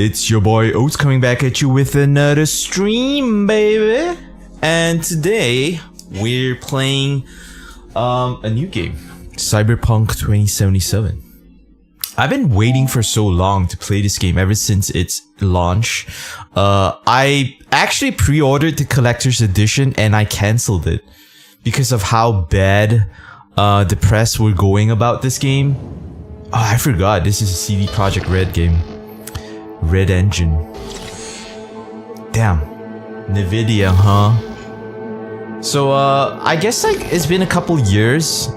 It's your boy Oats coming back at you with another stream, baby. And today we're playing a new game, Cyberpunk 2077. I've been waiting for so long to play this game ever since its launch. I actually pre-ordered the collector's edition and I cancelled it because of how bad the press were going about this game. Oh, I forgot, this is a CD Projekt Red game. Red Engine. Damn. Nvidia, huh? So, I guess like it's been a couple years.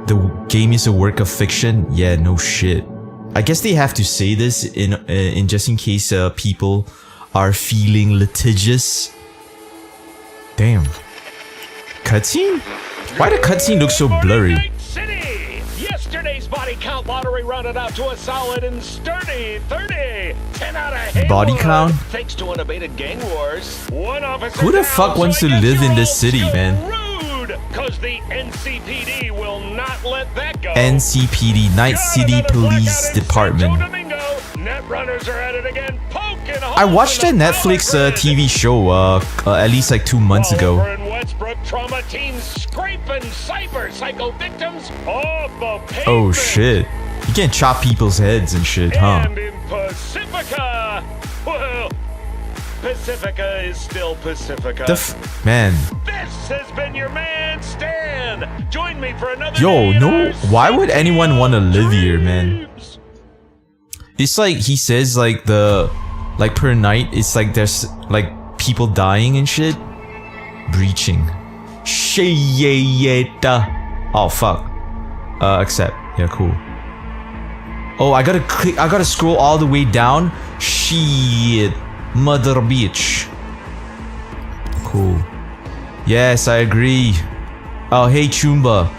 The game is a work of fiction. Yeah, no shit. I guess they have to say this in just in case people are feeling litigious. Damn. Cutscene? Why the cutscene look so blurry? Yesterday's body count lottery rounded out to a solid and sturdy 30. 10 out of Haywood. Body count? Thanks to unabated gang wars. One officer. Who the fuck wants to live in this city, man? Rude, cause the NCPD will not let that go. NCPD, Night City Police Department. Net runners are at it again. I watched a Netflix TV show at least like 2 months ago. Trauma teams scraping cyber psycho victims off the pavement. Oh shit. You can chop people's heads and shit, huh? And in Pacifica, well, Pacifica is still Pacifica. Man. This has been your man Stan. Join me for another. Yo, no. Why would anyone want to live here, man? It's like he says like like per night it's like there's like people dying and shit. Breaching. Oh fuck. Accept. Yeah, cool. Oh, I gotta scroll all the way down. Shit. Mother bitch. Cool. Yes, I agree. Oh, hey Chumba.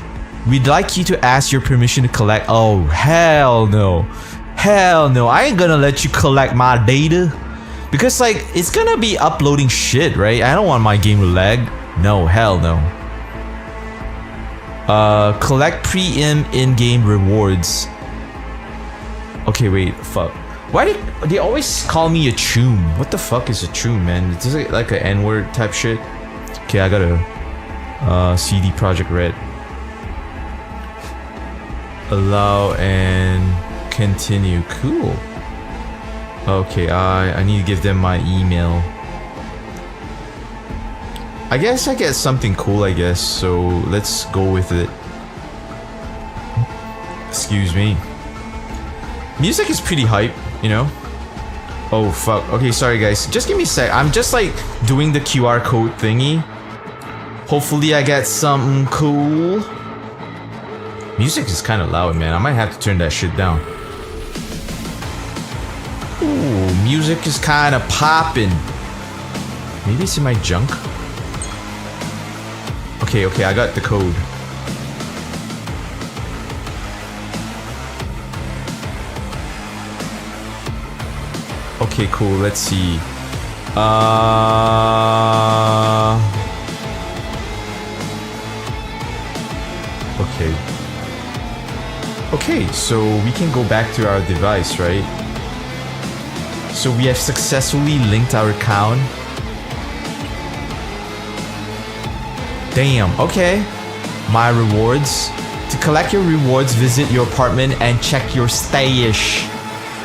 We'd like you to ask your permission to collect. Oh, hell no. Hell no. I ain't gonna let you collect my data. Because like, it's gonna be uploading shit, right? I don't want my game to lag. No, hell no. Collect pre-im in-game rewards. Okay, wait, fuck. Why did they always call me a choom? What the fuck is a choom, man? Is this like an N-word type shit? Okay, I gotta CD Projekt Red. Allow and continue. Cool. Okay, I need to give them my email. I guess I get something cool, I guess, so let's go with it. Excuse me. Music is pretty hype, you know? Oh, fuck. Okay, sorry, guys. Just give me a sec. I'm just, like, doing the QR code thingy. Hopefully I get something cool. Music is kind of loud, man. I might have to turn that shit down. Ooh, music is kind of popping. Maybe it's in my junk? Okay, I got the code. Okay, cool, let's see. Okay, so we can go back to our device, right? So we have successfully linked our account. Damn, okay. My rewards. To collect your rewards, visit your apartment and check your stash.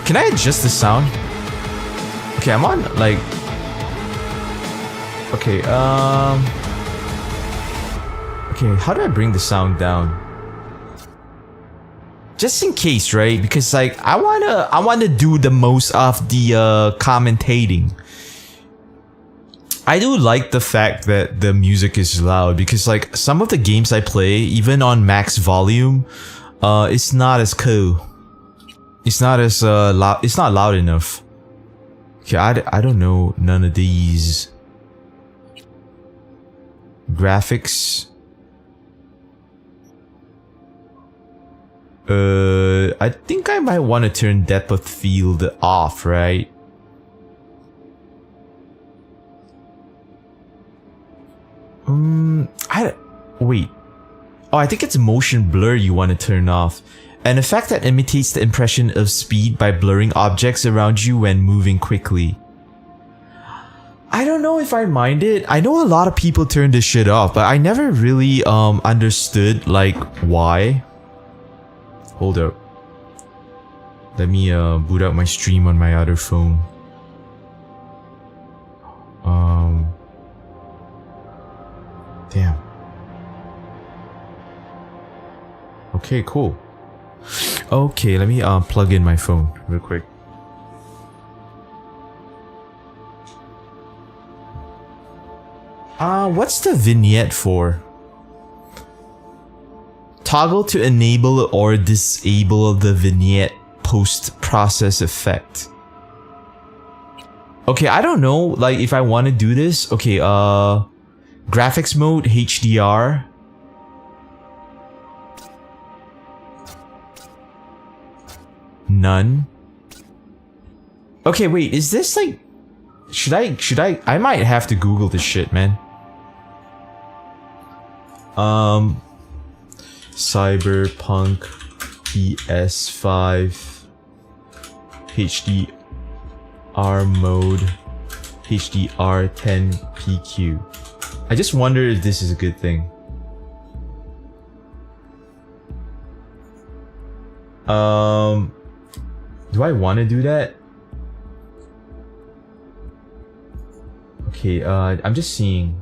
Can I adjust the sound? Okay, I'm on like... Okay, okay, how do I bring the sound down? Just in case, right? Because like I wanna do the most of the commentating. I do like the fact that the music is loud because like some of the games I play, even on max volume, it's not as cool. It's not as loud. It's not loud enough. Okay, I don't know none of these graphics. I think I might want to turn depth of field off, right? Wait. Oh, I think it's motion blur you want to turn off. An effect that imitates the impression of speed by blurring objects around you when moving quickly. I don't know if I mind it. I know a lot of people turn this shit off, but I never really understood like why. Hold up. Let me boot up my stream on my other phone. Damn. Okay, cool. Okay, let me plug in my phone real quick. What's the vignette for? Toggle to enable or disable the vignette post-process effect. Okay, I don't know, like, if I want to do this. Okay, graphics mode, HDR. None. Okay, wait, is this like... Should I might have to Google this shit, man. Cyberpunk PS5 HDR mode HDR 10PQ. I just wonder if this is a good thing. Do I want to do that? Okay, I'm just seeing.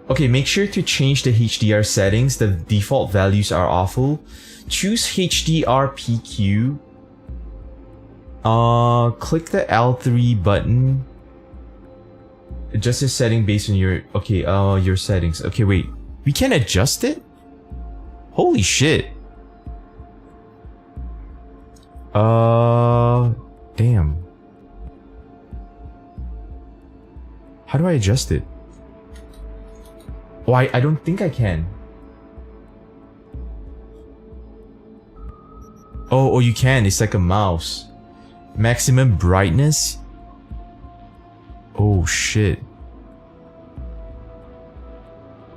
Okay, make sure to change the HDR settings. The default values are awful. Choose HDR PQ. Click the L3 button. Adjust the setting based on your... Okay, your settings. Okay, wait. We can adjust it? Holy shit. Damn. How do I adjust it? Oh, I don't think I can. Oh, you can. It's like a mouse. Maximum brightness? Oh, shit.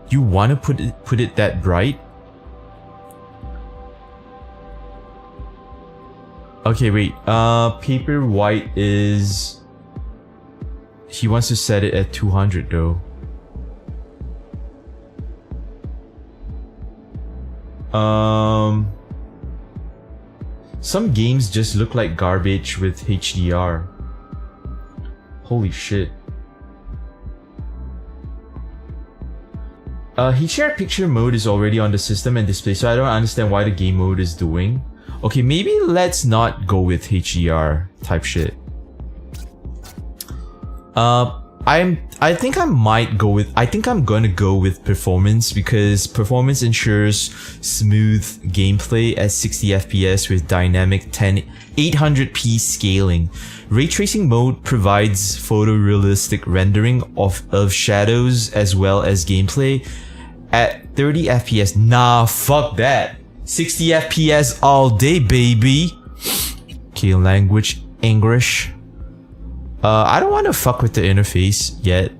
You want to put it that bright? Okay, wait. Paper white is... He wants to set it at 200 though. Some games just look like garbage with HDR. Holy shit. HDR picture mode is already on the system and display, so I don't understand why the game mode is doing. Okay, maybe let's not go with HDR type shit. I think I'm gonna go with performance, because performance ensures smooth gameplay at 60 FPS with dynamic 800p scaling. Ray tracing mode provides photorealistic rendering of shadows as well as gameplay at 30 FPS. Nah, fuck that. 60 FPS all day, baby. Okay, language English. I don't want to fuck with the interface yet.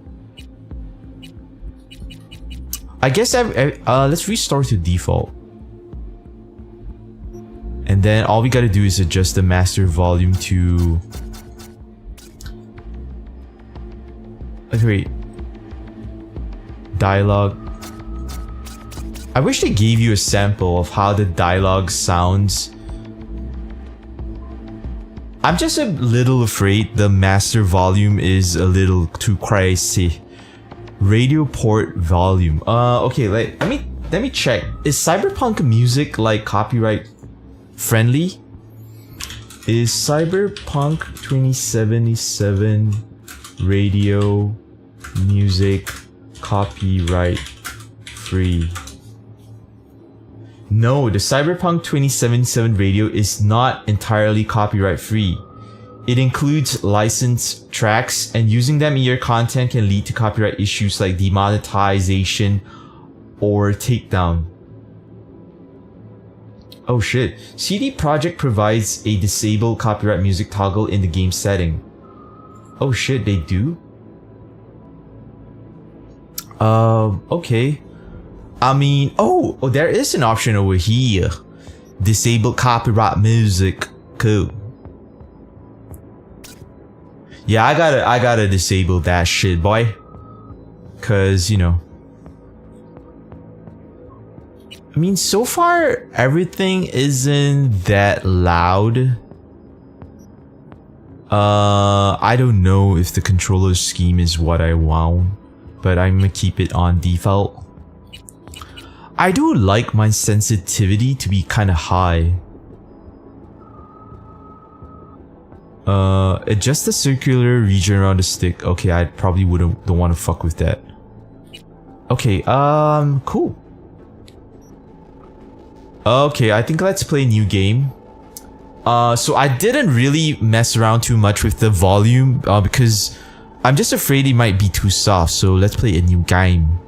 I guess let's restart to default. And then all we gotta do is adjust the master volume to... Okay, wait. Dialogue. I wish they gave you a sample of how the dialogue sounds. I'm just a little afraid the master volume is a little too crazy. Radio port volume. Okay, let me check. Is Cyberpunk music like copyright friendly? Is Cyberpunk 2077 radio music copyright free? No, the Cyberpunk 2077 radio is not entirely copyright free. It includes licensed tracks, and using them in your content can lead to copyright issues like demonetization or takedown. Oh shit. CD Projekt provides a disable copyright music toggle in the game setting. Oh shit, they do? Okay. I mean, oh, there is an option over here. Disable copyright music. Cool. Yeah, I gotta disable that shit, boy. Cause, you know. I mean, so far, everything isn't that loud. I don't know if the controller scheme is what I want, but I'm gonna keep it on default. I do like my sensitivity to be kind of high. Adjust the circular region around the stick. Okay, I probably don't want to fuck with that. Okay, cool. Okay, I think let's play a new game. So I didn't really mess around too much with the volume because I'm just afraid it might be too soft. So let's play a new game.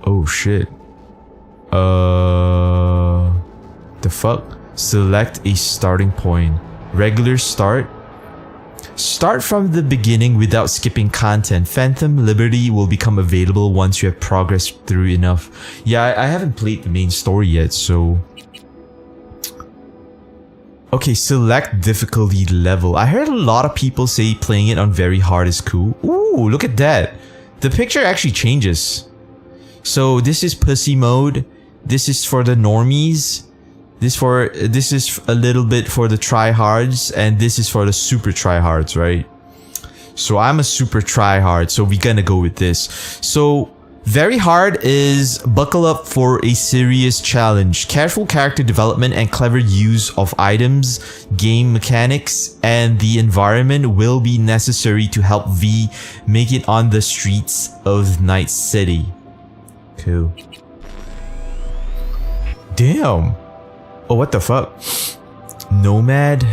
Oh shit. The fuck? Select a starting point. Regular start. Start from the beginning without skipping content. Phantom Liberty will become available once you have progressed through enough. Yeah, I haven't played the main story yet, so... Okay, select difficulty level. I heard a lot of people say playing it on very hard is cool. Ooh, look at that. The picture actually changes. So this is pussy mode. This is for the normies. This is a little bit for the tryhards, and this is for the super tryhards, right? So I'm a super tryhard, so we're gonna go with this. So very hard is buckle up for a serious challenge. Careful character development and clever use of items, game mechanics, and the environment will be necessary to help V make it on the streets of Night City. Cool. Damn. Oh, what the fuck? Nomad.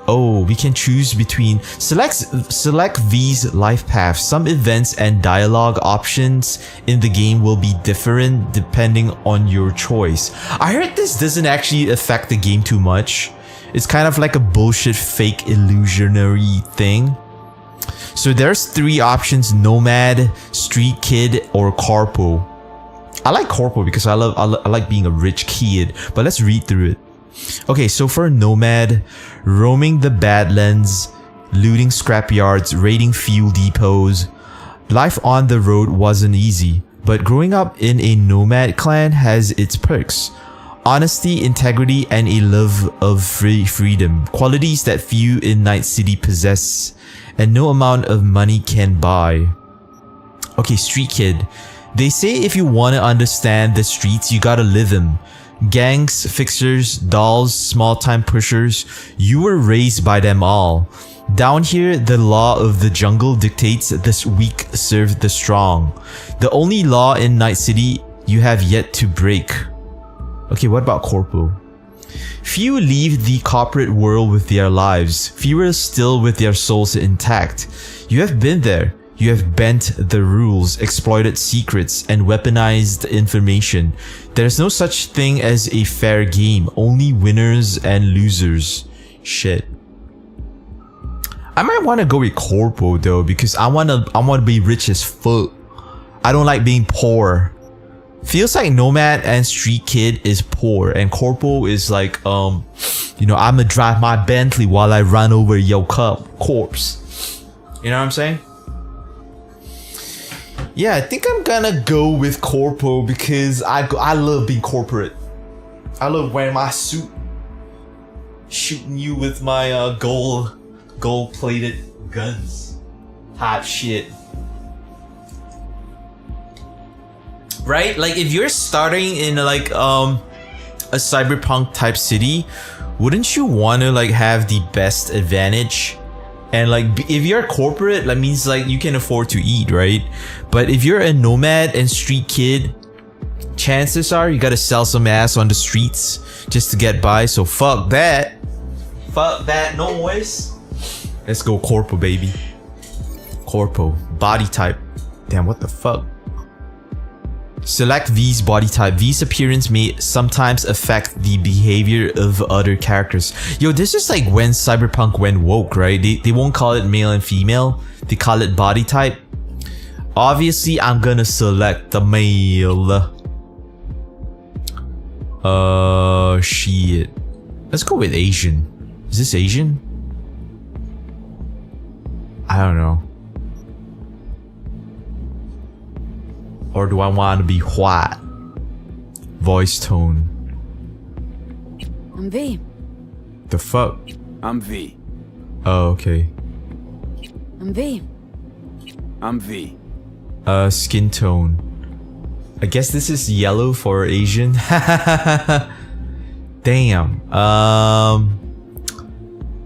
Oh, we can choose between select V's life path. Some events and dialogue options in the game will be different depending on your choice. I heard this doesn't actually affect the game too much. It's kind of like a bullshit fake illusionary thing. So there's 3 options: Nomad, Street Kid, or Corpo. I like Corpo because I like being a rich kid, but let's read through it. Okay, so for Nomad, roaming the Badlands, looting scrapyards, raiding fuel depots. Life on the road wasn't easy, but growing up in a nomad clan has its perks. Honesty, integrity, and a love of freedom. Qualities that few in Night City possess, and no amount of money can buy. Okay, Street Kid. They say if you want to understand the streets, you gotta live them. Gangs, fixers, dolls, small-time pushers, you were raised by them all. Down here, the law of the jungle dictates the weak serve the strong. The only law in Night City you have yet to break. Okay, what about Corpo? Few leave the corporate world with their lives, fewer still with their souls intact. You have been there. You have bent the rules, exploited secrets, and weaponized information. There's no such thing as a fair game, only winners and losers. Shit. I might want to go with Corpo though, because I want to be rich as fuck. I don't like being poor. Feels like Nomad and Street Kid is poor, and Corpo is like, you know, I'ma drive my Bentley while I run over your corpse. You know what I'm saying? Yeah, I think I'm gonna go with Corpo because I love being corporate. I love wearing my suit, shooting you with my gold-plated guns. Hot shit. Right? Like if you're starting in like a cyberpunk type city, wouldn't you want to like have the best advantage? And like if you're corporate, that means like you can afford to eat, right? But if you're a nomad and street kid, chances are you gotta sell some ass on the streets just to get by. So fuck that. Fuck that noise. Let's go Corpo, baby. Corpo. Body type. Damn, what the fuck? Select V's body type. V's appearance may sometimes affect the behavior of other characters. Yo, this is like when Cyberpunk went woke, right? They won't call it male and female. They call it body type. Obviously, I'm gonna select the male. Shit. Let's go with Asian. Is this Asian? I don't know. Or do I want to be white? Voice tone. I'm V. The fuck? I'm V. Oh, okay. I'm V. I'm V. Skin tone. I guess this is yellow for Asian. Damn.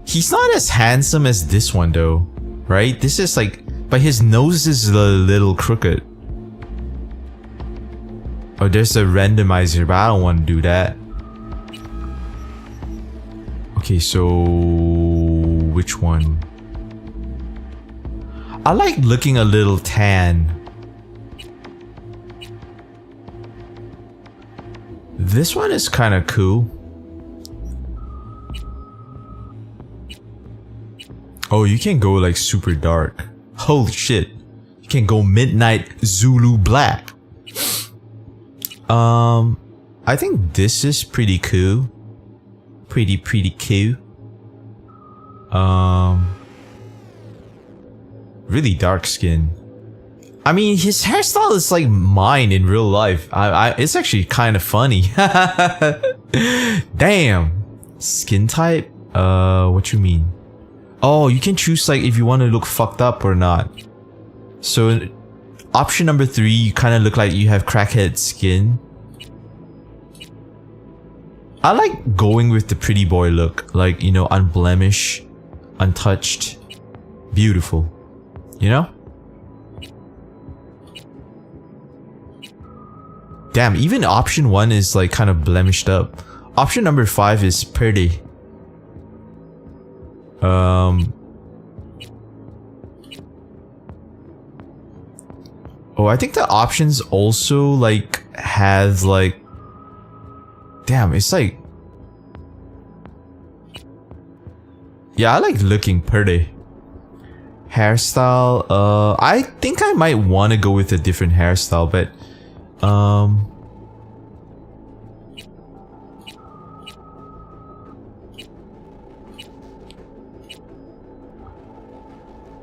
He's not as handsome as this one though, right? This is like, but his nose is a little crooked. Oh, there's a randomizer, but I don't want to do that. Okay, so which one? I like looking a little tan. This one is kind of cool. Oh, you can go like super dark. Holy shit. You can go midnight Zulu black. I think this is pretty cool. Pretty cool. Really dark skin. I mean, his hairstyle is like mine in real life. It's actually kind of funny. Damn. Skin type? What you mean? Oh, you can choose like if you want to look fucked up or not. So, option number 3, you kind of look like you have crackhead skin. I like going with the pretty boy look, like, you know, unblemished, untouched, beautiful, you know? Damn, even option 1 is like kind of blemished up. Option number 5 is pretty. Oh, I think the options also like has like, damn, it's like, yeah, I like looking pretty. Hairstyle, I think I might want to go with a different hairstyle, but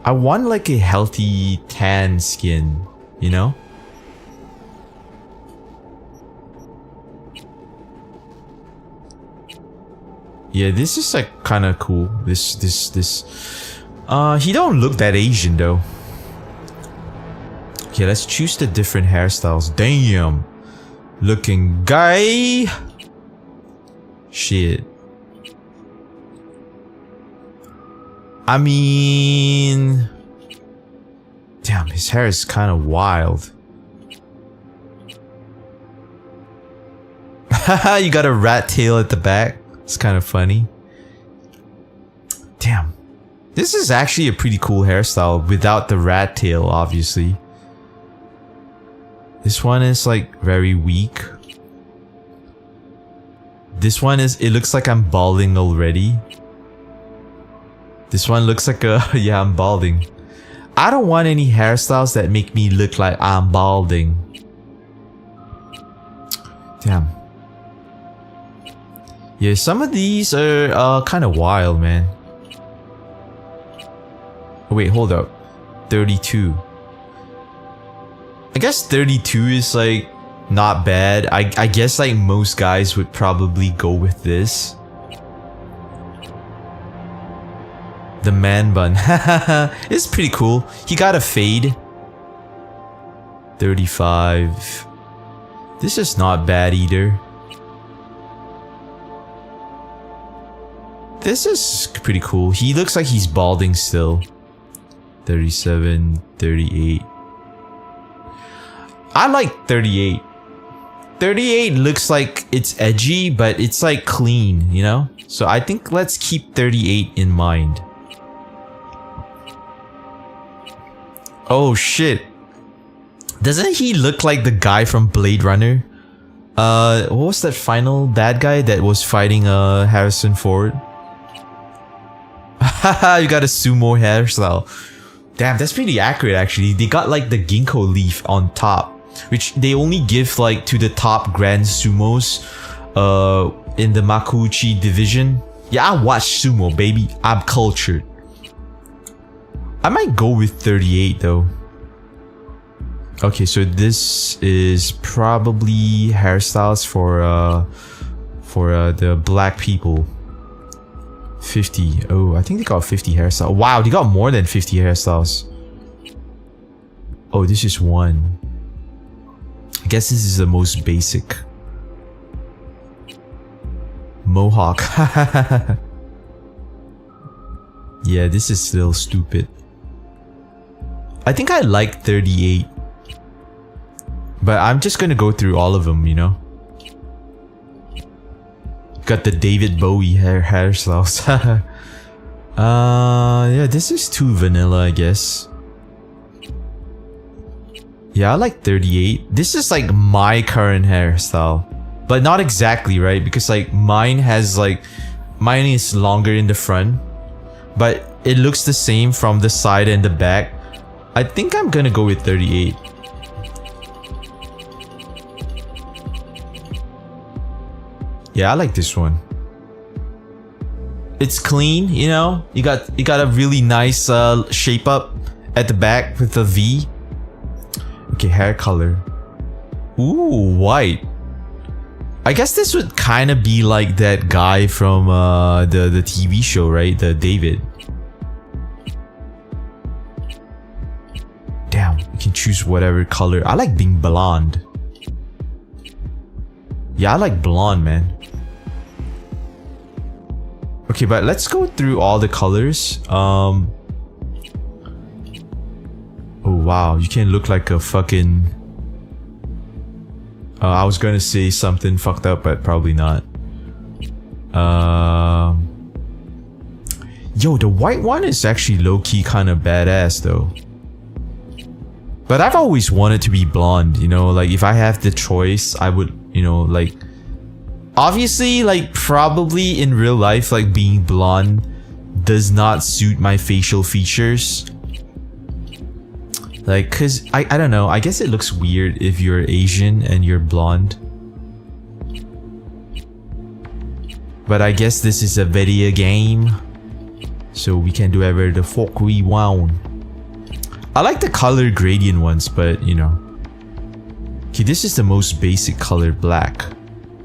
I want like a healthy tan skin, you know? Yeah, this is like kind of cool. This. He don't look that Asian though. Okay, let's choose the different hairstyles. Damn. Looking gay. Shit. I mean... Damn, his hair is kind of wild. Haha, you got a rat tail at the back. It's kind of funny. Damn. This is actually a pretty cool hairstyle without the rat tail, obviously. This one is like very weak. This one is, it looks like I'm balding already. This one looks like a, yeah, I'm balding. I don't want any hairstyles that make me look like I'm balding. Damn. Yeah, some of these are kind of wild, man. Oh, wait, hold up. 32. I guess 32 is like not bad. I guess like most guys would probably go with this. The man bun. It's pretty cool. He got a fade. 35. This is not bad either. This is pretty cool. He looks like he's balding still. 37, 38. I like 38. 38 looks like it's edgy, but it's like clean, you know? So I think let's keep 38 in mind. Oh shit. Doesn't he look like the guy from Blade Runner? What was that final bad guy that was fighting Harrison Ford? Haha, you got a sumo hairstyle. Damn, that's pretty accurate actually. They got like the ginkgo leaf on top, which they only give like to the top grand sumos in the Makuuchi division. Yeah, I watch sumo, baby. I'm cultured. I might go with 38 though. Okay, so this is probably hairstyles for the black people. 50. Oh, I think they got 50 hairstyles. Wow, they got more than 50 hairstyles. Oh, this is one. I guess this is the most basic. Mohawk. Yeah, this is still stupid. I think I like 38. But I'm just gonna go through all of them, you know? Got the David Bowie hairstyles. Yeah, this is too vanilla, I guess. Yeah, I like 38. This is like my current hairstyle. But not exactly, right? Because like mine is longer in the front. But it looks the same from the side and the back. I think I'm gonna go with 38. Yeah, I like this one. It's clean, you know. You got a really nice shape up at the back with the V. Okay, hair color. Ooh, white. I guess this would kind of be like that guy from the TV show, right? The David. Damn, you can choose whatever color. I like being blonde. Yeah, I like blonde, man. Okay, but let's go through all the colors. Oh wow, you can look like a fucking... I was gonna say something fucked up, but probably not. Yo, the white one is actually low-key kind of badass though. But I've always wanted to be blonde, you know, like if I have the choice, I would, you know, like... Obviously, like, probably in real life, like, being blonde does not suit my facial features. Like, cause, I don't know, I guess it looks weird if you're Asian and you're blonde. But I guess this is a video game, so we can do whatever the fuck we want. I like the color gradient ones, but, you know. Okay, this is the most basic color, black.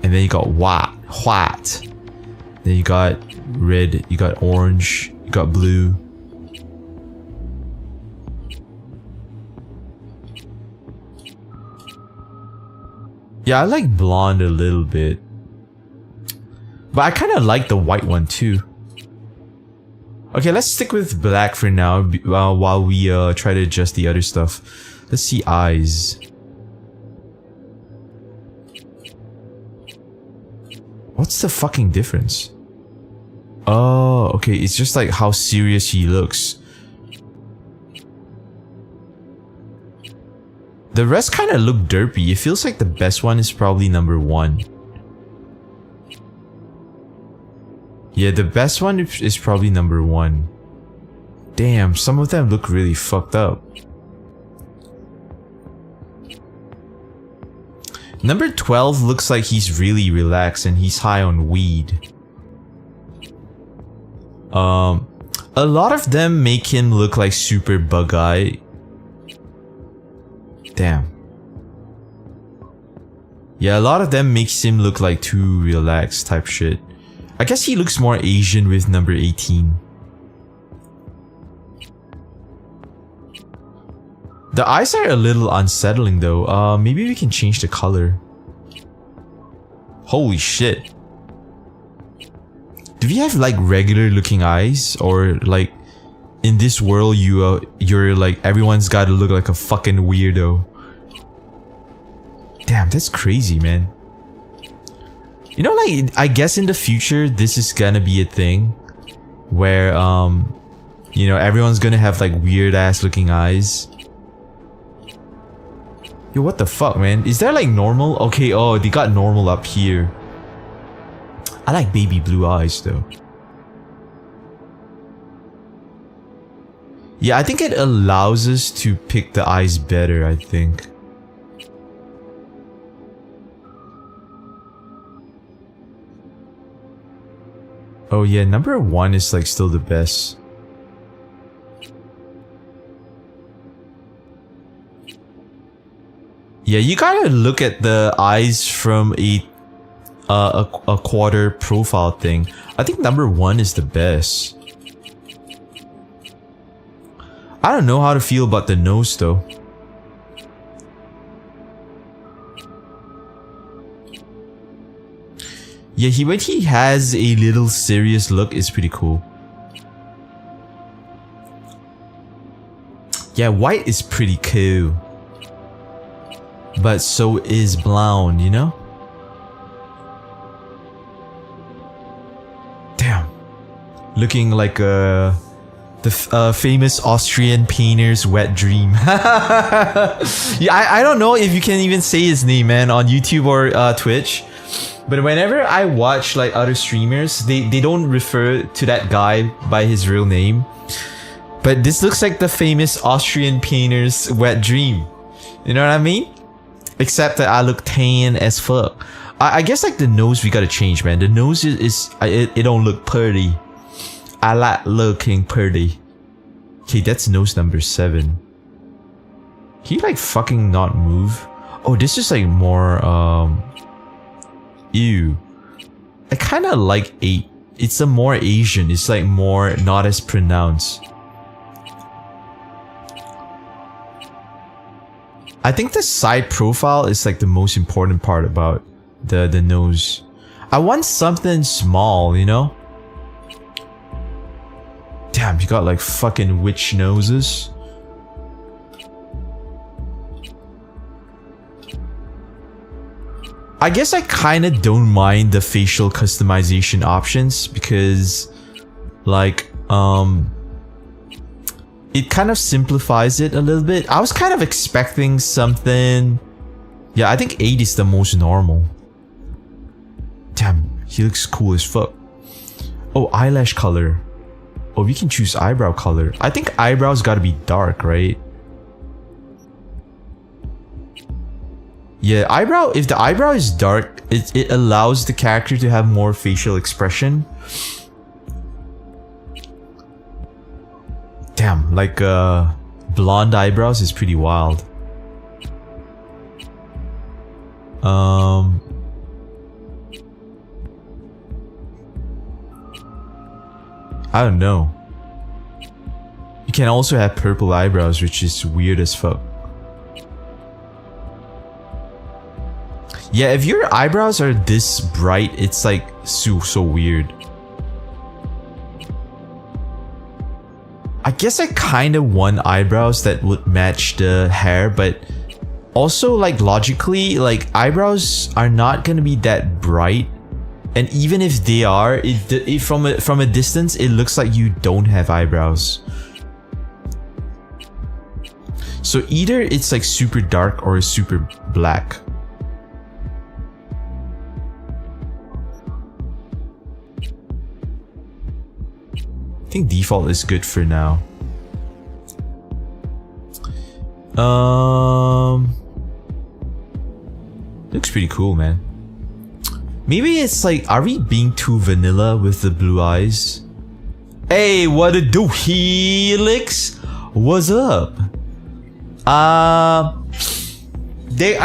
And then you got white. Then you got red, you got orange, you got blue. Yeah, I like blonde a little bit. But I kind of like the white one too. Okay, let's stick with black for now while we try to adjust the other stuff. Let's see eyes. What's the fucking difference? Oh, okay, it's just like how serious he looks. The rest kind of look derpy. It feels like the best one is probably number 1. Yeah, the best one is probably number 1. Damn, some of them look really fucked up. Number 12 looks like he's really relaxed and he's high on weed. A lot of them make him look like super bug-eyed. Damn. Yeah, a lot of them makes him look like too relaxed type shit. I guess he looks more Asian with number 18. The eyes are a little unsettling though. Maybe we can change the color. Holy shit. Do we have like regular looking eyes? Or like in this world you're like everyone's gotta look like a fucking weirdo? Damn, that's crazy, man. You know, like I guess in the future this is gonna be a thing where you know, everyone's gonna have like weird ass looking eyes. Yo, what the fuck, man? Is there like normal? Okay, oh, they got normal up here. I like baby blue eyes though. Yeah, I think it allows us to pick the eyes better, I think. Oh yeah, number 1 is like still the best. Yeah, you gotta look at the eyes from a quarter profile thing. I think number 1 is the best. I don't know how to feel about the nose though. Yeah, when he has a little serious look, it's pretty cool. Yeah, white is pretty cool. But so is blonde, you know? Damn. Looking like the famous Austrian painter's wet dream. Yeah, I don't know if you can even say his name, man, on YouTube or Twitch. But whenever I watch like other streamers, they don't refer to that guy by his real name. But this looks like the famous Austrian painter's wet dream. You know what I mean? Except that I look tan as fuck. I guess like the nose we gotta change, man. The nose it don't look pretty. I like looking pretty. Okay, that's nose number 7. Can you like fucking not move? Oh, this is like more ew. I kinda like 8. It's a more Asian. It's like more not as pronounced. I think the side profile is like the most important part about the nose. I want something small, you know? Damn, you got like fucking witch noses. I guess I kinda don't mind the facial customization options because like it kind of simplifies it a little bit. I was kind of expecting something. Yeah, I think 8 is the most normal. Damn, he looks cool as fuck. Oh, eyelash color. Oh, we can choose eyebrow color. I think eyebrows gotta be dark, right? Yeah, eyebrow. If the eyebrow is dark, it allows the character to have more facial expression. Damn, like blonde eyebrows is pretty wild. I don't know. You can also have purple eyebrows, which is weird as fuck. Yeah, if your eyebrows are this bright, it's like so weird. I guess I kind of want eyebrows that would match the hair, but also like logically, like eyebrows are not gonna be that bright, and even if they are, from a distance, it looks like you don't have eyebrows. So either it's like super dark or super black. I think default is good for now. Looks pretty cool, man. Maybe it's like, are we being too vanilla with the blue eyes? Hey, what it do, Helix? What's up? I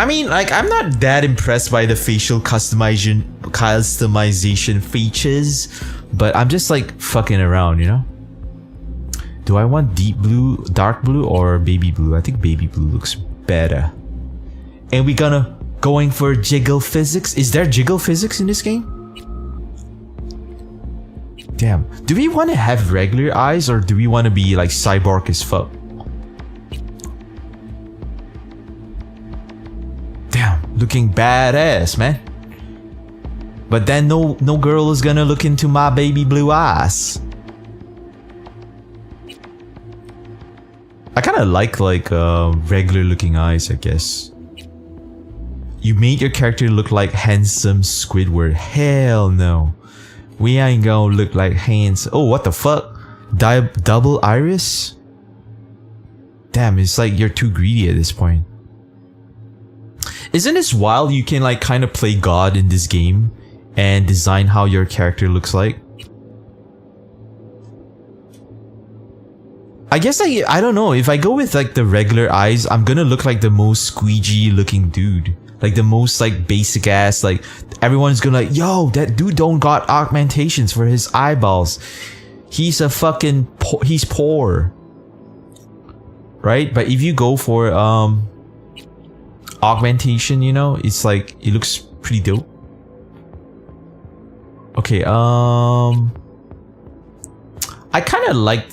mean, like, I'm not that impressed by the facial customization features, but I'm just like fucking around, you know? Do I want deep blue, dark blue, or baby blue? I think baby blue looks better. And we going for jiggle physics. Is there jiggle physics in this game? Damn. Do we want to have regular eyes, or do we want to be like cyborg as fuck? Damn, looking badass, man. But then no girl is gonna look into my baby blue eyes. I kind of like regular looking eyes, I guess. You made your character look like handsome Squidward. Hell no. We ain't gonna look like handsome. Oh, what the fuck? Double iris? Damn, it's like you're too greedy at this point. Isn't this wild? You can like kind of play God in this game and design how your character looks like. I guess I don't know, if I go with like the regular eyes, I'm gonna look like the most squeegee looking dude. Like the most like basic ass, like everyone's gonna like, yo, that dude don't got augmentations for his eyeballs. He's a fucking, he's poor. Right? But if you go for augmentation, you know, it's like, it looks pretty dope. Okay, I kind of like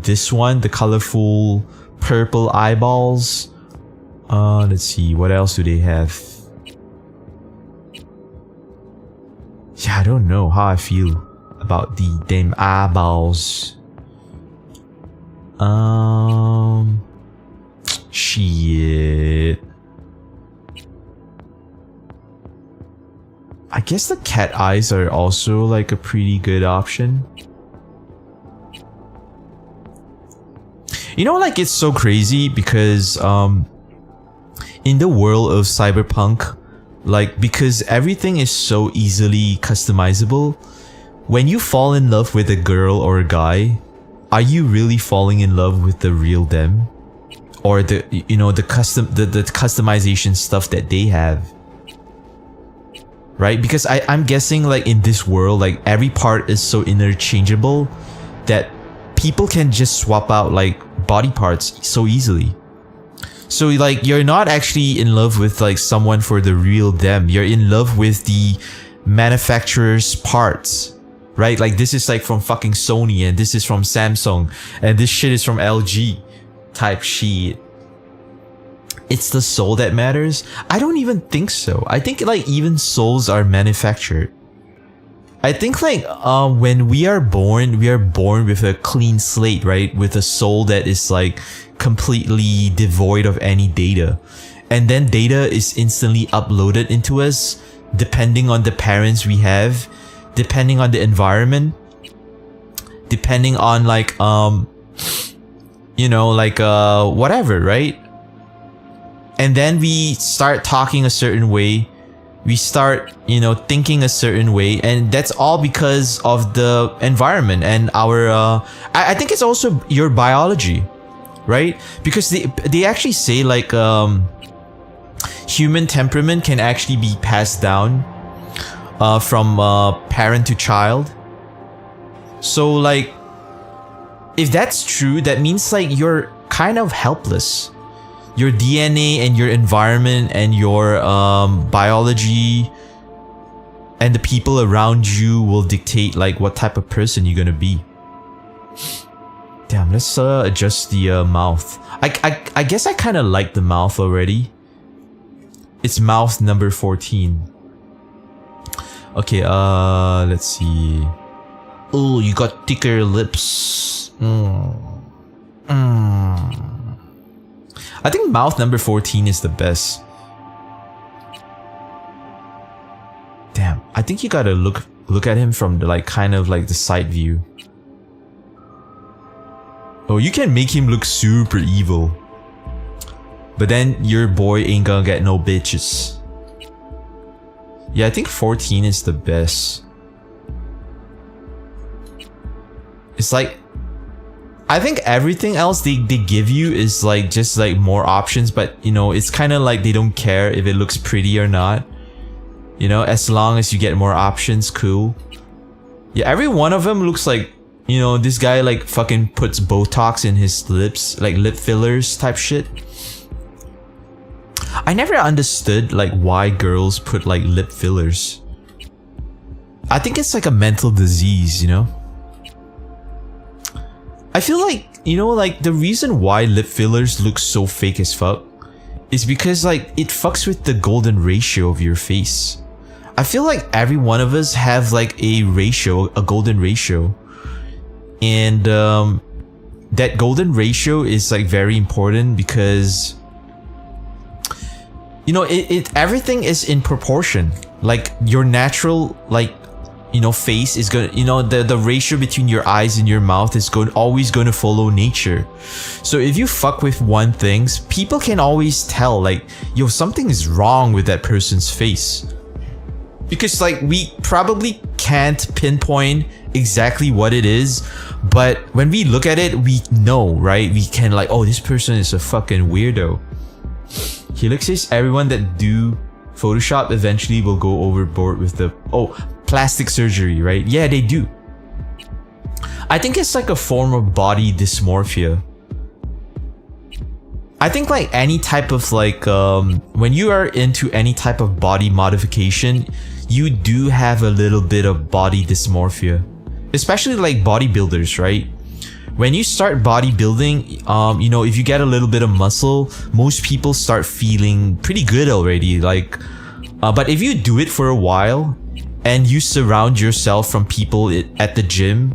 this one, the colorful purple eyeballs. Let's see, what else do they have? Yeah, I don't know how I feel about the damn eyeballs. Shit. I guess the cat eyes are also like a pretty good option. You know, like, it's so crazy because in the world of Cyberpunk, like, because everything is so easily customizable, when you fall in love with a girl or a guy, are you really falling in love with the real them? Or the, you know, the customization stuff that they have? Right? Because I'm guessing, like, in this world, like, every part is so interchangeable that people can just swap out, like, body parts so easily. So, like, you're not actually in love with, like, someone for the real them. You're in love with the manufacturer's parts. Right? Like, this is, like, from fucking Sony, and this is from Samsung, and this shit is from LG type shit. It's the soul that matters? I don't even think so. I think, like, even souls are manufactured. I think, like, when we are born with a clean slate, right? With a soul that is, like, completely devoid of any data. And then data is instantly uploaded into us, depending on the parents we have, depending on the environment, depending on, like, you know, like, whatever, right? And then we start talking a certain way. We start, you know, thinking a certain way, and that's all because of the environment and our I think it's also your biology, right? Because they actually say, like, human temperament can actually be passed down from parent to child. So, like, if that's true, that means, like, you're kind of helpless. Your DNA and your environment and your biology and the people around you will dictate, like, what type of person you're gonna be. Damn, let's adjust the mouth. I guess I kind of like the mouth already. It's mouth number 14. Okay, let's see. Oh, you got thicker lips. I think mouth number 14 is the best. Damn, I think you gotta look at him from the, like, kind of like the side view. Oh, you can make him look super evil. But then your boy ain't gonna get no bitches. Yeah, I think 14 is the best. It's like, I think everything else they give you is, like, just, like, more options, but, you know, it's kind of like they don't care if it looks pretty or not. You know, as long as you get more options, cool. Yeah, every one of them looks like, you know, this guy, like, fucking puts Botox in his lips, like lip fillers type shit. I never understood, like, why girls put, like, lip fillers. I think it's like a mental disease, you know? I feel like, you know, like, the reason why lip fillers look so fake as fuck is because, like, it fucks with the golden ratio of your face. I feel like every one of us have, like, a ratio, a golden ratio. And that golden ratio is, like, very important because, you know, everything is in proportion. Like, your natural, like, face is gonna, the ratio between your eyes and your mouth is always going to follow nature. So if you fuck with one thing, people can always tell, like, yo, something is wrong with that person's face. Because, like, we probably can't pinpoint exactly what it is, but when we look at it, we know, right? We can, like, oh, this person is a fucking weirdo. Helix says everyone that do Photoshop eventually will go overboard with the plastic surgery, right? Yeah, they do. I think it's like a form of body dysmorphia. I think like any type of like when you are into any type of body modification, you do have a little bit of body dysmorphia, especially like bodybuilders, right? When you start bodybuilding, if you get a little bit of muscle, most people start feeling pretty good already. Like, but if you do it for a while and you surround yourself from people at the gym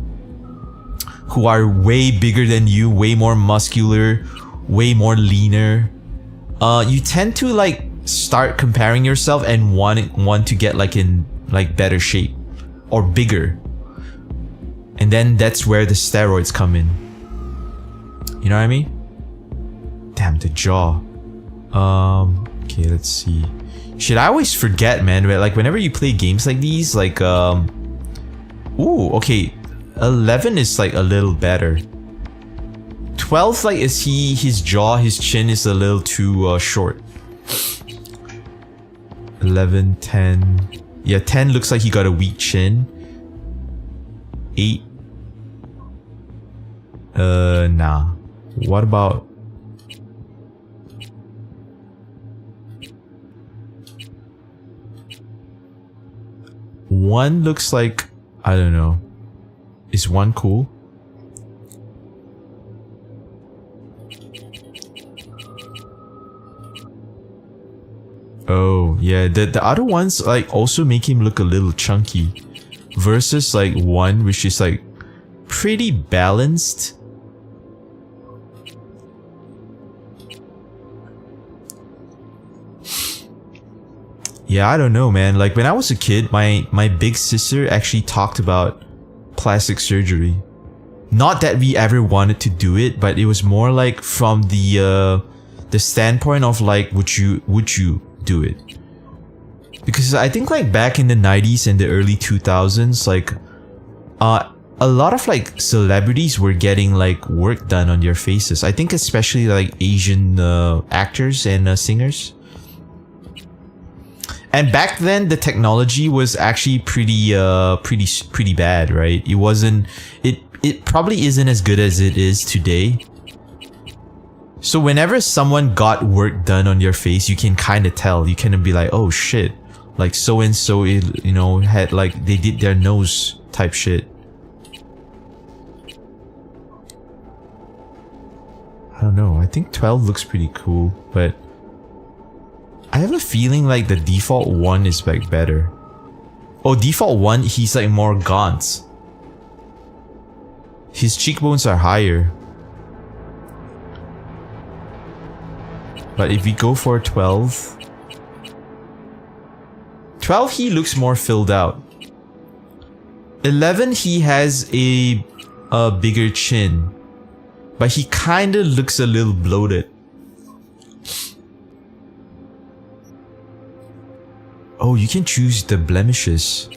who are way bigger than you, way more muscular, way more leaner, you tend to like start comparing yourself and want to get like in like better shape or bigger. And then that's where the steroids come in. You know what I mean? Damn, the jaw. Okay, let's see. Shit, I always forget, man. Like whenever you play games like these, like ooh, okay. 11 is like a little better. 12, like, is his jaw, his chin is a little too short. 11, 10. Yeah, 10 looks like he got a weak chin. 8. Nah. What about... One looks like... I don't know. Is 1 cool? Oh, yeah. The other ones like also make him look a little chunky. Versus like 1 which is like pretty balanced. Yeah, I don't know, man. Like when I was a kid, my big sister actually talked about plastic surgery. Not that we ever wanted to do it, but it was more like from the standpoint of like, would you do it? Because I think like back in the 90s and the early 2000s, like a lot of like celebrities were getting like work done on their faces. I think especially like Asian actors and singers. And back then, the technology was actually pretty bad, right? It wasn't. It probably isn't as good as it is today. So whenever someone got work done on your face, you can kind of tell. You can be like, oh shit, like so and so, had like they did their nose type shit. I don't know. I think 12 looks pretty cool, but. I have a feeling like the default 1 is like better. Oh, default 1, he's like more gaunt. His cheekbones are higher. But if we go for 12... 12, he looks more filled out. 11, he has a bigger chin. But he kinda looks a little bloated. Oh, you can choose the blemishes.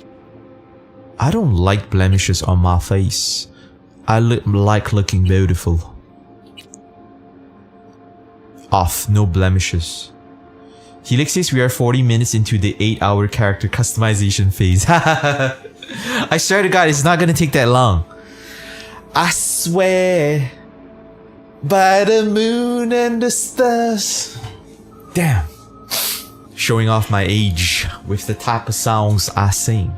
I don't like blemishes on my face. I like looking beautiful. Off, no blemishes. Helix says we are 40 minutes into the 8-hour character customization phase. I swear to God, it's not gonna take that long. I swear. By the moon and the stars. Damn. Showing off my age with the type of songs I sing.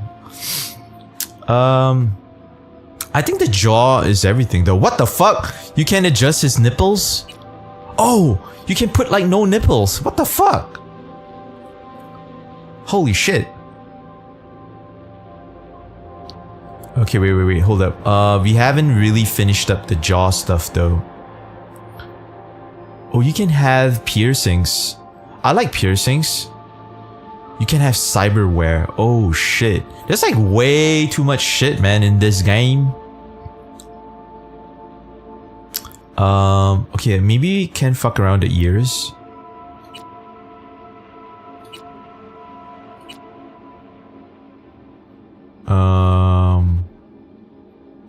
I think the jaw is everything though. What the fuck? You can adjust his nipples? Oh, you can put like no nipples. What the fuck? Holy shit. Okay, wait, hold up. We haven't really finished up the jaw stuff though. Oh, you can have piercings. I like piercings. You can have cyberware. Oh shit. There's like way too much shit, man, in this game. Okay, maybe we can fuck around the ears.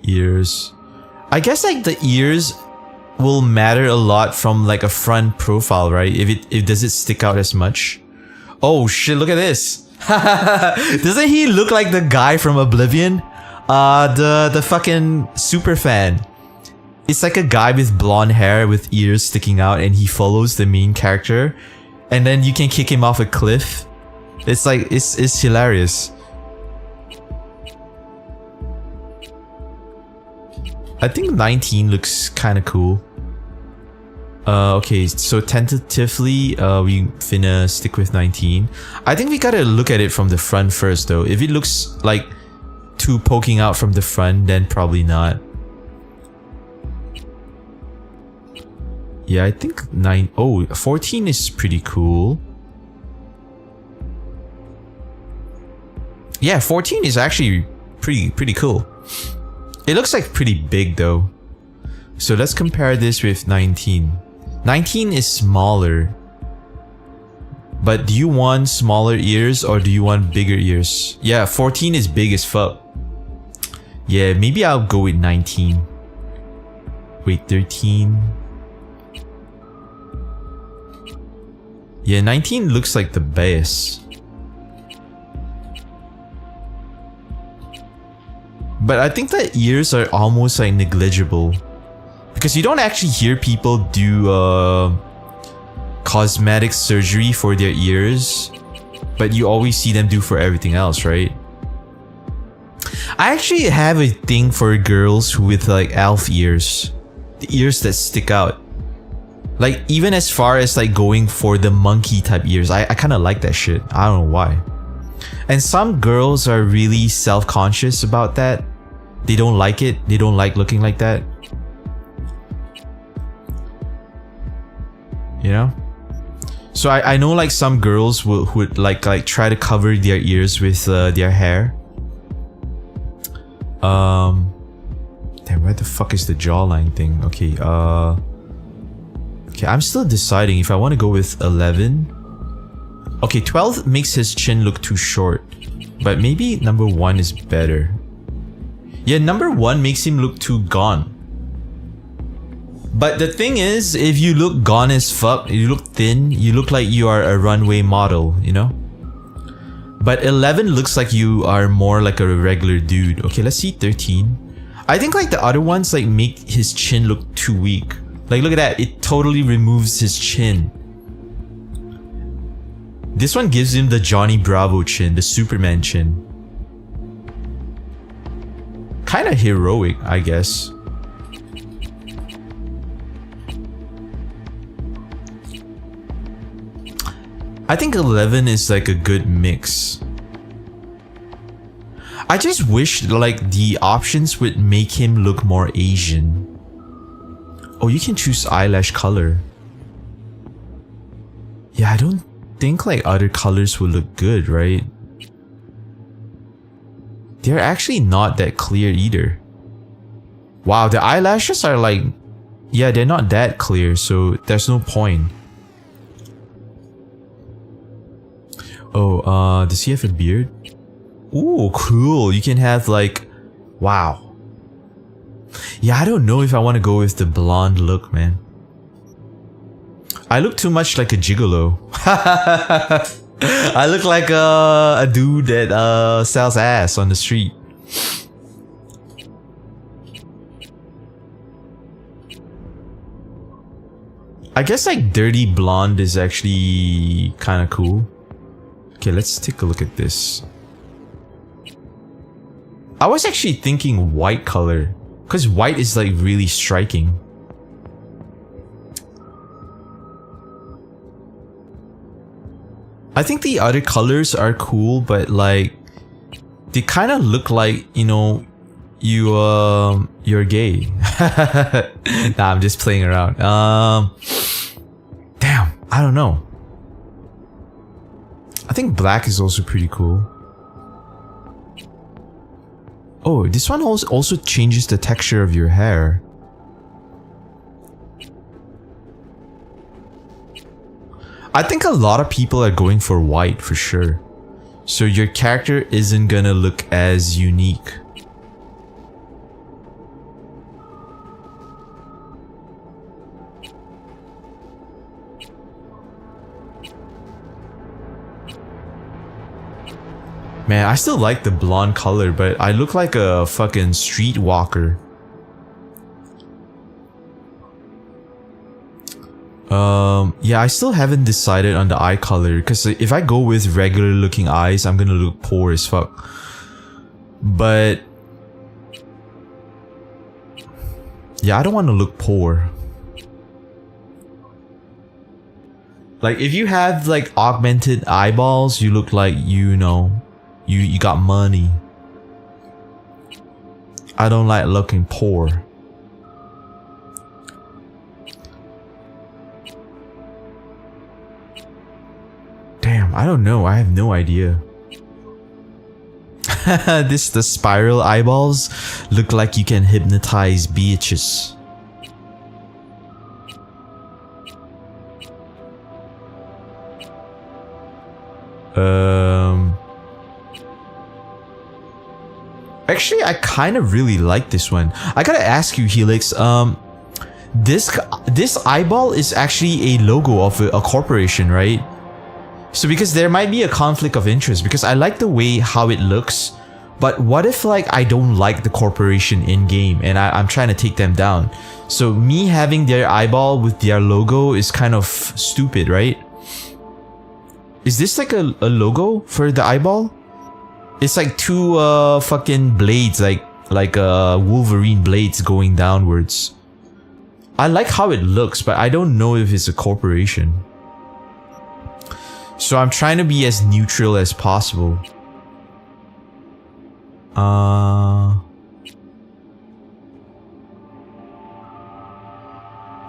Ears. I guess like the ears will matter a lot from like a front profile, right? If does it stick out as much? Oh shit, look at this. Doesn't he look like the guy from Oblivion? The fucking super fan. It's like a guy with blonde hair with ears sticking out, and he follows the main character, and then you can kick him off a cliff. It's like it's hilarious. I think 19 looks kind of cool. Okay, so tentatively, we finna stick with 19. I think we gotta look at it from the front first, though. If it looks like too poking out from the front, then probably not. Yeah, I think 14 is pretty cool. Yeah, 14 is actually pretty cool. It looks like pretty big though. So let's compare this with 19. 19 is smaller. But do you want smaller ears or do you want bigger ears? Yeah, 14 is big as fuck. Yeah, maybe I'll go with 19. Wait, 13. Yeah, 19 looks like the best. But I think the ears are almost like negligible. Because you don't actually hear people do cosmetic surgery for their ears. But you always see them do for everything else, right? I actually have a thing for girls with like elf ears. The ears that stick out. Like even as far as like going for the monkey type ears. I kind of like that shit. I don't know why. And some girls are really self-conscious about that. They don't like it. They don't like looking like that. You know? So I know like some girls would like try to cover their ears with their hair. Damn, where the fuck is the jawline thing? Okay, okay, I'm still deciding if I want to go with 11. Okay, 12 makes his chin look too short. But maybe number 1 is better. Yeah, number 1 makes him look too gone. But the thing is, if you look gone as fuck, you look thin, you look like you are a runway model, you know? But 11 looks like you are more like a regular dude. Okay, let's see 13. I think like the other ones like make his chin look too weak. Like look at that, it totally removes his chin. This one gives him the Johnny Bravo chin, the Superman chin. Kinda heroic, I guess. I think 11 is like a good mix. I just wish like the options would make him look more Asian. Oh, you can choose eyelash color. Yeah, I don't think like other colors would look good, right? They're actually not that clear either. Wow, the eyelashes are like... Yeah, they're not that clear, so there's no point. Oh, does he have a beard? Ooh, cool. You can have like... Wow. Yeah, I don't know if I want to go with the blonde look, man. I look too much like a gigolo. I look like a dude that sells ass on the street. I guess like dirty blonde is actually kind of cool. Okay, let's take a look at this. I was actually thinking white color, because white is like really striking. I think the other colors are cool, but like they kind of look like, you know, you're gay. Nah, I'm just playing around. Damn, I don't know. I think black is also pretty cool. Oh, this one also changes the texture of your hair. I think a lot of people are going for white for sure. So your character isn't gonna look as unique. Man, I still like the blonde color, but I look like a fucking streetwalker. Yeah, I still haven't decided on the eye color, because if I go with regular looking eyes, I'm gonna look poor as fuck. But yeah, I don't want to look poor. Like, if you have like augmented eyeballs, you look like, you know, you got money. I don't like looking poor. Damn, I don't know. I have no idea. The spiral eyeballs look like you can hypnotize bitches. Actually, I kind of really like this one. I gotta ask you, Helix. This eyeball is actually a logo of a corporation, right? So because there might be a conflict of interest, because I like the way how it looks, but what if like I don't like the corporation in game and I'm trying to take them down? So me having their eyeball with their logo is kind of stupid, right? Is this like a logo for the eyeball? It's like two fucking blades, like Wolverine blades going downwards. I like how it looks, but I don't know if it's a corporation. So I'm trying to be as neutral as possible.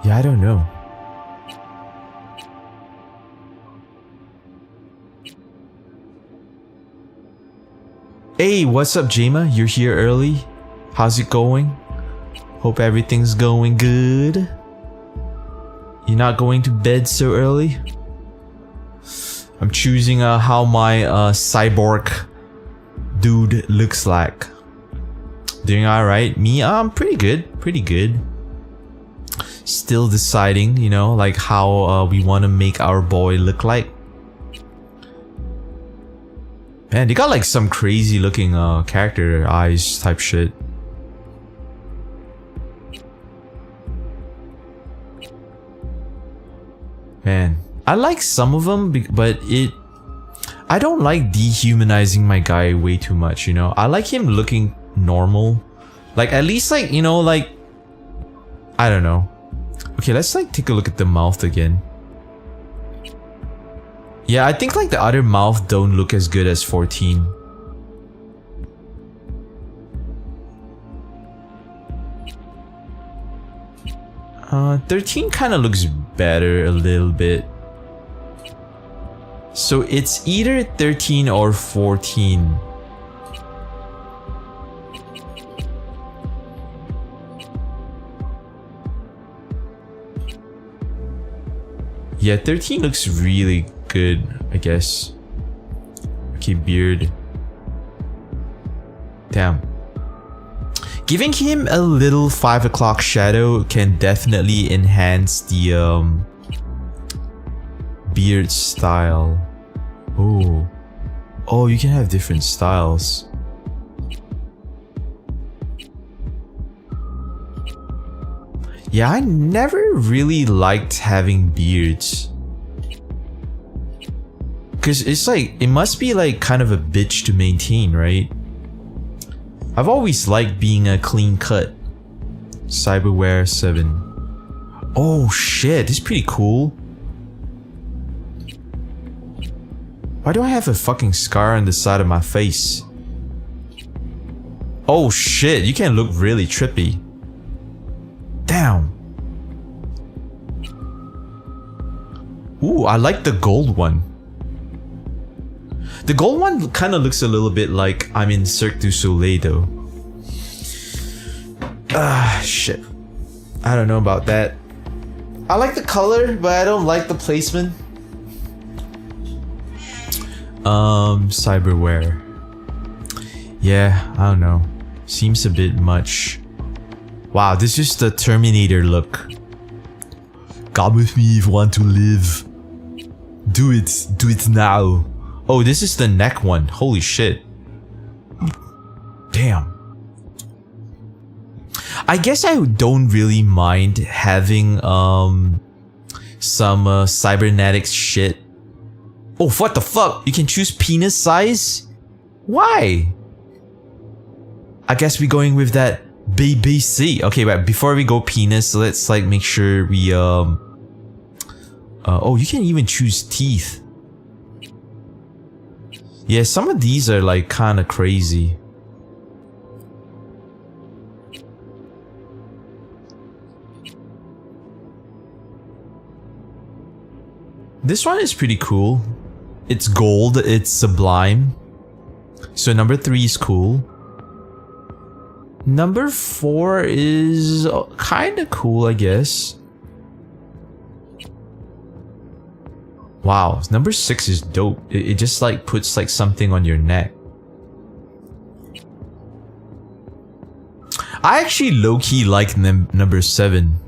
Yeah, I don't know. Hey, what's up, Jema? You're here early? How's it going? Hope everything's going good. You're not going to bed so early? I'm choosing how my cyborg dude looks like. Doing alright? Me? I'm pretty good. Pretty good. Still deciding, you know, like how we want to make our boy look like. Man, they got like some crazy looking character eyes type shit. Man, I like some of them, but I don't like dehumanizing my guy way too much, you know? I like him looking normal. Like, at least like, you know, like, I don't know. Okay, let's like take a look at the mouth again. Yeah, I think like the other mouth don't look as good as 14. Uh, 13 kind of looks better a little bit. So it's either 13 or 14. Yeah, 13 looks really good, I guess. Okay, beard. Damn. Giving him a little 5 o'clock shadow can definitely enhance the beard style. Oh. Oh, you can have different styles. Yeah, I never really liked having beards. Cause it's like, it must be like kind of a bitch to maintain, right? I've always liked being a clean cut. Cyberware 7. Oh shit, this is pretty cool. Why do I have a fucking scar on the side of my face? Oh shit, you can look really trippy. Damn. Ooh, I like the gold one. The gold one kind of looks a little bit like I'm in Cirque du Soleil though. Ah, shit. I don't know about that. I like the color, but I don't like the placement. Cyberware. Yeah, I don't know. Seems a bit much. Wow, this is the Terminator look. Come with me if you want to live. Do it now. Oh, this is the neck one. Holy shit. Damn. I guess I don't really mind having some cybernetics shit. Oh, what the fuck? You can choose penis size? Why? I guess we're going with that BBC. Okay, but before we go penis, let's like make sure we oh, you can even choose teeth. Yeah, some of these are like kind of crazy. This one is pretty cool. It's gold, it's sublime. So number 3 is cool. Number 4 is kind of cool, I guess. Wow, number 6 is dope. It just like puts like something on your neck. I actually low-key like number 7.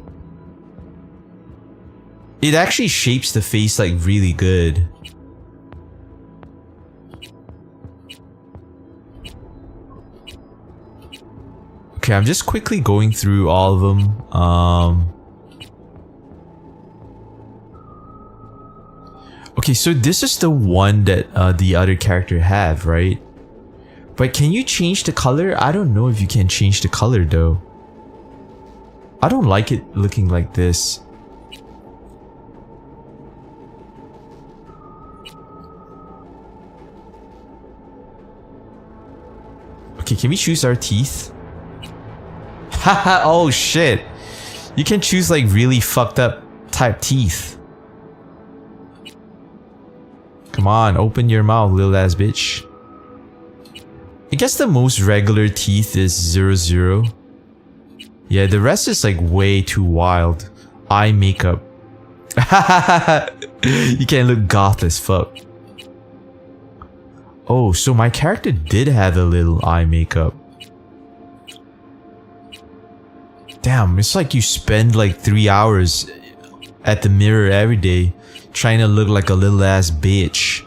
It actually shapes the face like really good. Okay, I'm just quickly going through all of them. Okay, so this is the one that the other character have, right? But can you change the color? I don't know if you can change the color though. I don't like it looking like this. Okay, can we choose our teeth? Haha, oh shit. You can choose like really fucked up type teeth. Come on, open your mouth, little ass bitch. I guess the most regular teeth is 00. Yeah, the rest is like way too wild. Eye makeup. You can look goth as fuck. Oh, so my character did have a little eye makeup. Damn, it's like you spend like 3 hours at the mirror every day trying to look like a little ass bitch.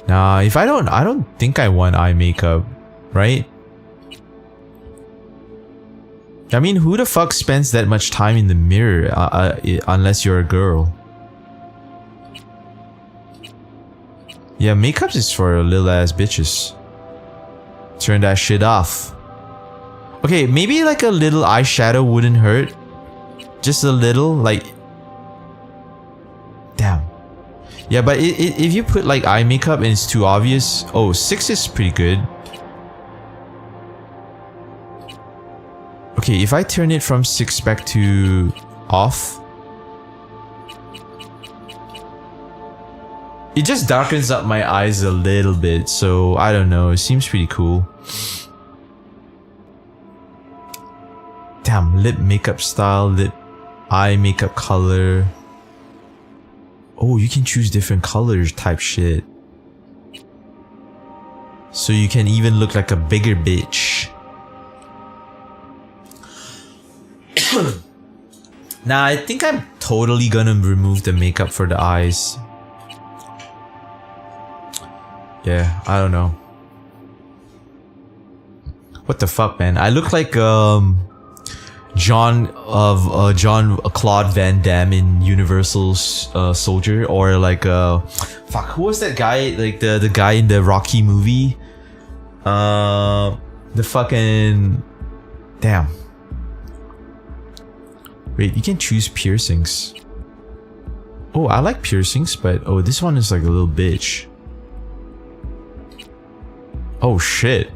Nah, if I don't think I want eye makeup, right? I mean, who the fuck spends that much time in the mirror unless you're a girl? Yeah, makeup is for little ass bitches. Turn that shit off. Okay, maybe like a little eyeshadow wouldn't hurt. Just a little, like... Damn. Yeah, but if you put like eye makeup and it's too obvious... Oh, 6 is pretty good. Okay, if I turn it from 6 back to off... It just darkens up my eyes a little bit, so I don't know, it seems pretty cool. Damn, lip makeup style, lip eye makeup color. Oh, you can choose different colors type shit. So you can even look like a bigger bitch. Nah, I think I'm totally gonna remove the makeup for the eyes. Yeah, I don't know. What the fuck, man? I look like John Claude Van Damme in Universal Soldier, or like fuck, who was that guy? Like the guy in the Rocky movie? The fucking damn. Wait, you can choose piercings. Oh, I like piercings, but oh, this one is like a little bitch. Oh shit.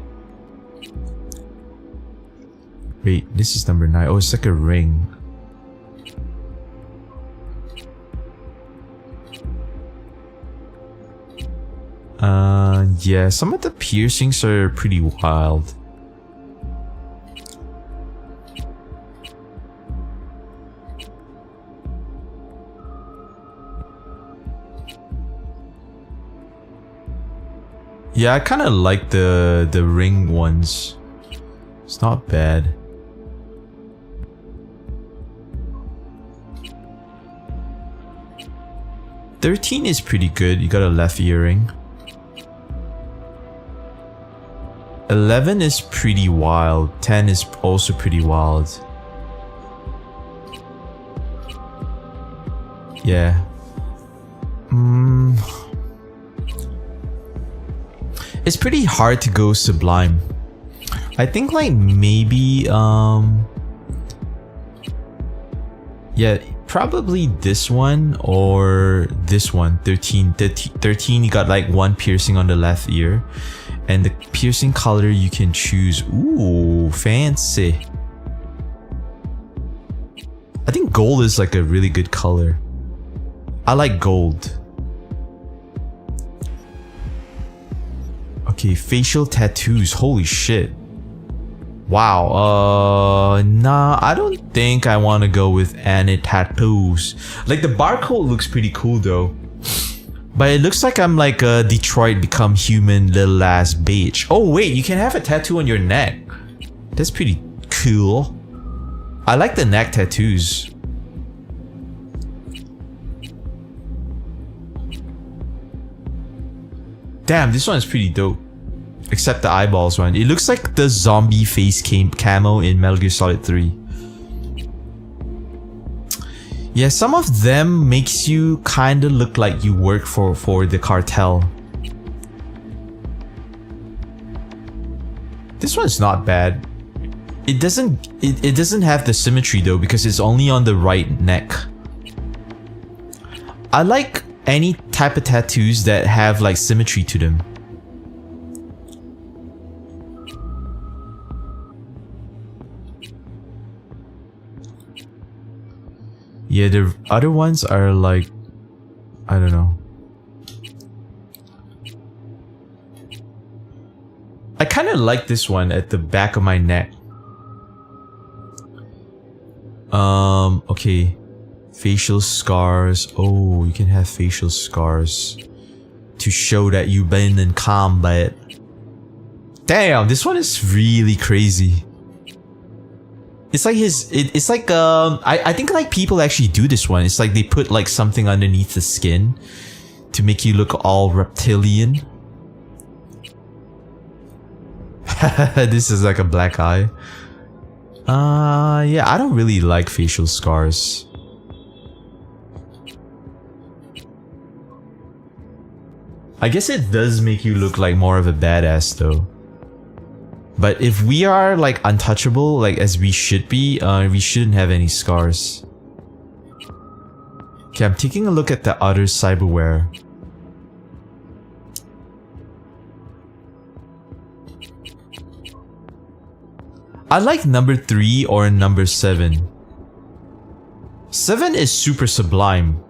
Wait, this is number 9. Oh, it's like a ring. Yeah, some of the piercings are pretty wild. Yeah, I kind of like the ring ones. It's not bad. $13 is pretty good. You got a left earring. $11 is pretty wild. $10 is also pretty wild. Yeah. It's pretty hard to go sublime. I think like maybe yeah, probably this one or this one. 13 you got like one piercing on the left ear, and the piercing color you can choose. Ooh, fancy. I think gold is like a really good color. I like gold. Okay, facial tattoos. Holy shit. Wow. Nah, I don't think I want to go with any tattoos. Like the barcode looks pretty cool though. But it looks like I'm like a Detroit become human little ass bitch. Oh wait, you can have a tattoo on your neck. That's pretty cool. I like the neck tattoos. Damn, this one is pretty dope. Except the eyeballs one. It looks like the zombie face camo in Metal Gear Solid 3. Yeah, some of them makes you kinda look like you work for the cartel. This one's not bad. It doesn't have the symmetry though because it's only on the right neck. I like any type of tattoos that have like symmetry to them. Yeah, the other ones are like, I don't know. I kind of like this one at the back of my neck. Okay. Facial scars. Oh, you can have facial scars to show that you've been in combat. Damn, this one is really crazy. It's like it's like I think like people actually do this one. It's like they put like something underneath the skin to make you look all reptilian. This is like a black eye. Yeah, I don't really like facial scars. I guess it does make you look like more of a badass though. But if we are like untouchable, like as we should be, we shouldn't have any scars. Okay, I'm taking a look at the other cyberware. I like number 3 or number 7. 7 is super sublime,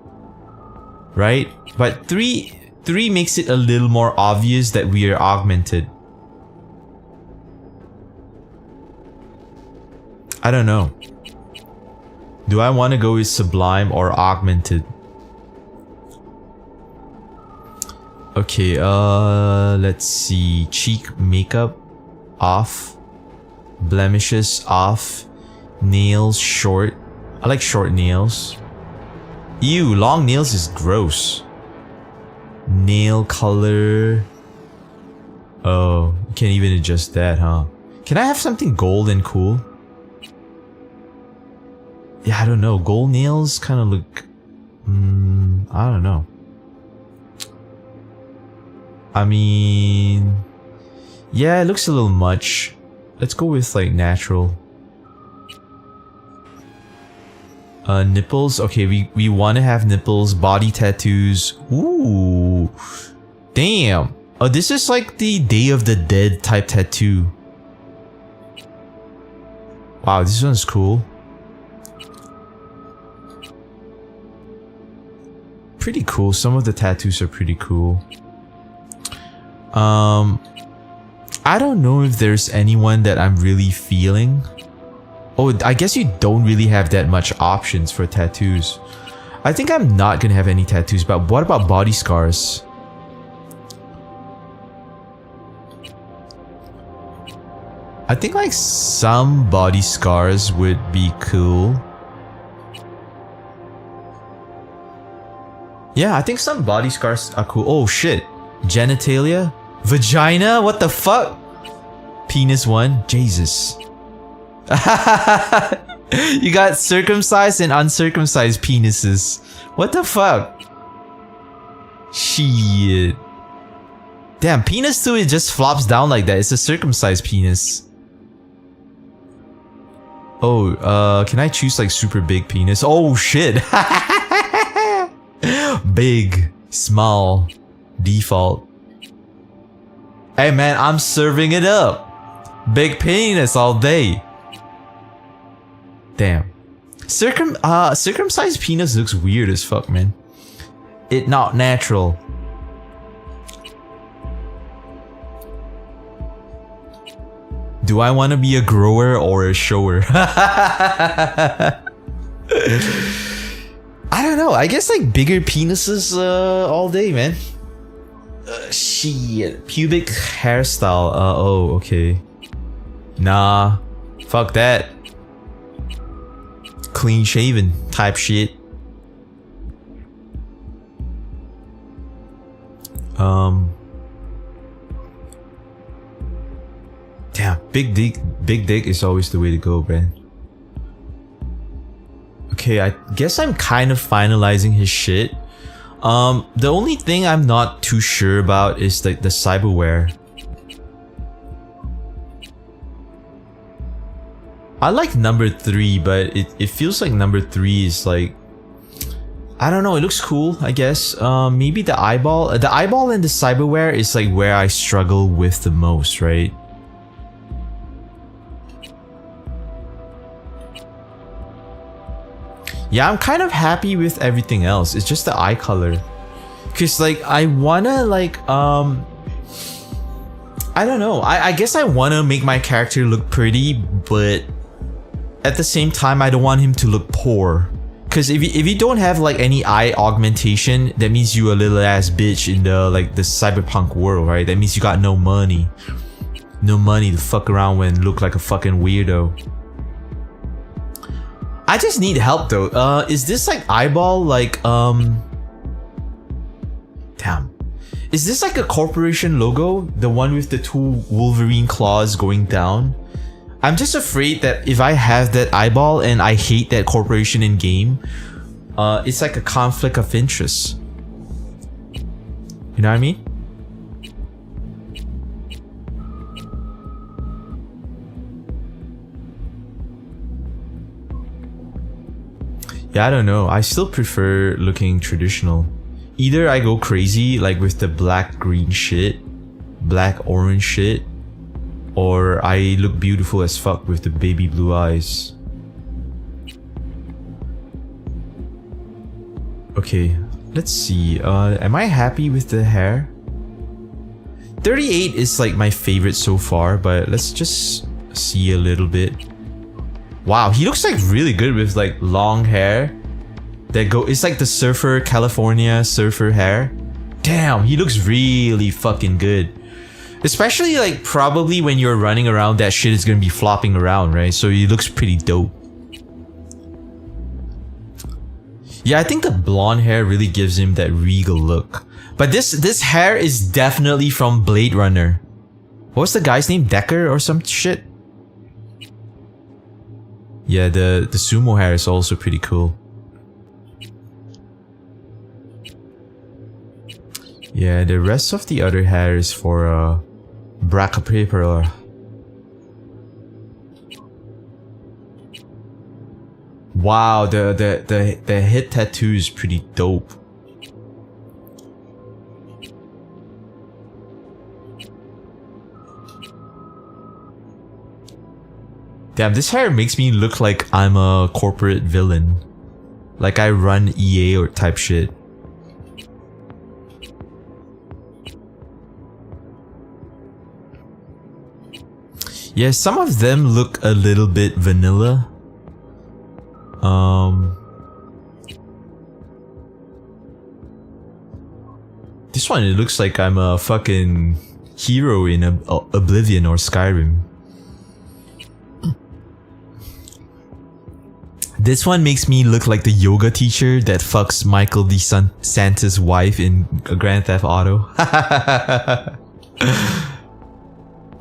right? But 3 makes it a little more obvious that we are augmented. I don't know. Do I want to go with sublime or augmented? Okay, let's see. Cheek makeup off. Blemishes off. Nails short. I like short nails. Ew, long nails is gross. Nail color. Oh, you can't even adjust that, huh? Can I have something gold and cool? Yeah, I don't know. Gold nails kind of look... I don't know. I mean... yeah, it looks a little much. Let's go with like natural. Nipples. Okay, we want to have nipples. Body tattoos. Ooh. Damn. Oh, this is like the Day of the Dead type tattoo. Wow, this one's cool. Pretty cool. Some of the tattoos are pretty cool. I don't know if there's anyone that I'm really feeling. Oh, I guess you don't really have that much options for tattoos. I think I'm not gonna have any tattoos, but what about body scars? I think like some body scars would be cool. Yeah, I think some body scars are cool. Oh shit. Genitalia? Vagina? What the fuck? Penis 1? Jesus. You got circumcised and uncircumcised penises. What the fuck? Shit. Damn, penis 2, it just flops down like that. It's a circumcised penis. Oh, can I choose like super big penis? Oh shit. Big, small, default. Hey man, I'm serving it up. Big penis all day. Damn. Circumcised penis looks weird as fuck, man. It not natural. Do I want to be a grower or a shower? I don't know. I guess like bigger penises all day, man. Shit. Pubic hairstyle. Oh, okay. Nah. Fuck that. Clean shaven type shit. Damn, big dick is always the way to go, man. Okay, I guess I'm kind of finalizing his shit. The only thing I'm not too sure about is like the cyberware. I like number 3, but it feels like number 3 is like, I don't know, it looks cool, I guess. Maybe the eyeball and the cyberware is like where I struggle with the most, right? Yeah, I'm kind of happy with everything else. It's just the eye color. Cause like I wanna like I don't know. I guess I wanna make my character look pretty, but at the same time I don't want him to look poor. Cause if you don't have like any eye augmentation, that means you a little ass bitch in the like the cyberpunk world, right? That means you got no money. No money to fuck around and look like a fucking weirdo. I just need help though. Is this like eyeball like damn. Is this like a corporation logo? The one with the 2 Wolverine claws going down? I'm just afraid that if I have that eyeball and I hate that corporation in game, it's like a conflict of interest. You know what I mean? Yeah, I don't know. I still prefer looking traditional. Either I go crazy like with the black green shit, black orange shit, or I look beautiful as fuck with the baby blue eyes. Okay, let's see. Am I happy with the hair? 38 is like my favorite so far, but let's just see a little bit. Wow, he looks like really good with like long hair. It's like the surfer, California surfer hair. Damn, he looks really fucking good. Especially like probably when you're running around, that shit is gonna be flopping around, right? So he looks pretty dope. Yeah, I think the blonde hair really gives him that regal look. But this hair is definitely from Blade Runner. What's the guy's name? Decker or some shit? Yeah, the sumo hair is also pretty cool. Yeah, the rest of the other hair is for Braca paper. Wow, the head tattoo is pretty dope. Damn, this hair makes me look like I'm a corporate villain. Like I run EA or type shit. Yeah, some of them look a little bit vanilla. This one, it looks like I'm a fucking hero in Oblivion or Skyrim. This one makes me look like the yoga teacher that fucks Michael DeSantis' wife in Grand Theft Auto.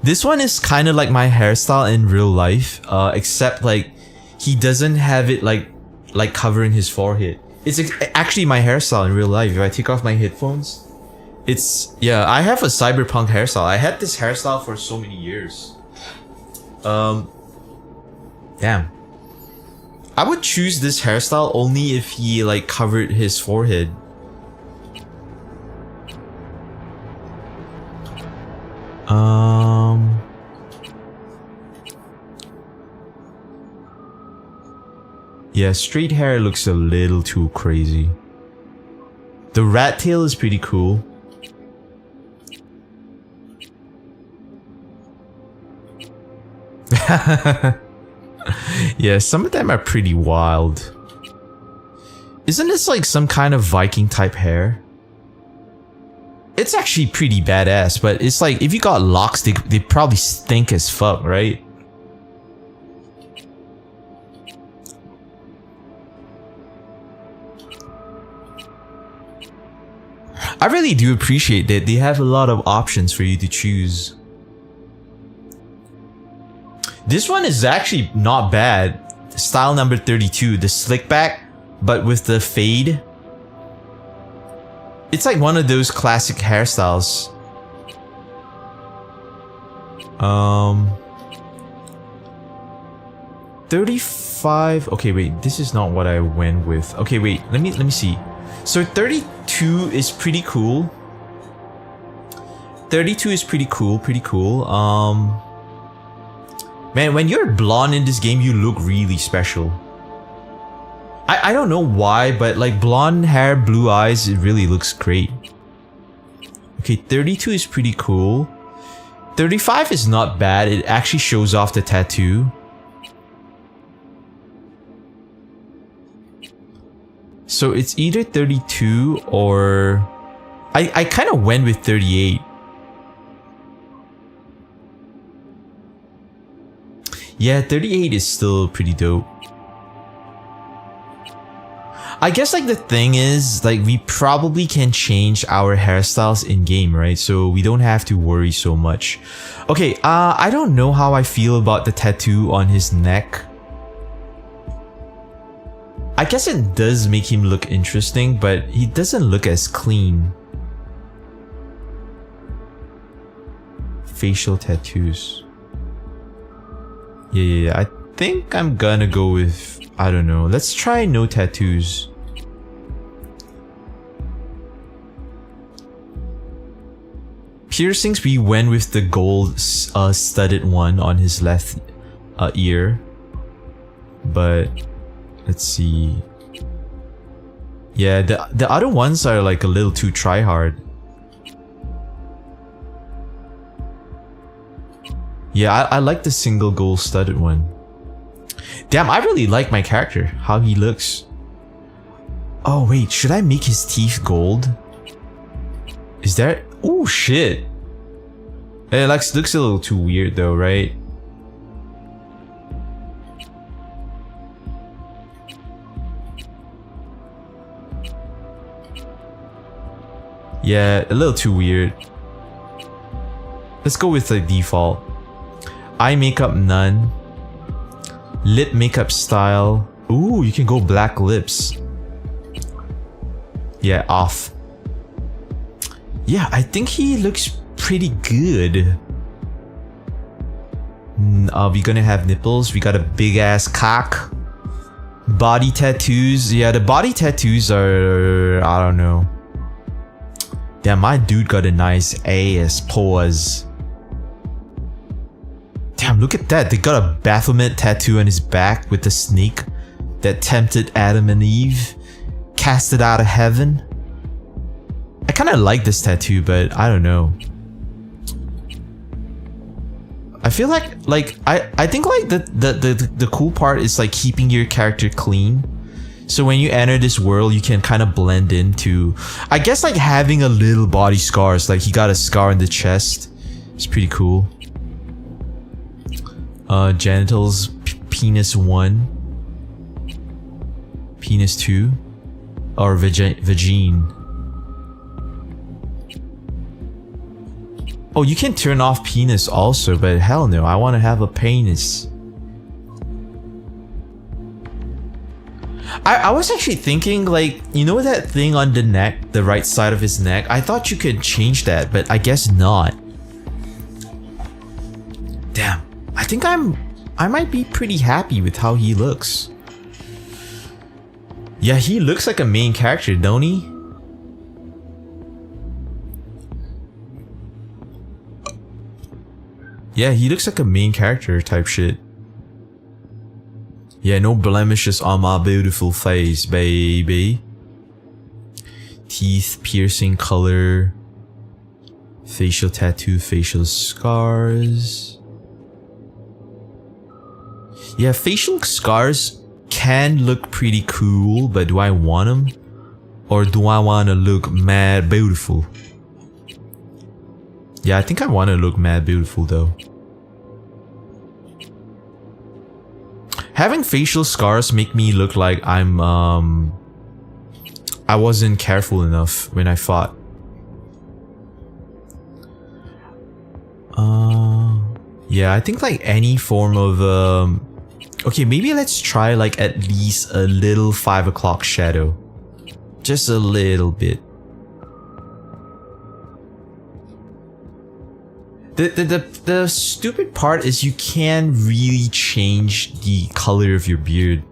This one is kind of like my hairstyle in real life, except like he doesn't have it like covering his forehead. It's actually my hairstyle in real life. If I take off my headphones, yeah, I have a cyberpunk hairstyle. I had this hairstyle for so many years. Damn. I would choose this hairstyle only if he like covered his forehead. Yeah, straight hair looks a little too crazy. The rat tail is pretty cool. Yeah, some of them are pretty wild. Isn't this like some kind of Viking type hair? It's actually pretty badass, but it's like if you got locks, they probably stink as fuck, right? I really do appreciate that they have a lot of options for you to choose. This one is actually not bad. Style number 32, the slick back, but with the fade. It's like one of those classic hairstyles. 35. Okay, wait, this is not what I went with. Okay, wait, let me see. So 32 is pretty cool. 32 is pretty cool, Man, when you're blonde in this game, you look really special. I don't know why, but like blonde hair, blue eyes, it really looks great. Okay, 32 is pretty cool. 35 is not bad. It actually shows off the tattoo. So it's either 32 or... I kind of went with 38. Yeah, 38 is still pretty dope. I guess like the thing is, like we probably can change our hairstyles in game, right? So we don't have to worry so much. Okay, I don't know how I feel about the tattoo on his neck. I guess it does make him look interesting, but he doesn't look as clean. Facial tattoos. Yeah, I think I'm gonna go with, I don't know, let's try no tattoos. Piercings, we went with the gold studded one on his left ear. But let's see. Yeah, the other ones are like a little too try-hard. Yeah, I like the single gold studded one. Damn, I really like my character, how he looks. Oh wait, should I make his teeth gold? Is that... Oh shit. It looks a little too weird though, right? Yeah, a little too weird. Let's go with the default. Eye makeup, none. Lip makeup style. Ooh, you can go black lips. Yeah, off. Yeah, I think he looks pretty good. We gonna have nipples. We got a big ass cock. Body tattoos. Yeah, the body tattoos are... I don't know. Damn, my dude got a nice ass pose. Damn, look at that. They got a Baphomet tattoo on his back with the snake that tempted Adam and Eve, casted out of heaven. I kind of like this tattoo, but I don't know. I feel like I think like the cool part is like keeping your character clean. So when you enter this world, you can kind of blend into, I guess, like having a little body scars. Like he got a scar in the chest. It's pretty cool. Genitals, penis 1, penis 2, or vagine. Oh, you can turn off penis also, but hell no, I want to have a penis. I was actually thinking, like, you know that thing on the neck, the right side of his neck? I thought you could change that, but I guess not. Damn, I think I might be pretty happy with how he looks. Yeah, he looks like a main character, don't he? Yeah, he looks like a main character type shit. Yeah, no blemishes on my beautiful face, baby. Teeth, piercing color. Facial tattoo, facial scars. Yeah, facial scars can look pretty cool, but do I want them? Or do I want to look mad beautiful? Yeah, I think I want to look mad beautiful though. Having facial scars make me look like I wasn't careful enough when I fought. Yeah, I think like any form of okay, maybe let's try like at least a little 5 o'clock shadow. Just a little bit. The stupid part is you can't really change the color of your beard.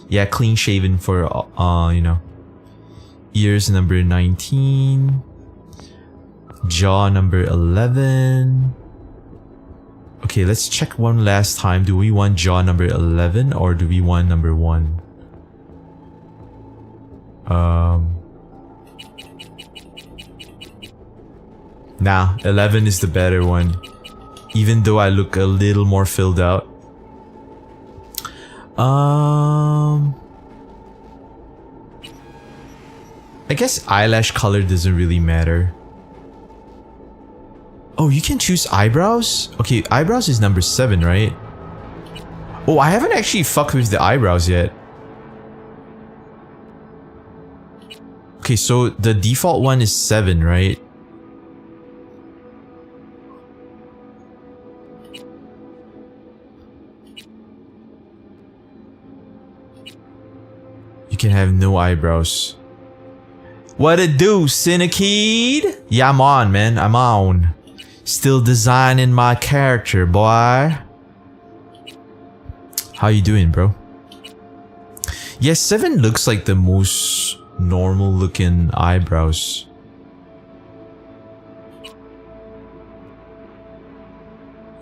Yeah, clean shaven for you know. Ears number 19. Jaw number 11. Okay, let's check one last time. Do we want jaw number 11 or do we want number 1? Nah, 11 is the better one. Even though I look a little more filled out. I guess eyelash color doesn't really matter. Oh, you can choose eyebrows? Okay, eyebrows is number 7, right? Oh, I haven't actually fucked with the eyebrows yet. Okay, so the default one is 7, right? You can have no eyebrows. What it do, Cinekid? Yeah, I'm on, man. I'm on. Still designing my character, boy. How you doing, bro? Yes, 7 looks like the most normal looking eyebrows.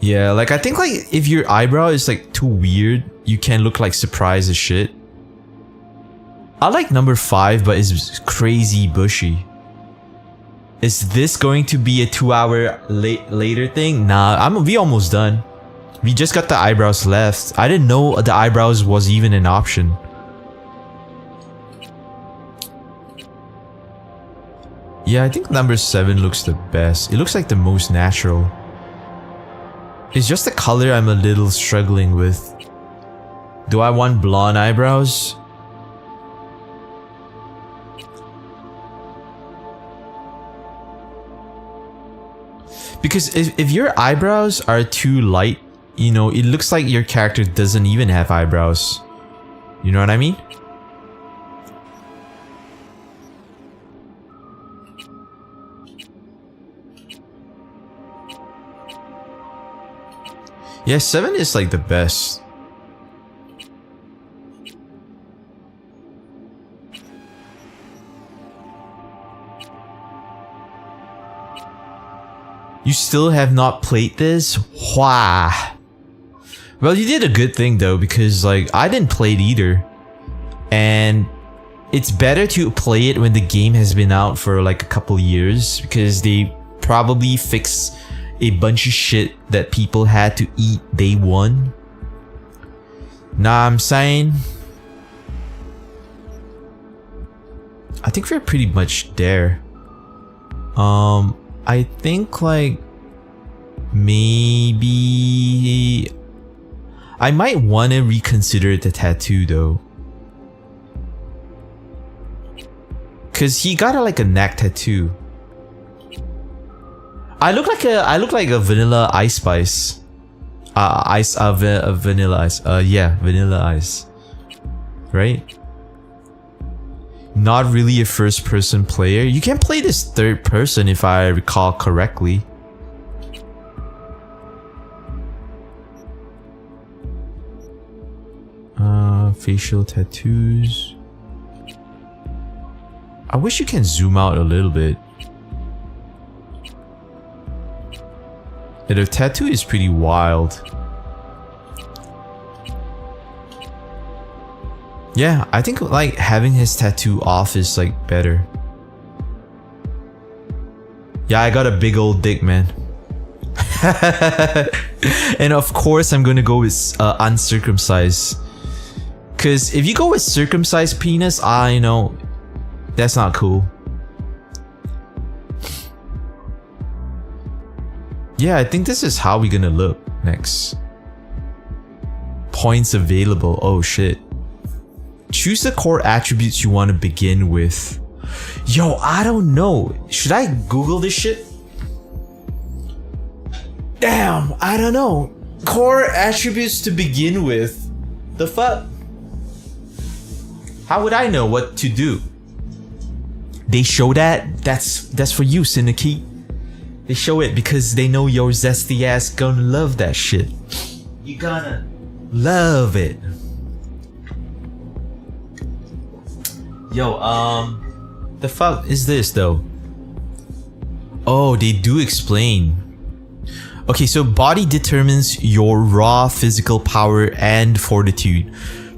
Yeah, like I think like if your eyebrow is like too weird, you can look like surprised as shit. I like number 5, but it's crazy bushy. Is this going to be a 2-hour later thing? Nah, we almost done. We just got the eyebrows left. I didn't know the eyebrows was even an option. Yeah, I think number 7 looks the best. It looks like the most natural. It's just the color I'm a little struggling with. Do I want blonde eyebrows? Because if your eyebrows are too light, you know, it looks like your character doesn't even have eyebrows. You know what I mean? Yeah, 7 is like the best. You still have not played this? Why? Well, you did a good thing though, because like I didn't play it either. And it's better to play it when the game has been out for like a couple years, because they probably fix a bunch of shit that people had to eat day one. Nah, I'm saying, I think we're pretty much there. I think like maybe I might want to reconsider the tattoo though, cause he got like a neck tattoo. I look like a vanilla ice spice. Vanilla ice. Yeah, vanilla ice. Right? Not really a first person player. You can play this third person if I recall correctly. Facial tattoos. I wish you can zoom out a little bit. The tattoo is pretty wild. Yeah, I think like having his tattoo off is like better. Yeah, I got a big old dick, man. And of course I'm gonna go with uncircumcised. Cause if you go with circumcised penis, I know that's not cool. Yeah, I think this is how we're gonna look next. Points available. Oh shit. Choose the core attributes you want to begin with. Yo, I don't know. Should I Google this shit? Damn, I don't know. Core attributes to begin with. The fuck? How would I know what to do? They show that? That's for you, Syndicate. They show it because they know your zesty ass gonna love that shit. You gonna love it. Yo, the fuck is this though? Oh, they do explain. Okay, so body determines your raw physical power and fortitude.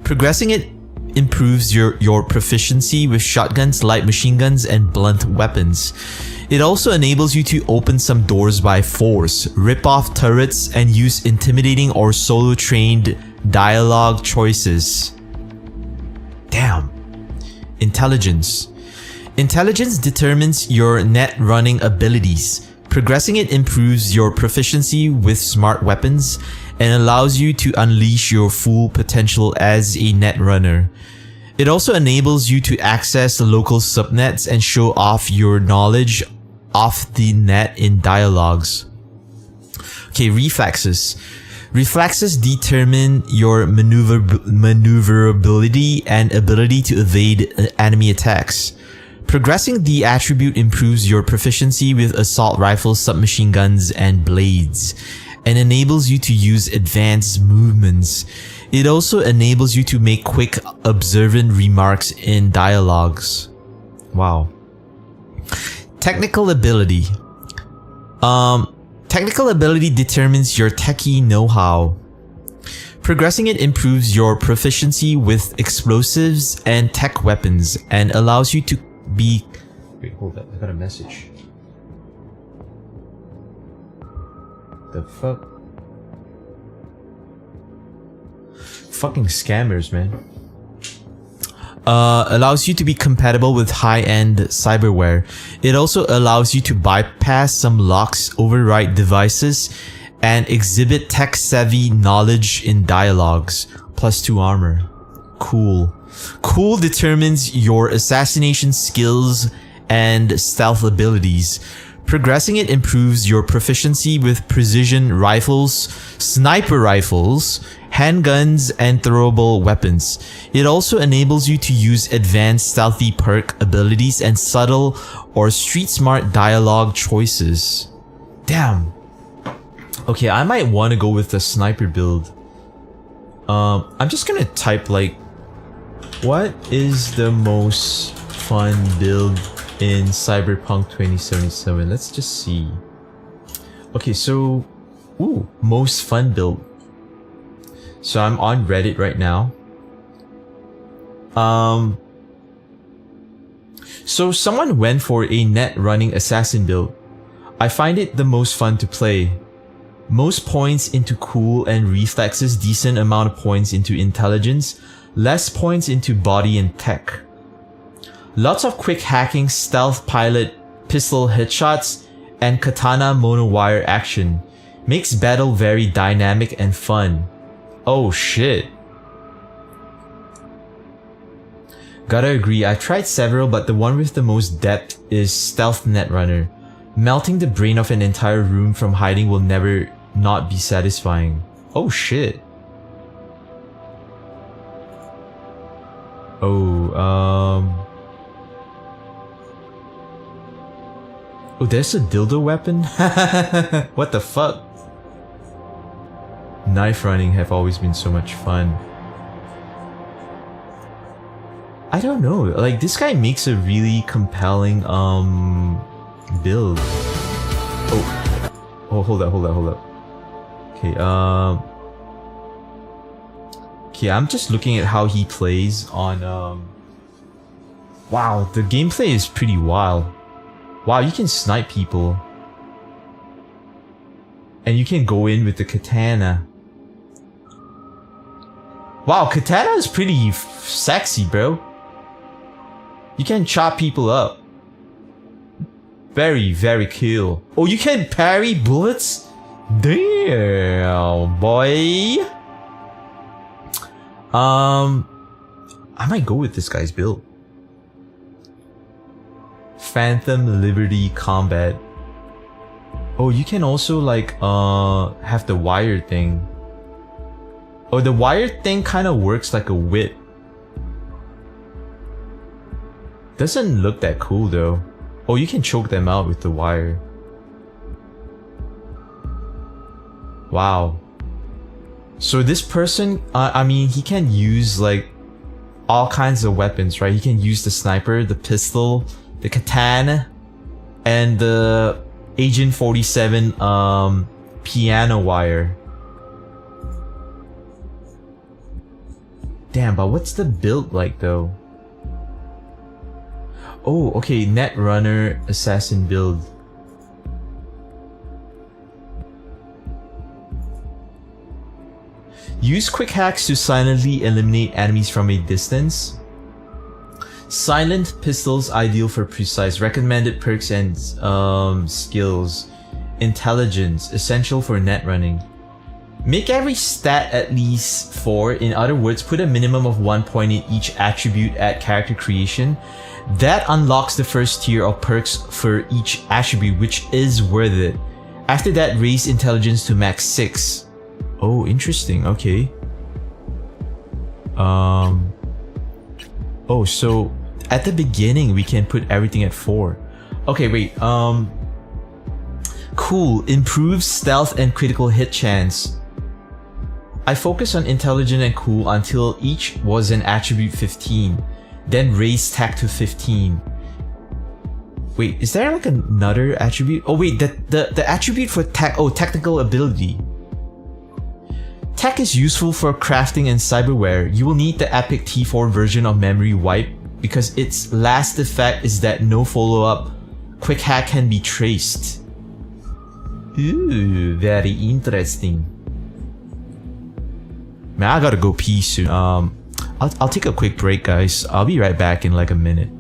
Progressing it improves your proficiency with shotguns, light machine guns, and blunt weapons. It also enables you to open some doors by force, rip off turrets, and use intimidating or solo-trained dialogue choices. Damn. Intelligence. Intelligence determines your net running abilities. Progressing it improves your proficiency with smart weapons and allows you to unleash your full potential as a net runner. It also enables you to access the local subnets and show off your knowledge off the net in dialogues. Okay, reflexes. Reflexes determine your maneuverability and ability to evade enemy attacks. Progressing the attribute improves your proficiency with assault rifles, submachine guns, and blades, and enables you to use advanced movements. It also enables you to make quick, observant remarks in dialogues. Wow. Technical ability. Technical ability determines your techie know-how. Progressing it improves your proficiency with explosives and tech weapons and allows you to be... Wait, hold up. I got a message. The fuck? Fucking scammers, man. Allows you to be compatible with high-end cyberware. It also allows you to bypass some locks, override devices, and exhibit tech-savvy knowledge in dialogues. +2 armor. Cool. Cool determines your assassination skills and stealth abilities. Progressing it improves your proficiency with precision rifles, sniper rifles, handguns, and throwable weapons. It also enables you to use advanced stealthy perk abilities and subtle or street smart dialogue choices. Damn. Okay, I might want to go with the sniper build. I'm just gonna type like, what is the most fun build in Cyberpunk 2077? Let's just see. Okay, so, ooh, most fun build. So I'm on Reddit right now. So someone went for a net running assassin build. I find it the most fun to play. Most points into cool and reflexes, decent amount of points into intelligence, less points into body and tech. Lots of quick hacking, stealth pilot, pistol headshots, and katana monowire action. Makes battle very dynamic and fun. Oh shit. Gotta agree, I've tried several, but the one with the most depth is Stealth Netrunner. Melting the brain of an entire room from hiding will never not be satisfying. Oh shit. Oh, oh, there's a dildo weapon? What the fuck? Knife running have always been so much fun. I don't know, like this guy makes a really compelling build. Oh, hold up. Okay, okay, I'm just looking at how he plays on wow, the gameplay is pretty wild. Wow, you can snipe people. And you can go in with the katana. Wow, katana is pretty sexy, bro. You can chop people up. Very, very cool. Oh, you can parry bullets? Damn, boy. I might go with this guy's build. Phantom Liberty Combat. Oh, you can also like have the wire thing. Oh, the wire thing kind of works like a whip. Doesn't look that cool though. Oh, you can choke them out with the wire. Wow. So this person, I mean, he can use like all kinds of weapons, right? He can use the sniper, the pistol, the katana, and the Agent 47 piano wire. Damn, but what's the build like though? Oh, okay, Netrunner Assassin build. Use quick hacks to silently eliminate enemies from a distance. Silent pistols ideal for precise. Recommended perks and skills. Intelligence essential for net running. Make every stat at least 4. In other words, put a minimum of 1 point in each attribute at character creation. That unlocks the first tier of perks for each attribute, which is worth it. After that, raise intelligence to max 6. Oh, interesting. Okay. Oh, so at the beginning we can put everything at 4. Okay, wait. Cool. Improves stealth and critical hit chance. I focus on intelligent and cool until each was an attribute 15. Then raise tech to 15. Wait, is there like another attribute? Oh wait, the attribute for tech. Oh, technical ability. Tech is useful for crafting and cyberware. You will need the epic T4 version of Memory Wipe because its last effect is that no follow-up quick hack can be traced. Ooh, very interesting. Man, I gotta go pee soon. I'll take a quick break, guys. I'll be right back in like a minute.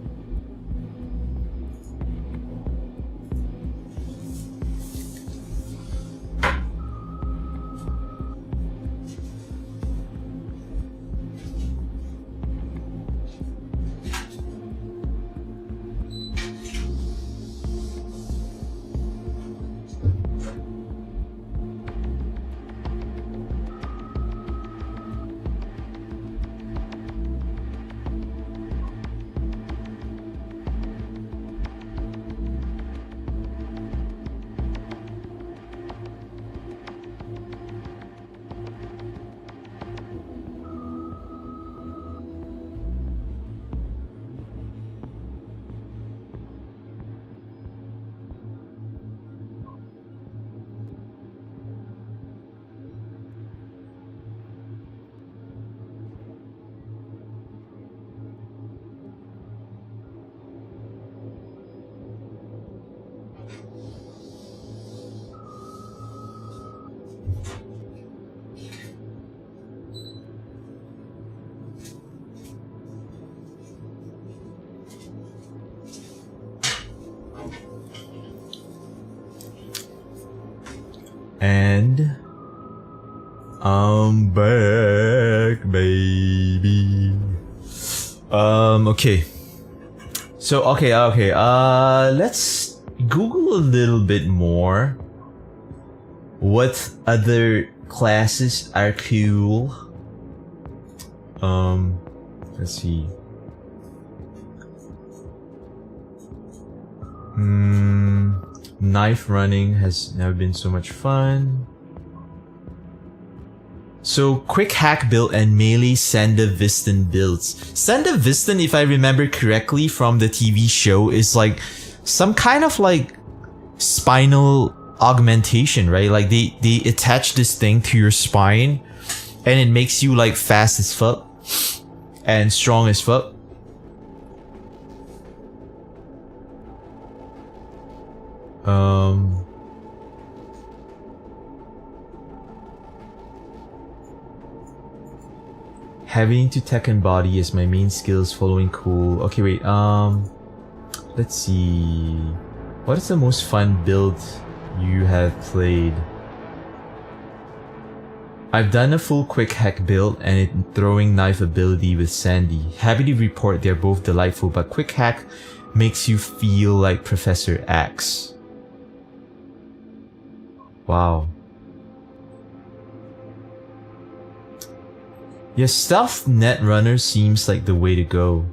And I'm back, baby. Okay. So, okay. Let's Google a little bit more. What other classes are cool? Let's see. Knife running has never been so much fun. So, quick hack build and melee Sandevistan builds. Sandevistan, if I remember correctly from the TV show, is like some kind of like spinal augmentation, right? Like they attach this thing to your spine and it makes you like fast as fuck and strong as fuck. Having to tech and body as my main skills, following cool. Okay, wait, let's see. What is the most fun build you have played? I've done a full quick hack build and a throwing knife ability with Sandy. Happy to report they're both delightful, but quick hack makes you feel like Professor X. Wow. Yeah, stealth netrunner seems like the way to go.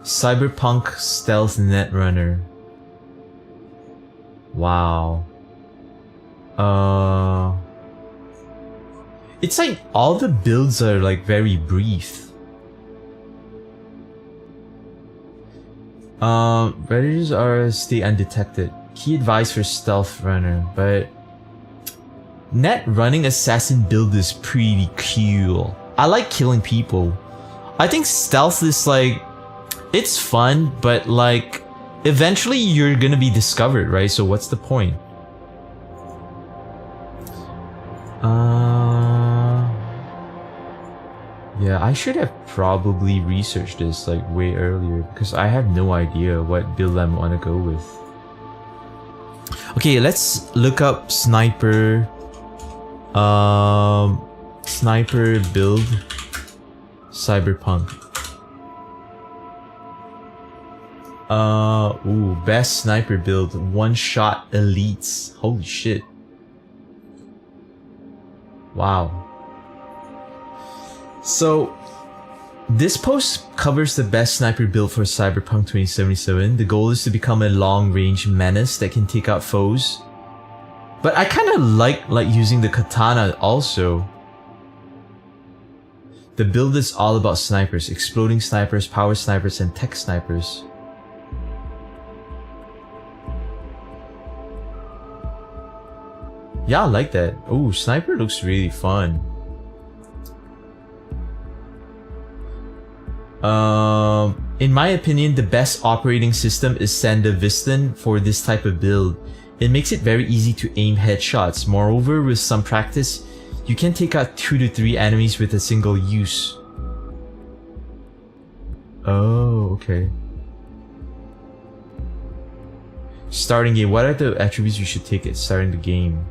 Cyberpunk stealth netrunner. Wow. It's like all the builds are like very brief. Predators are stay undetected. Key advice for stealth runner, but net running assassin build is pretty cool. I like killing people. I think stealth is like, it's fun, but like eventually you're gonna be discovered, right? So what's the point? Yeah, I should have probably researched this like way earlier because I have no idea what build I want to go with. Okay, let's look up sniper. Sniper build Cyberpunk. Ooh, best sniper build, one shot elites. Holy shit. Wow. So, this post covers the best sniper build for Cyberpunk 2077. The goal is to become a long-range menace that can take out foes. But I kind of like using the katana also. The build is all about snipers, exploding snipers, power snipers, and tech snipers. Yeah, I like that. Ooh, sniper looks really fun. In my opinion, the best operating system is Sandevistan for this type of build. It makes it very easy to aim headshots. Moreover, with some practice, you can take out 2 to 3 enemies with a single use. Oh, okay. Starting game. What are the attributes you should take at starting the game?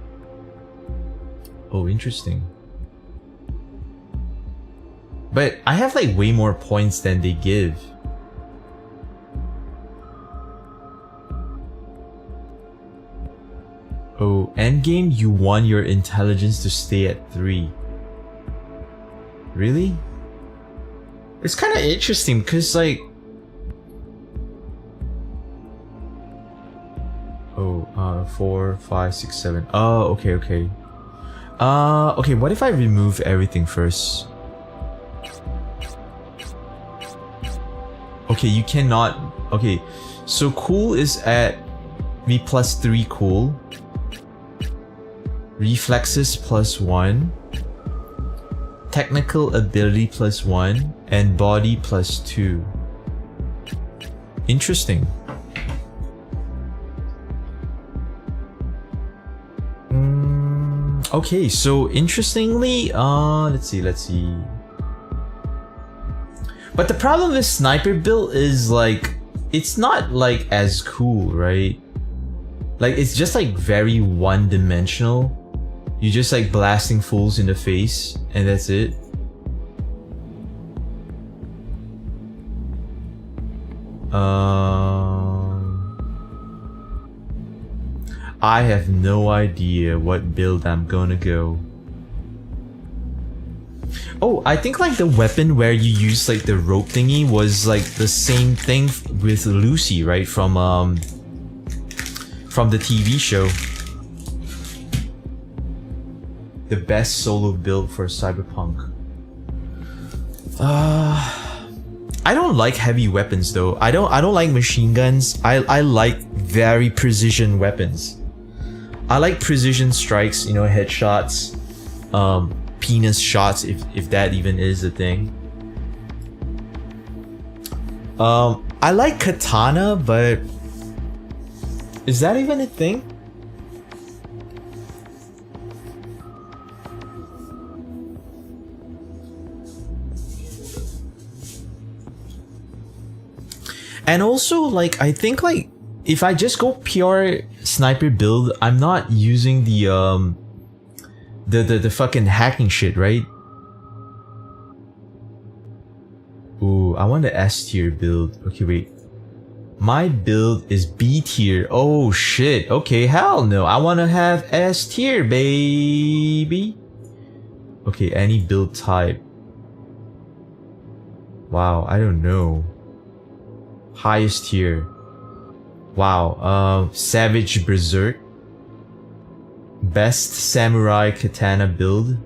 Oh, interesting. But I have like way more points than they give. Oh, endgame, you want your intelligence to stay at 3. Really? It's kind of interesting because like... Oh, 4, 5, 6, 7. Oh, okay, okay. Okay, what if I remove everything first? Okay, you cannot... Okay, so cool is at me plus 3 cool. Reflexes plus 1. Technical ability plus 1. And body plus 2. Interesting. Okay, so interestingly, let's see. But the problem with sniper build is like, it's not like as cool, right? Like it's just like very one-dimensional. You just like blasting fools in the face and that's it. I have no idea what build I'm gonna go. Oh, I think like the weapon where you use like the rope thingy was like the same thing with Lucy, right? From the TV show. The best solo build for Cyberpunk. I don't like heavy weapons though. I don't like machine guns. I like very precision weapons. I like precision strikes, you know, headshots, penis shots, if that even is a thing. I like katana, but is that even a thing? And also, like, I think like if I just go pure sniper build, I'm not using the fucking hacking shit, right? Ooh, I want the S tier build. Okay, wait. My build is B tier. Oh shit. Okay, hell no. I want to have S tier, baby. Okay, any build type. Wow, I don't know. Highest tier. Wow, Savage Berserk. Best Samurai Katana build.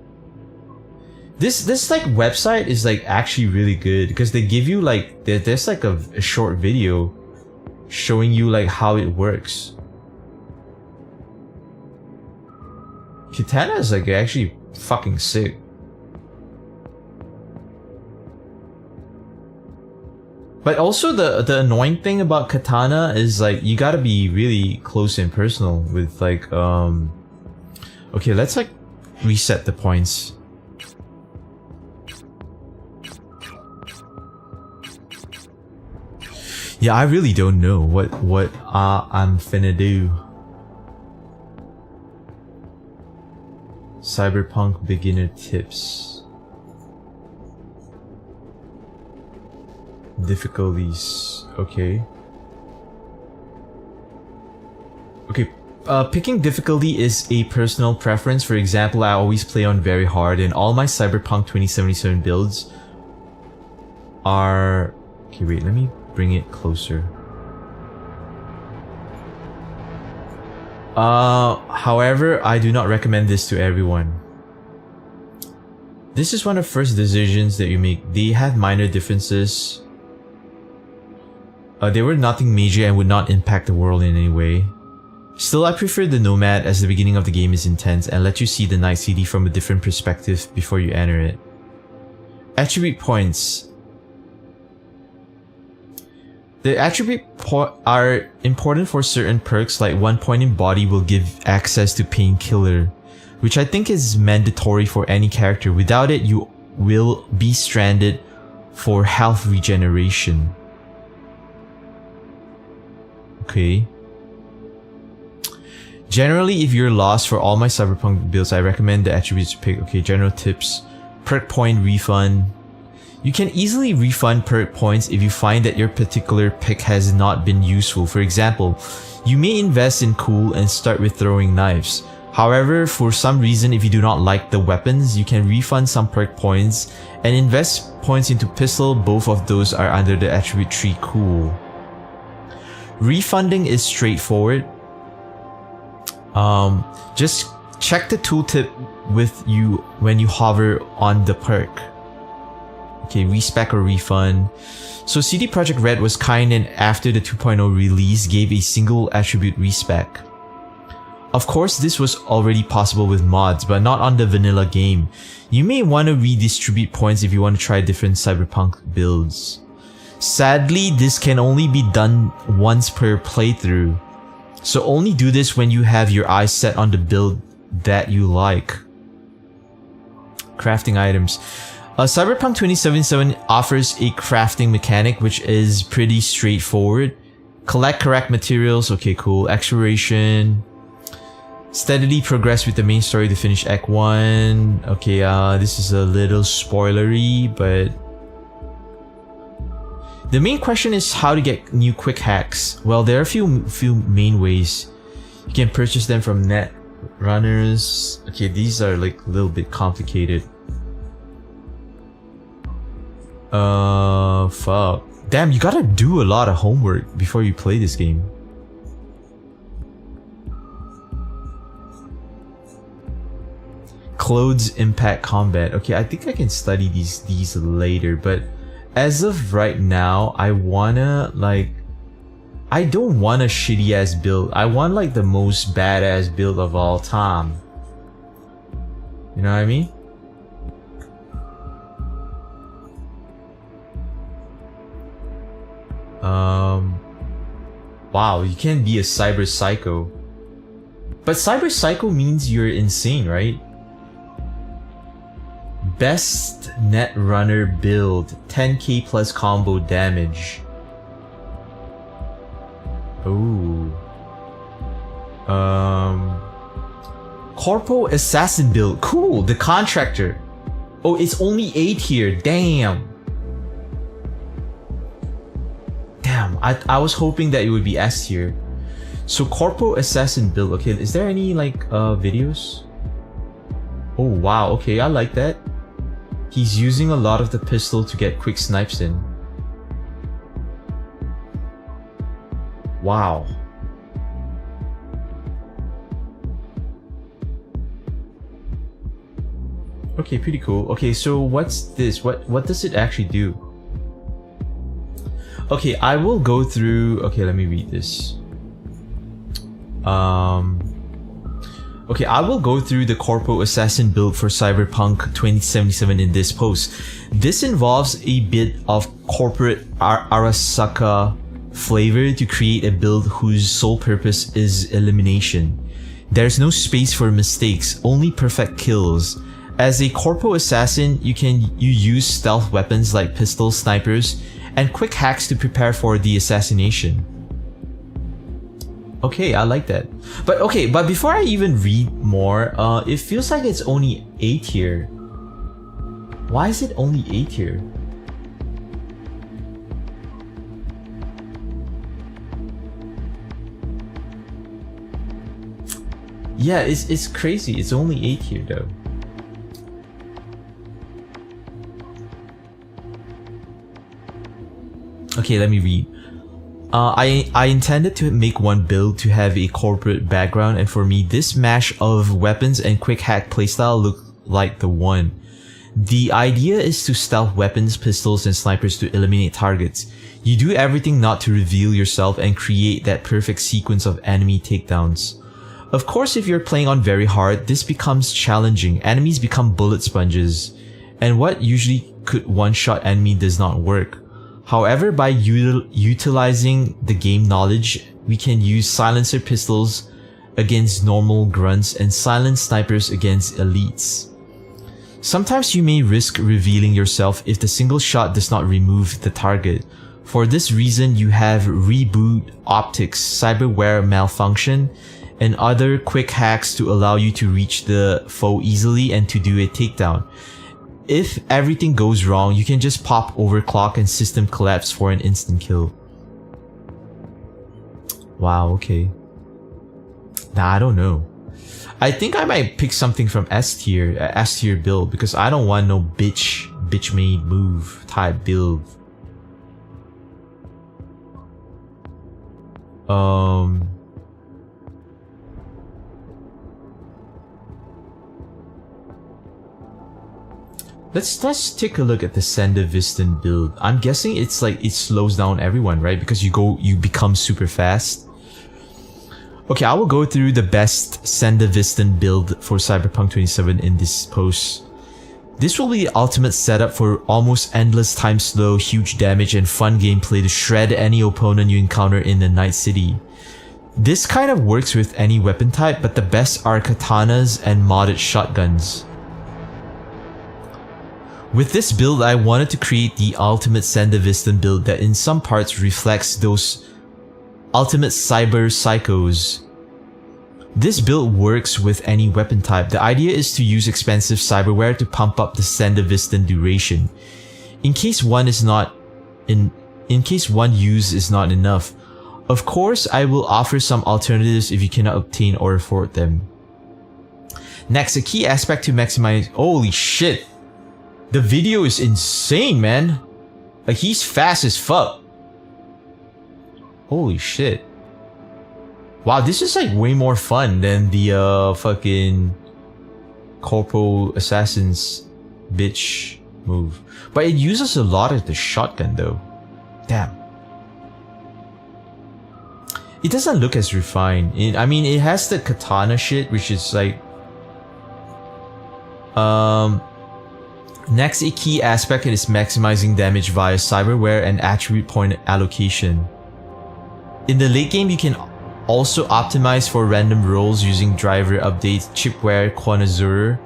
This like website is like actually really good because they give you like there's like a short video showing you like how it works. Katana is like actually fucking sick. But also the annoying thing about katana is like you gotta be really close and personal with like okay, let's like reset the points. Yeah, I really don't know what I'm finna do. Cyberpunk beginner tips. Difficulties. Okay. Okay. Picking difficulty is a personal preference. For example, I always play on very hard, and all my Cyberpunk 2077 builds are... Okay, wait, let me bring it closer. However, I do not recommend this to everyone. This is one of the first decisions that you make. They have minor differences. They were nothing major and would not impact the world in any way. Still, I prefer the Nomad as the beginning of the game is intense and let you see the Night City from a different perspective before you enter it. Attribute points. The attribute are important for certain perks, like 1 point in body will give access to Painkiller, which I think is mandatory for any character. Without it, you will be stranded for health regeneration. Okay. Generally, if you're lost for all my Cyberpunk builds, I recommend the attributes to pick. Okay, general tips. Perk point refund. You can easily refund perk points if you find that your particular pick has not been useful. For example, you may invest in cool and start with throwing knives. However, for some reason, if you do not like the weapons, you can refund some perk points and invest points into pistol. Both of those are under the attribute tree cool. Refunding is straightforward. Just check the tooltip with you when you hover on the perk. Okay, respec or refund. So CD Projekt Red was kind and after the 2.0 release gave a single attribute respec. Of course, this was already possible with mods, but not on the vanilla game. You may want to redistribute points if you want to try different Cyberpunk builds. Sadly, this can only be done once per playthrough. So only do this when you have your eyes set on the build that you like. Crafting items. Cyberpunk 2077 offers a crafting mechanic which is pretty straightforward. Collect correct materials, okay cool. Exploration. Steadily progress with the main story to finish Act 1. Okay, this is a little spoilery, but... The main question is how to get new quick hacks. Well, there are a few main ways. You can purchase them from net runners. Okay, these are like a little bit complicated. Fuck. Damn, you gotta do a lot of homework before you play this game. Clothes impact combat. Okay, I think I can study these later, but as of right now, I wanna like... I don't want a shitty ass build. I want like the most badass build of all time. You know what I mean? Wow, you can be a cyber psycho. But cyber psycho means you're insane, right? Best net runner build, 10k plus combo damage. Ooh. Corpo assassin build, cool. The contractor. Oh, it's only 8 here. Damn. I was hoping that it would be S tier. So Corpo Assassin build. Okay, is there any like videos? Oh wow, okay, I like that. He's using a lot of the pistol to get quick snipes in. Wow. Okay, pretty cool. Okay, so what's this? What does it actually do? Okay, I will go through... Okay, let me read this. Okay, I will go through the Corpo Assassin build for Cyberpunk 2077 in this post. This involves a bit of corporate Arasaka flavor to create a build whose sole purpose is elimination. There's no space for mistakes, only perfect kills. As a Corpo Assassin, you use stealth weapons like pistols, snipers, and quick hacks to prepare for the assassination. Okay, I like that. But before I even read more, it feels like it's only 8 here. Why is it only 8 here? Yeah, it's crazy. It's only 8 here though. Okay, let me read. I intended to make one build to have a corporate background, and for me, this mash of weapons and quick hack playstyle looked like the one. The idea is to stealth weapons, pistols, and snipers to eliminate targets. You do everything not to reveal yourself and create that perfect sequence of enemy takedowns. Of course, if you're playing on very hard, this becomes challenging. Enemies become bullet sponges, and what usually could one-shot enemy does not work. However, by utilizing the game knowledge, we can use silencer pistols against normal grunts and silent snipers against elites. Sometimes you may risk revealing yourself if the single shot does not remove the target. For this reason, you have reboot optics, cyberware malfunction, and other quick hacks to allow you to reach the foe easily and to do a takedown. If everything goes wrong, you can just pop overclock and system collapse for an instant kill. Wow, okay. Nah, I don't know. I think I might pick something from S tier build, because I don't want no bitch made move type build. Let's take a look at the Sandevistan build. I'm guessing it's like it slows down everyone, right? Because you become super fast. Okay, I will go through the best Sandevistan build for Cyberpunk 27 in this post. This will be the ultimate setup for almost endless time slow, huge damage, and fun gameplay to shred any opponent you encounter in the Night City. This kind of works with any weapon type, but the best are katanas and modded shotguns. With this build, I wanted to create the ultimate Sendavistan build that in some parts reflects those ultimate cyber psychos. This build works with any weapon type. The idea is to use expensive cyberware to pump up the Sendavistan duration. In case one use is not enough. Of course, I will offer some alternatives if you cannot obtain or afford them. Next, a key aspect to maximize— holy shit! The video is insane, man! Like, he's fast as fuck. Holy shit. Wow, this is like way more fun than the fucking Corporal Assassin's bitch move. But it uses a lot of the shotgun though. Damn. It doesn't look as refined. I mean, it has the katana shit, which is like... Next, a key aspect is maximizing damage via cyberware and attribute point allocation. In the late game, you can also optimize for random rolls using driver updates, chipware, connoisseur.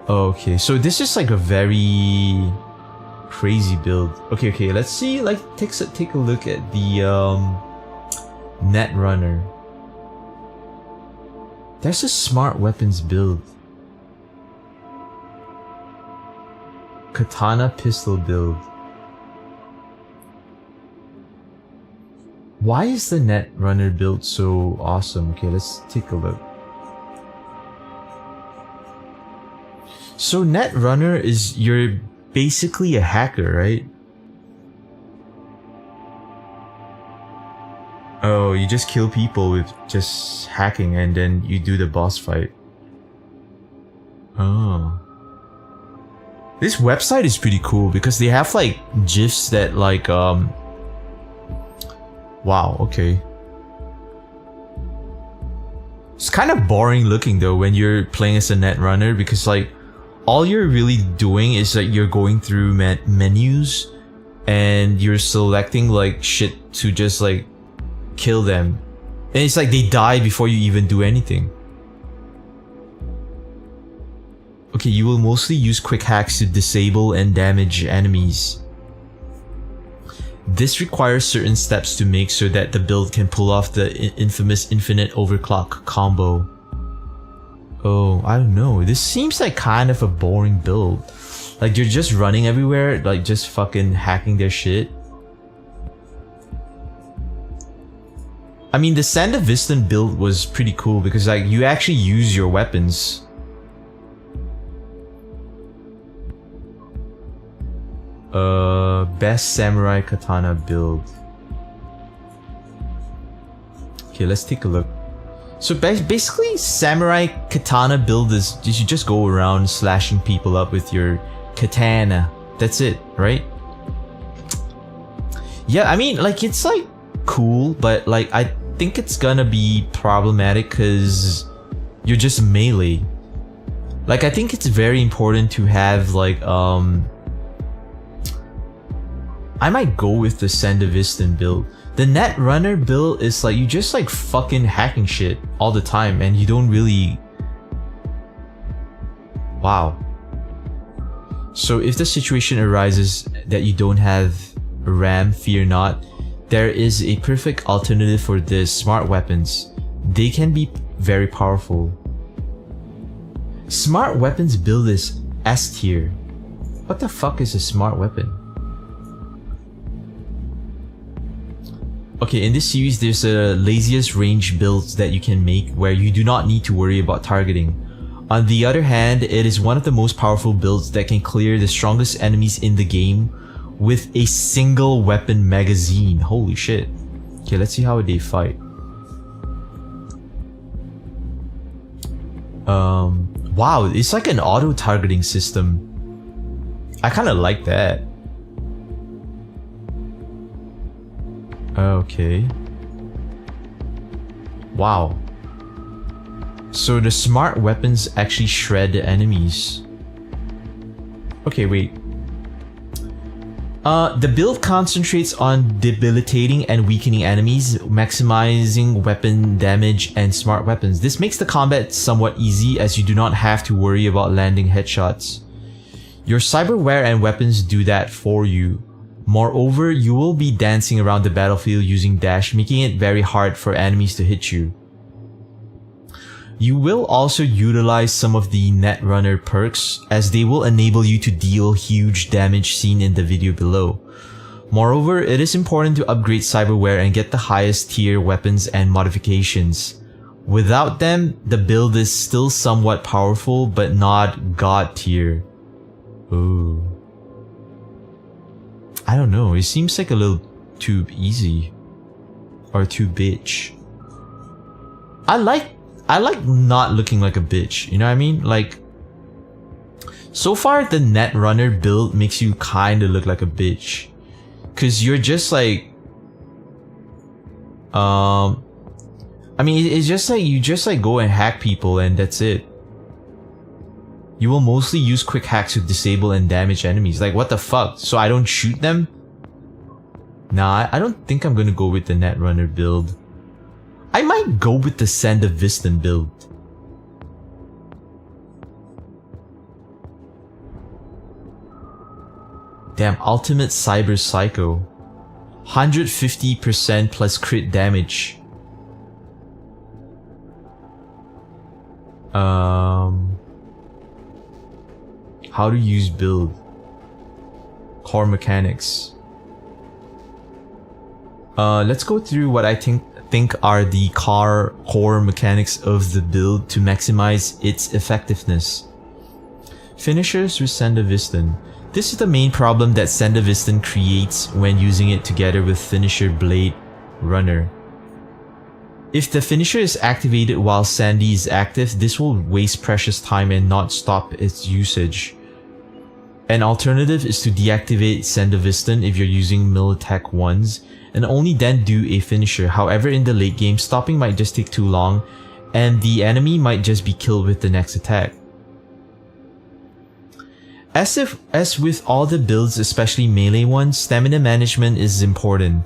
Okay, so this is like a very crazy build. Okay, let's see. Like, take a look at the Netrunner. There's a smart weapons build. Katana pistol build. Why is the Netrunner build so awesome? Okay, let's take a look. So Netrunner is— you're basically a hacker, right? Oh, you just kill people with just hacking and then you do the boss fight. Oh. This website is pretty cool because they have like GIFs that like wow, okay. It's kind of boring looking though when you're playing as a Netrunner, because like all you're really doing is like you're going through menus and you're selecting like shit to just like kill them. And it's like they die before you even do anything. Okay, you will mostly use quick hacks to disable and damage enemies. This requires certain steps to make sure that the build can pull off the infamous infinite overclock combo. Oh, I don't know. This seems like kind of a boring build. Like, you're just running everywhere, like just fucking hacking their shit. I mean, the Sendavistan build was pretty cool because like you actually use your weapons. Best samurai katana build. Okay, let's take a look. So basically, samurai katana build is you just go around slashing people up with your katana. That's it, right? Yeah, I mean, like, it's like cool, but like I think it's gonna be problematic because you're just melee. Like, I think it's very important to have like I might go with the Sendavistan build. The Netrunner build is like you just like fucking hacking shit all the time and you don't really... Wow. So if the situation arises that you don't have RAM, fear not. There is a perfect alternative for this: smart weapons. They can be very powerful. Smart weapons build is S tier. What the fuck is a smart weapon? Okay, in this series there's a laziest range builds that you can make where you do not need to worry about targeting. On the other hand, it is one of the most powerful builds that can clear the strongest enemies in the game with a single weapon magazine. Holy shit. Okay, let's see how they fight. Wow, it's like an auto targeting system. I kind of like that. Okay. Wow. So the smart weapons actually shred the enemies. Okay, wait. The build concentrates on debilitating and weakening enemies, maximizing weapon damage and smart weapons. This makes the combat somewhat easy as you do not have to worry about landing headshots. Your cyberware and weapons do that for you. Moreover, you will be dancing around the battlefield using dash, making it very hard for enemies to hit you. You will also utilize some of the Netrunner perks, as they will enable you to deal huge damage seen in the video below. Moreover, it is important to upgrade cyberware and get the highest tier weapons and modifications. Without them, the build is still somewhat powerful, but not god tier. Ooh. I don't know, it seems like a little too easy. Or too bitch. I like not looking like a bitch, you know what I mean? Like, so far the Netrunner build makes you kinda look like a bitch. Cause you're just like, I mean, it's just like, you just like go and hack people and that's it. You will mostly use quick hacks to disable and damage enemies. Like, what the fuck? So I don't shoot them? Nah, I don't think I'm gonna go with the Netrunner build. I might go with the Sandevistan build. Damn, Ultimate Cyber Psycho. 150% plus crit damage. How to use build. Core mechanics. Let's go through what I think are the core mechanics of the build to maximize its effectiveness. Finishers with Sandevistan. This is the main problem that Sandevistan creates when using it together with Finisher Blade Runner. If the finisher is activated while Sandy is active, this will waste precious time and not stop its usage. An alternative is to deactivate Sandevistan if you're using Militech 1s, and only then do a finisher. However, in the late game, stopping might just take too long, and the enemy might just be killed with the next attack. As with all the builds, especially melee ones, stamina management is important.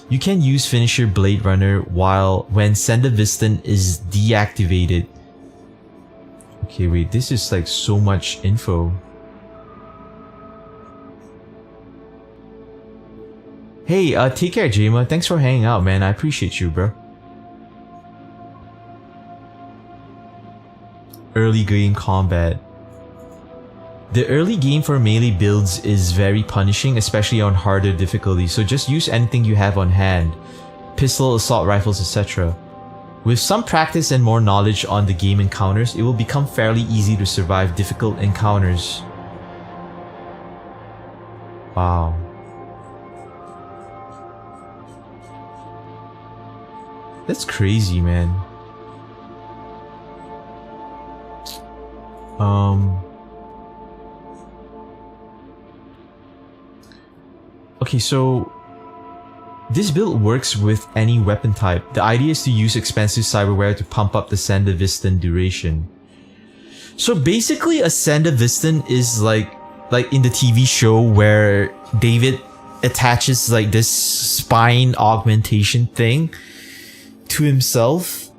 You can use Finisher Blade Runner when Sandevistan is deactivated. Okay, wait, this is like so much info. Hey, take care, Jema. Thanks for hanging out, man. I appreciate you, bro. Early game combat. The early game for melee builds is very punishing, especially on harder difficulty, so just use anything you have on hand. Pistol, assault rifles, etc. With some practice and more knowledge on the game encounters, it will become fairly easy to survive difficult encounters. Wow. That's crazy, man. Okay, so this build works with any weapon type. The idea is to use expensive cyberware to pump up the Sandevistan duration. So basically a Sandevistan is like in the TV show where David attaches like this spine augmentation thing to himself.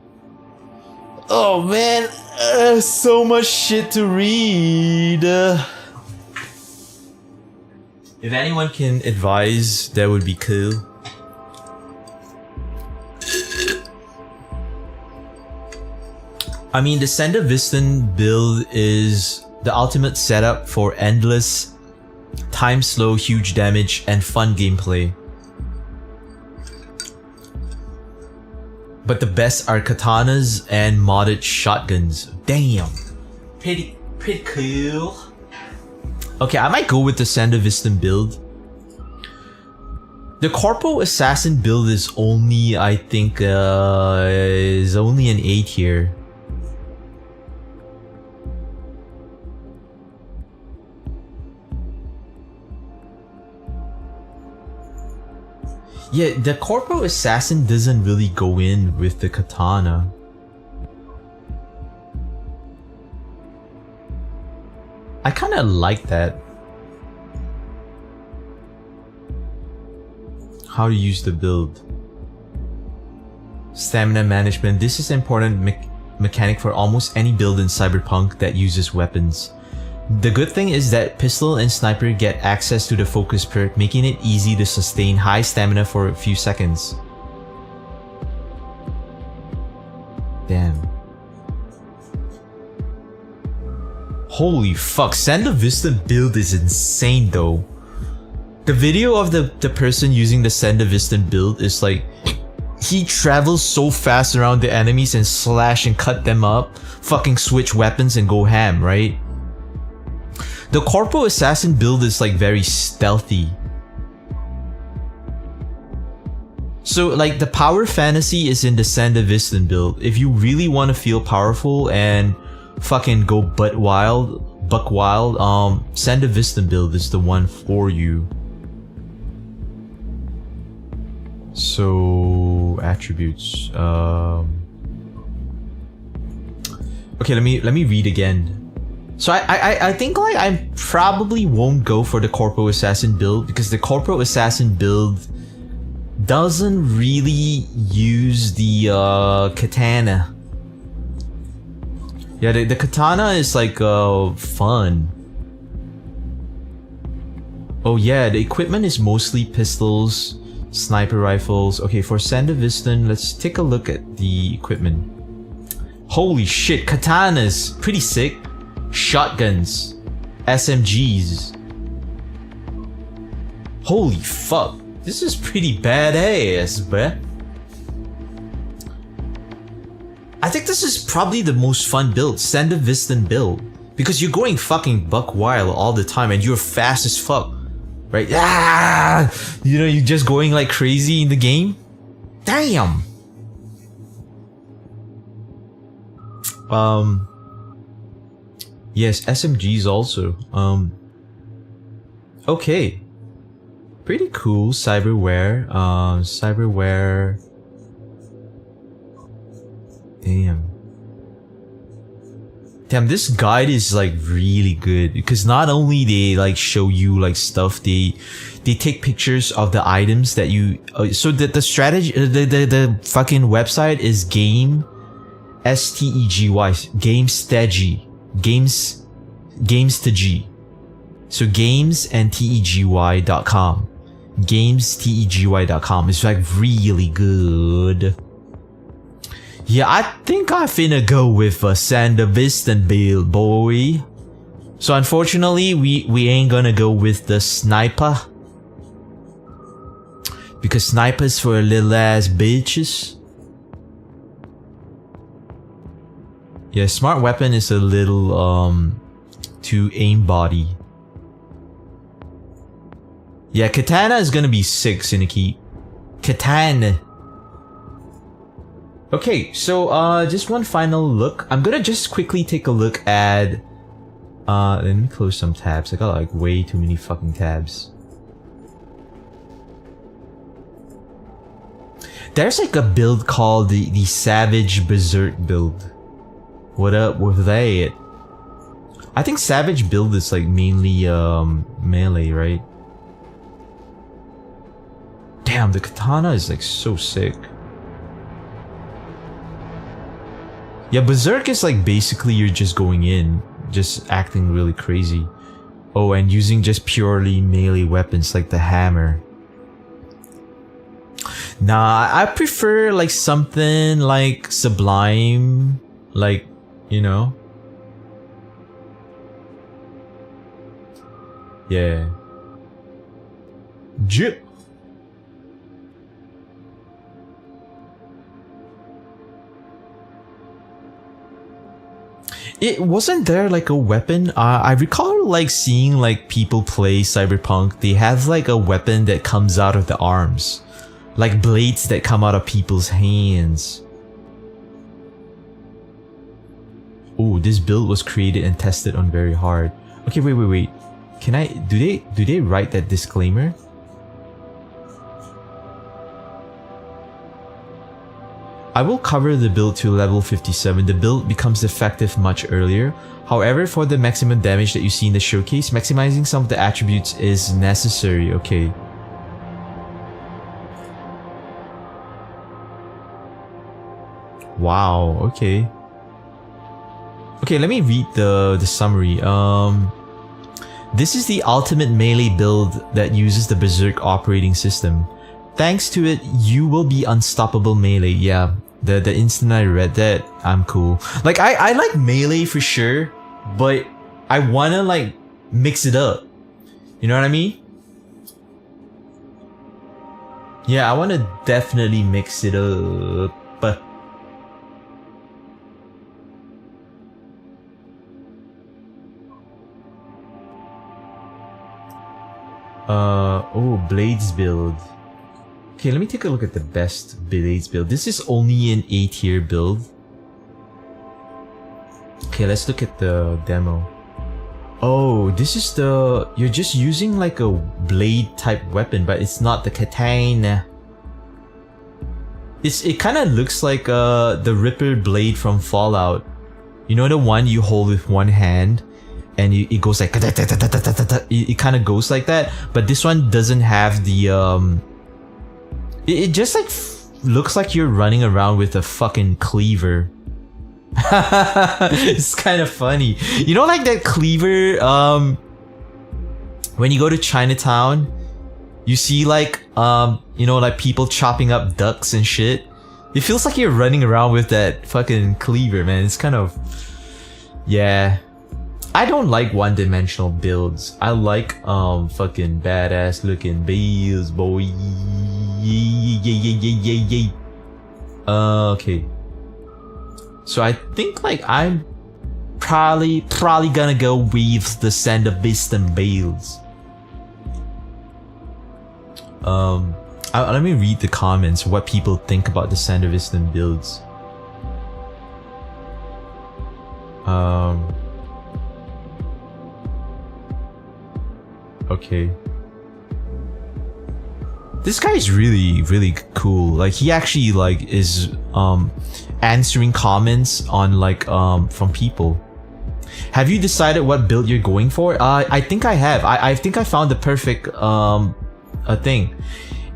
Oh man, so much shit to read. If anyone can advise, that would be cool. I mean, the Sandevistan build is the ultimate setup for endless, time-slow, huge damage, and fun gameplay. But the best are katanas and modded shotguns. Damn. Pretty cool. Okay, I might go with the Sandevistan build. The Corpo Assassin build is only, I think, is only an A tier. Yeah, the Corpo Assassin doesn't really go in with the katana. I kinda like that. How to use the build. Stamina management. This is an important mechanic for almost any build in Cyberpunk that uses weapons. The good thing is that pistol and sniper get access to the focus perk, making it easy to sustain high stamina for a few seconds. Damn. Holy fuck, Sandavista build is insane though. The video of the person using the Sandavista build is like, he travels so fast around the enemies and slash and cut them up, fucking switch weapons and go ham, right? The Corpo Assassin build is like very stealthy. So like the power fantasy is in the Sandavistan build. If you really want to feel powerful and fucking go buck wild, Sandavistan build is the one for you. So attributes. Okay, let me read again. So I think like I probably won't go for the Corpo Assassin build because the Corpo Assassin build doesn't really use the katana. Yeah, the katana is like fun. Oh yeah, the equipment is mostly pistols, sniper rifles. Okay, for Sandavistan, let's take a look at the equipment. Holy shit, katanas, pretty sick. Shotguns, SMGs. Holy fuck, this is pretty badass, bruh. I think this is probably the most fun build, Sandavistan build, because you're going fucking buck wild all the time and you're fast as fuck, right? Ah, you know, you're just going like crazy in the game. Damn. Yes, SMGs also. Okay. Pretty cool. Cyberware. Cyberware. Damn, this guide is like really good because not only they like show you like stuff, they take pictures of the items that you. So the strategy, the fucking website is game, STEGY, GameStegy. Games to G. So games and TEGY.com. GamesTEGY.com. It's like really good. Yeah, I think I finna go with a Sandavistan build, boy. So unfortunately, we ain't gonna go with the sniper. Because snipers for little ass bitches. Yeah, smart weapon is a little too aim body. Yeah, katana is gonna be 6 in a keep. Katana. Okay, so just one final look. I'm gonna just quickly take a look at let me close some tabs. I got like way too many fucking tabs. There's like a build called the Savage Berserk build. What up with that? I think Savage build is like mainly melee, right? Damn, the katana is like so sick. Yeah, Berserk is like basically you're just going in, just acting really crazy. Oh, and using just purely melee weapons like the hammer. Nah, I prefer like something like Sublime, like, you know. Yeah. Jip. It wasn't there like a weapon. I recall like seeing like people play Cyberpunk. They have like a weapon that comes out of the arms, like blades that come out of people's hands. Oh, this build was created and tested on very hard. Okay, wait. Can I? Do they write that disclaimer? I will cover the build to level 57. The build becomes effective much earlier. However, for the maximum damage that you see in the showcase, maximizing some of the attributes is necessary. Okay. Wow, okay. Okay, let me read the summary. This is the ultimate melee build that uses the Berserk operating system. Thanks to it, you will be unstoppable melee. Yeah, the instant I read that, I'm cool. Like, I like melee for sure, but I wanna like mix it up. You know what I mean? Yeah, I wanna definitely mix it up. Oh, Blades build. Okay, let me take a look at the best Blades build. This is only an A tier build. Okay, let's look at the demo. Oh, this is the... You're just using like a blade type weapon, but it's not the katana. It kind of looks like the Ripper blade from Fallout. You know the one you hold with one hand? And it goes like... It kind of goes like that. But this one doesn't have the... It just like looks like you're running around with a fucking cleaver. It's kind of funny. You know, like that cleaver, when you go to Chinatown, you see like, you know, like people chopping up ducks and shit. It feels like you're running around with that fucking cleaver, man. It's kind of... Yeah. I don't like one-dimensional builds. I like, fucking badass looking builds, boy. Yeah. Okay. So I think like I'm probably gonna go with the Sandervistan builds. Let me read the comments, what people think about the Sandervistan builds. Okay. This guy is really cool. Like, he actually like is answering comments on like from people. Have you decided what build you're going for? I think I have. I think I found the perfect thing.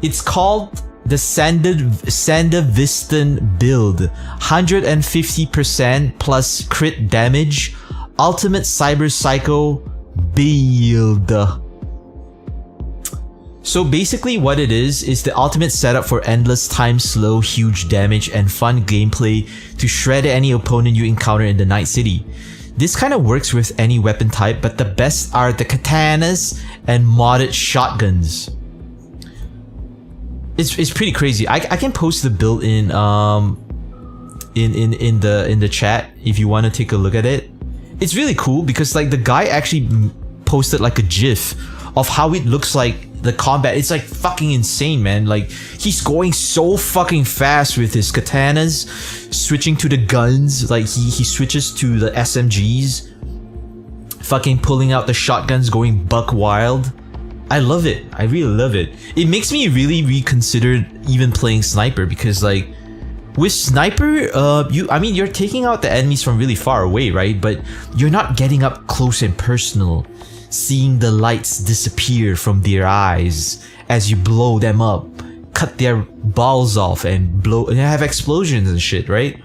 It's called the Sandervistan build. 150% plus crit damage. Ultimate Cyber Psycho build. So basically what it is the ultimate setup for endless time, slow, huge damage, and fun gameplay to shred any opponent you encounter in the Night City. This kind of works with any weapon type, but the best are the katanas and modded shotguns. It's pretty crazy. I can post the build in the chat if you want to take a look at it. It's really cool because like the guy actually posted like a GIF of how it looks like the combat. It's like fucking insane, man. Like, he's going so fucking fast with his katanas, switching to the guns. Like, he switches to the SMGs, fucking pulling out the shotguns, going buck wild. I love it. I really love it. It makes me really reconsider even playing sniper, because like with sniper, you're taking out the enemies from really far away, right? But you're not getting up close and personal, seeing the lights disappear from their eyes as you blow them up, cut their balls off and have explosions and shit, right?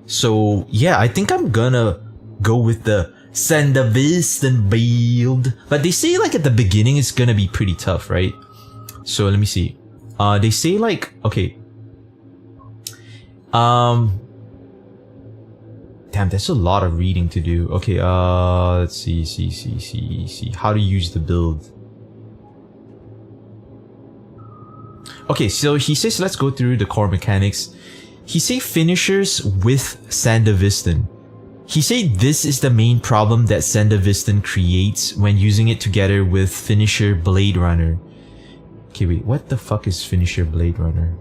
So yeah, I think I'm gonna go with the Sandervistan build. But they say like at the beginning it's gonna be pretty tough, right? So let me see. They say like, okay. Damn, that's a lot of reading to do. Okay, let's see. How to use the build. Okay, so he says let's go through the core mechanics. He say finishers with Sandervistan. He say this is the main problem that Sandervistan creates when using it together with finisher Blade Runner. Okay, wait, what the fuck is finisher Blade Runner?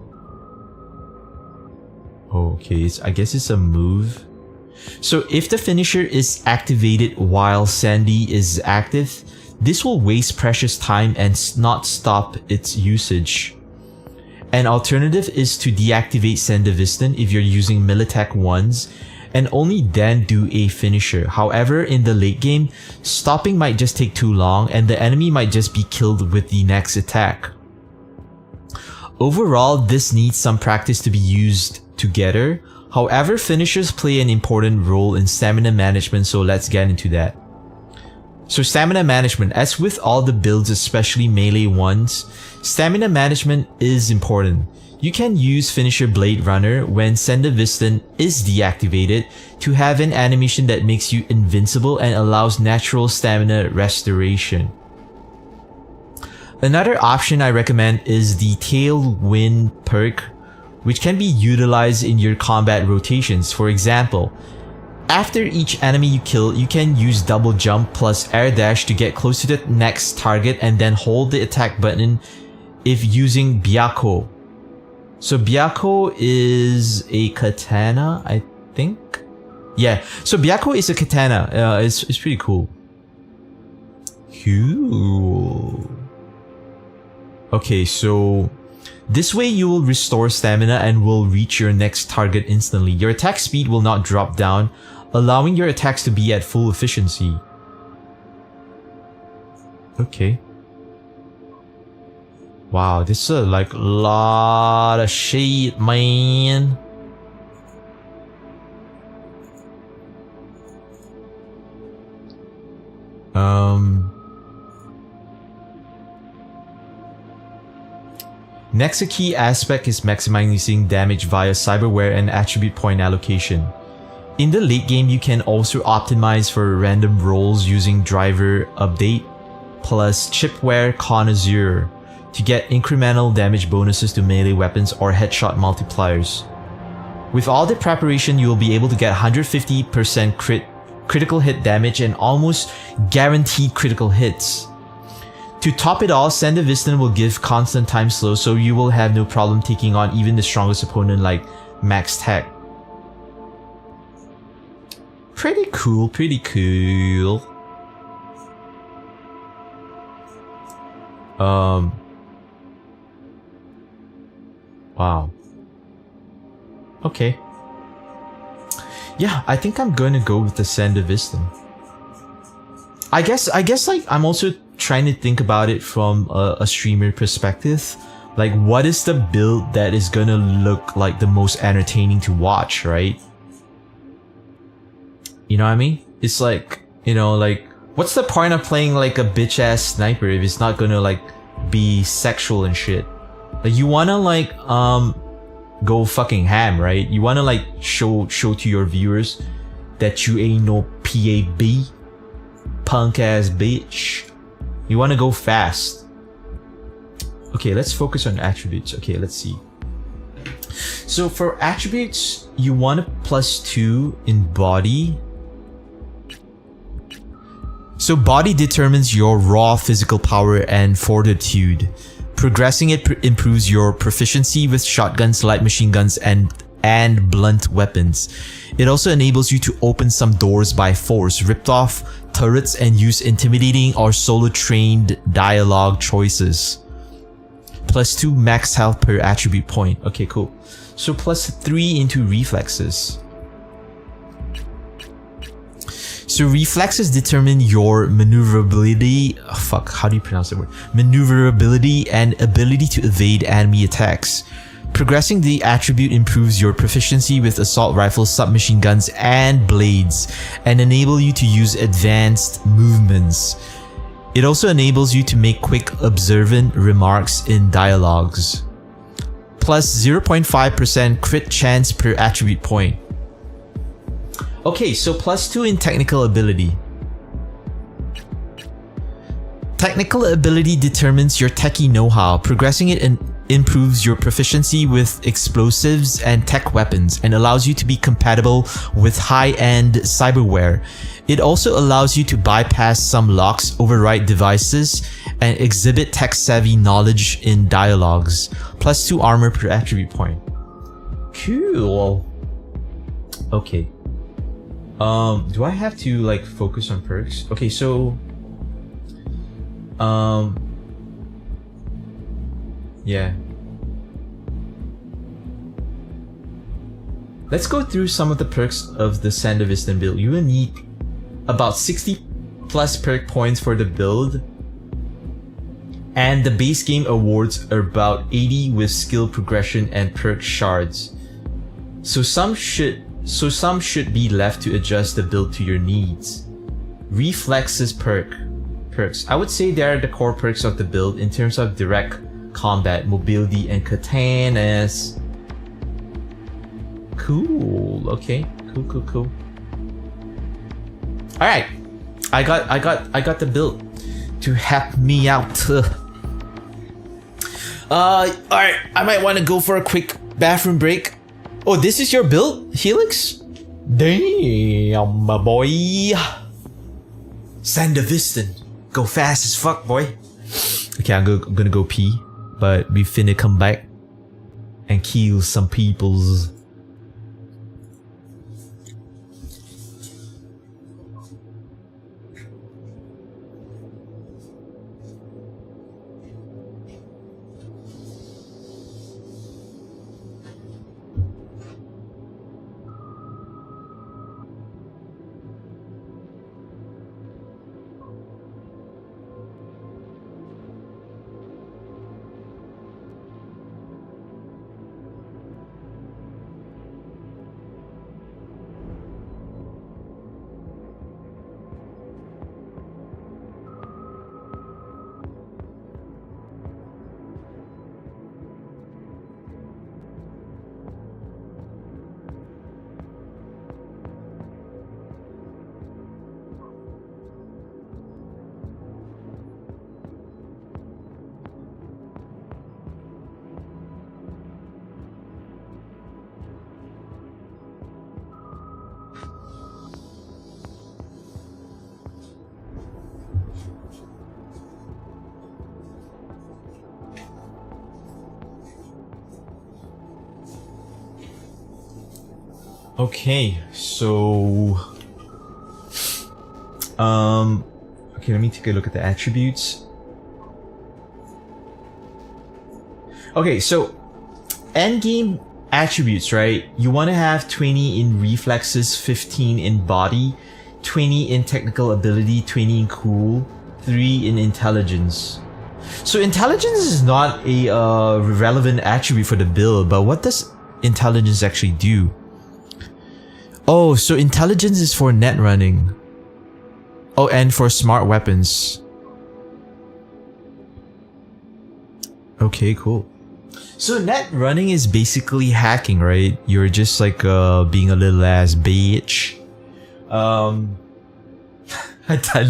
Oh, okay, I guess it's a move. So if the finisher is activated while Sandy is active, this will waste precious time and not stop its usage. An alternative is to deactivate Sandervistan if you're using Militech 1s, and only then do a finisher. However, in the late game, stopping might just take too long and the enemy might just be killed with the next attack. Overall, this needs some practice to be used together. However, finishers play an important role in stamina management, so let's get into that. So stamina management, as with all the builds, especially melee ones, stamina management is important. You can use Finisher Blade Runner when Sendevistan is deactivated to have an animation that makes you invincible and allows natural stamina restoration. Another option I recommend is the Tailwind perk, which can be utilized in your combat rotations. For example, after each enemy you kill, you can use double jump plus air dash to get close to the next target and then hold the attack button if using Byakko. So Byakko is a katana, I think? Yeah, so Byakko is a katana. It's pretty cool. Cool. Okay, so this way you will restore stamina and will reach your next target instantly. Your attack speed will not drop down, allowing your attacks to be at full efficiency. Okay. Wow, this is like a lot of shit, man. Next, a key aspect is maximizing damage via cyberware and attribute point allocation. In the late game, you can also optimize for random rolls using driver update plus chipware connoisseur to get incremental damage bonuses to melee weapons or headshot multipliers. With all the preparation, you will be able to get 150% critical hit damage and almost guaranteed critical hits. To top it all, Sendevistan will give constant time slow, so you will have no problem taking on even the strongest opponent like Max Tech. Pretty cool, pretty cool. Wow. Okay. Yeah, I think I'm gonna go with the Sendevistan. I guess like I'm also trying to think about it from a streamer perspective. Like, what is the build that is gonna look like the most entertaining to watch, right? You know what I mean? It's like, you know, like, what's the point of playing like a bitch ass sniper if it's not gonna like be sexual and shit? Like, you wanna like go fucking ham, right? You wanna like show to your viewers that you ain't no PAB, punk ass bitch. You wanna go fast. Okay, let's focus on attributes. Okay, let's see. So for attributes, you want a +2 in body. So body determines your raw physical power and fortitude. Progressing it improves your proficiency with shotguns, light machine guns, and blunt weapons. It also enables you to open some doors by force, ripped off turrets, and use intimidating or solo trained dialogue choices. +2 max health per attribute point. Okay, cool. So +3 into reflexes. So reflexes determine your maneuverability. Oh, fuck, how do you pronounce that word? Maneuverability and ability to evade enemy attacks. Progressing the attribute improves your proficiency with assault rifles, submachine guns, and blades, and enable you to use advanced movements. It also enables you to make quick, observant remarks in dialogues. Plus 0.5% crit chance per attribute point. Okay, so +2 in technical ability. Technical ability determines your techie know-how. Progressing it improves your proficiency with explosives and tech weapons and allows you to be compatible with high-end cyberware. It also allows you to bypass some locks, override devices, and exhibit tech-savvy knowledge in dialogues. +2 armor per attribute point. Cool. Okay. Do I have to like focus on perks? Okay, so yeah. Let's go through some of the perks of the Sendevistan build. You will need about 60 plus perk points for the build, and the base game awards are about 80 with skill progression and perk shards. So some should be left to adjust the build to your needs. Reflexes perks. I would say they are the core perks of the build in terms of direct combat, mobility, and katanas. Cool. Okay. Cool. All right. I got the build to help me out. All right. I might want to go for a quick bathroom break. Oh, this is your build, Helix? Damn, my boy. Sandevistan. Go fast as fuck, boy. Okay, I'm gonna go pee, but we finna come back and kill some peoples. Okay, so okay, let me take a look at the attributes. Okay, so endgame attributes, right? You want to have 20 in reflexes, 15 in body, 20 in technical ability, 20 in cool, 3 in intelligence. So intelligence is not a relevant attribute for the build, but what does intelligence actually do? Oh, so intelligence is for net running. Oh, and for smart weapons. Okay, cool. So net running is basically hacking, right? You're just like being a little ass bitch. I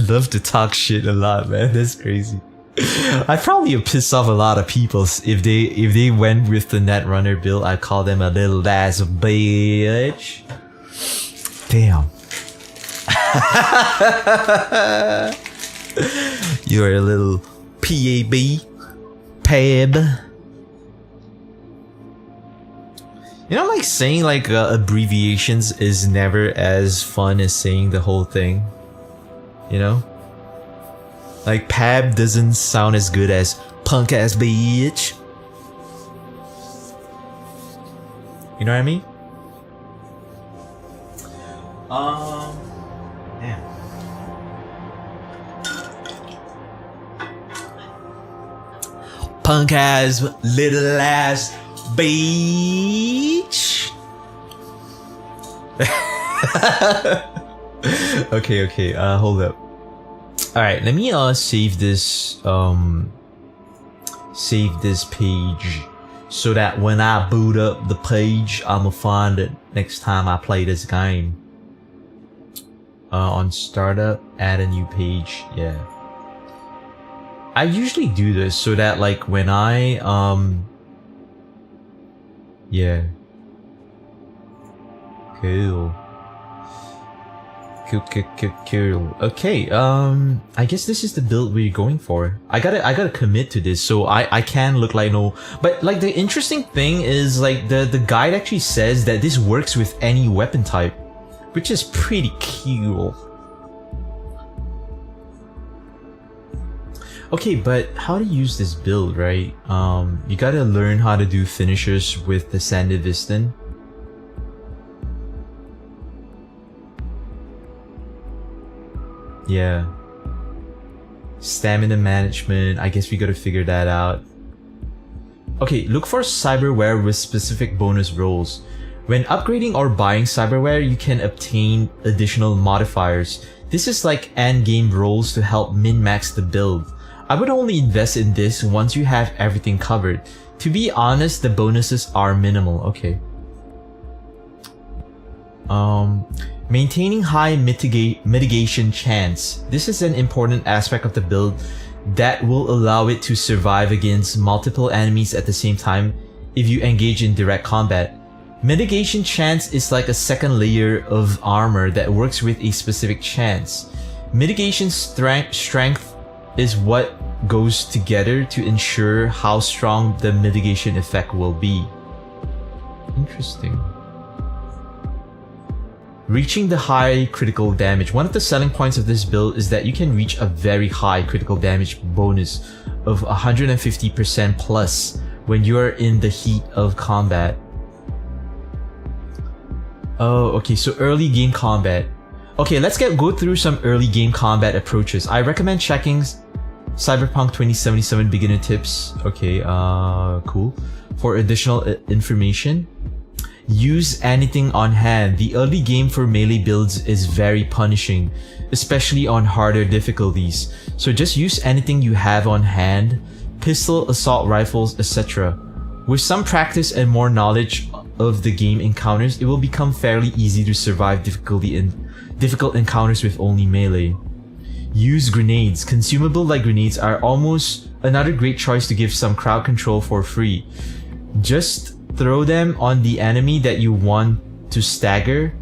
love to talk shit a lot, man. That's crazy. I probably piss off a lot of people if they went with the net runner build. I call them a little ass bitch. Damn. You're a little PAB. Pab. You know, like saying like abbreviations is never as fun as saying the whole thing. You know? Like Pab doesn't sound as good as punk ass bitch. You know what I mean? Damn. Punk ass little ass bitch. Okay, hold up. Alright, let me save this page so that when I boot up the page, I'ma find it next time I play this game. On startup, add a new page. Yeah. I usually do this so that like when I yeah. Cool. Cool. Okay, I guess this is the build we're going for. I gotta commit to this, so I can look like no. But like the interesting thing is like the guide actually says that this works with any weapon type, which is pretty cool. Okay, but how to use this build, right? You gotta learn how to do finishers with the Sandevistan. Yeah. Stamina management, I guess we gotta figure that out. Okay, look for cyberware with specific bonus rolls. When upgrading or buying cyberware, you can obtain additional modifiers. This is like endgame roles to help min-max the build. I would only invest in this once you have everything covered. To be honest, the bonuses are minimal. Okay. Maintaining high mitigation chance. This is an important aspect of the build that will allow it to survive against multiple enemies at the same time if you engage in direct combat. Mitigation chance is like a second layer of armor that works with a specific chance. Mitigation strength is what goes together to ensure how strong the mitigation effect will be. Interesting. Reaching the high critical damage. One of the selling points of this build is that you can reach a very high critical damage bonus of 150% plus when you are in the heat of combat. Oh, okay, so early game combat. Okay, let's go through some early game combat approaches. I recommend checking Cyberpunk 2077 beginner tips. Okay, cool. For additional information. Use anything on hand. The early game for melee builds is very punishing, especially on harder difficulties. So just use anything you have on hand, pistol, assault rifles, etc. With some practice and more knowledge of the game encounters, it will become fairly easy to survive difficult encounters with only melee. Use grenades. Consumable like grenades are almost another great choice to give some crowd control for free. Just throw them on the enemy that you want to stagger.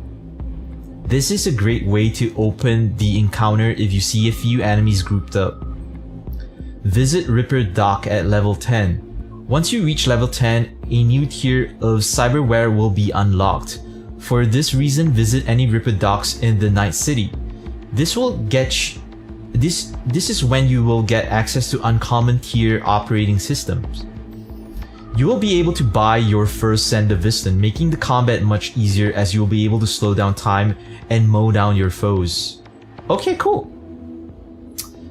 This is a great way to open the encounter if you see a few enemies grouped up. Visit Ripper Dock at level 10. Once you reach level 10, a new tier of cyberware will be unlocked. For this reason, visit any Ripper Docks in the Night City. This is when you will get access to uncommon tier operating systems. You will be able to buy your first Sendavistan, making the combat much easier as you will be able to slow down time and mow down your foes. Okay, cool.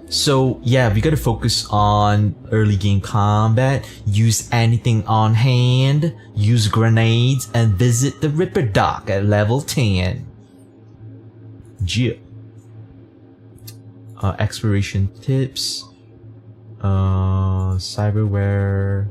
So yeah, we gotta focus on early game combat, use anything on hand, use grenades, and visit the Ripper Dock at level 10. Yeah. Exploration tips. Cyberware.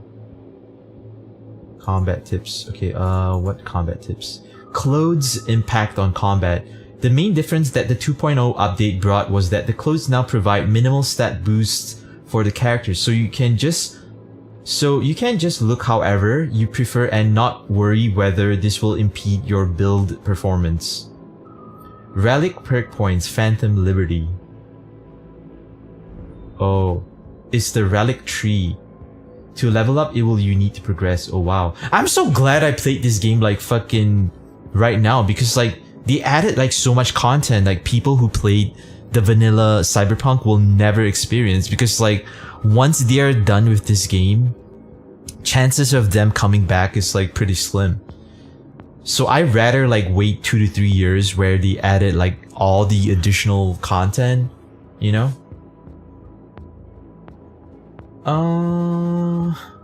Combat tips. Okay, what combat tips? Clothes impact on combat. The main difference that the 2.0 update brought was that the clothes now provide minimal stat boosts for the characters, so you can just look however you prefer and not worry whether this will impede your build performance. Relic perk points, Phantom Liberty. Oh, it's the relic tree. To level up, you need to progress. Oh wow. I'm so glad I played this game like fucking right now, because like they added like so much content like people who played the vanilla Cyberpunk will never experience, because like once they are done with this game, chances of them coming back is like pretty slim. So I'd rather like wait 2 to 3 years where they added like all the additional content, you know?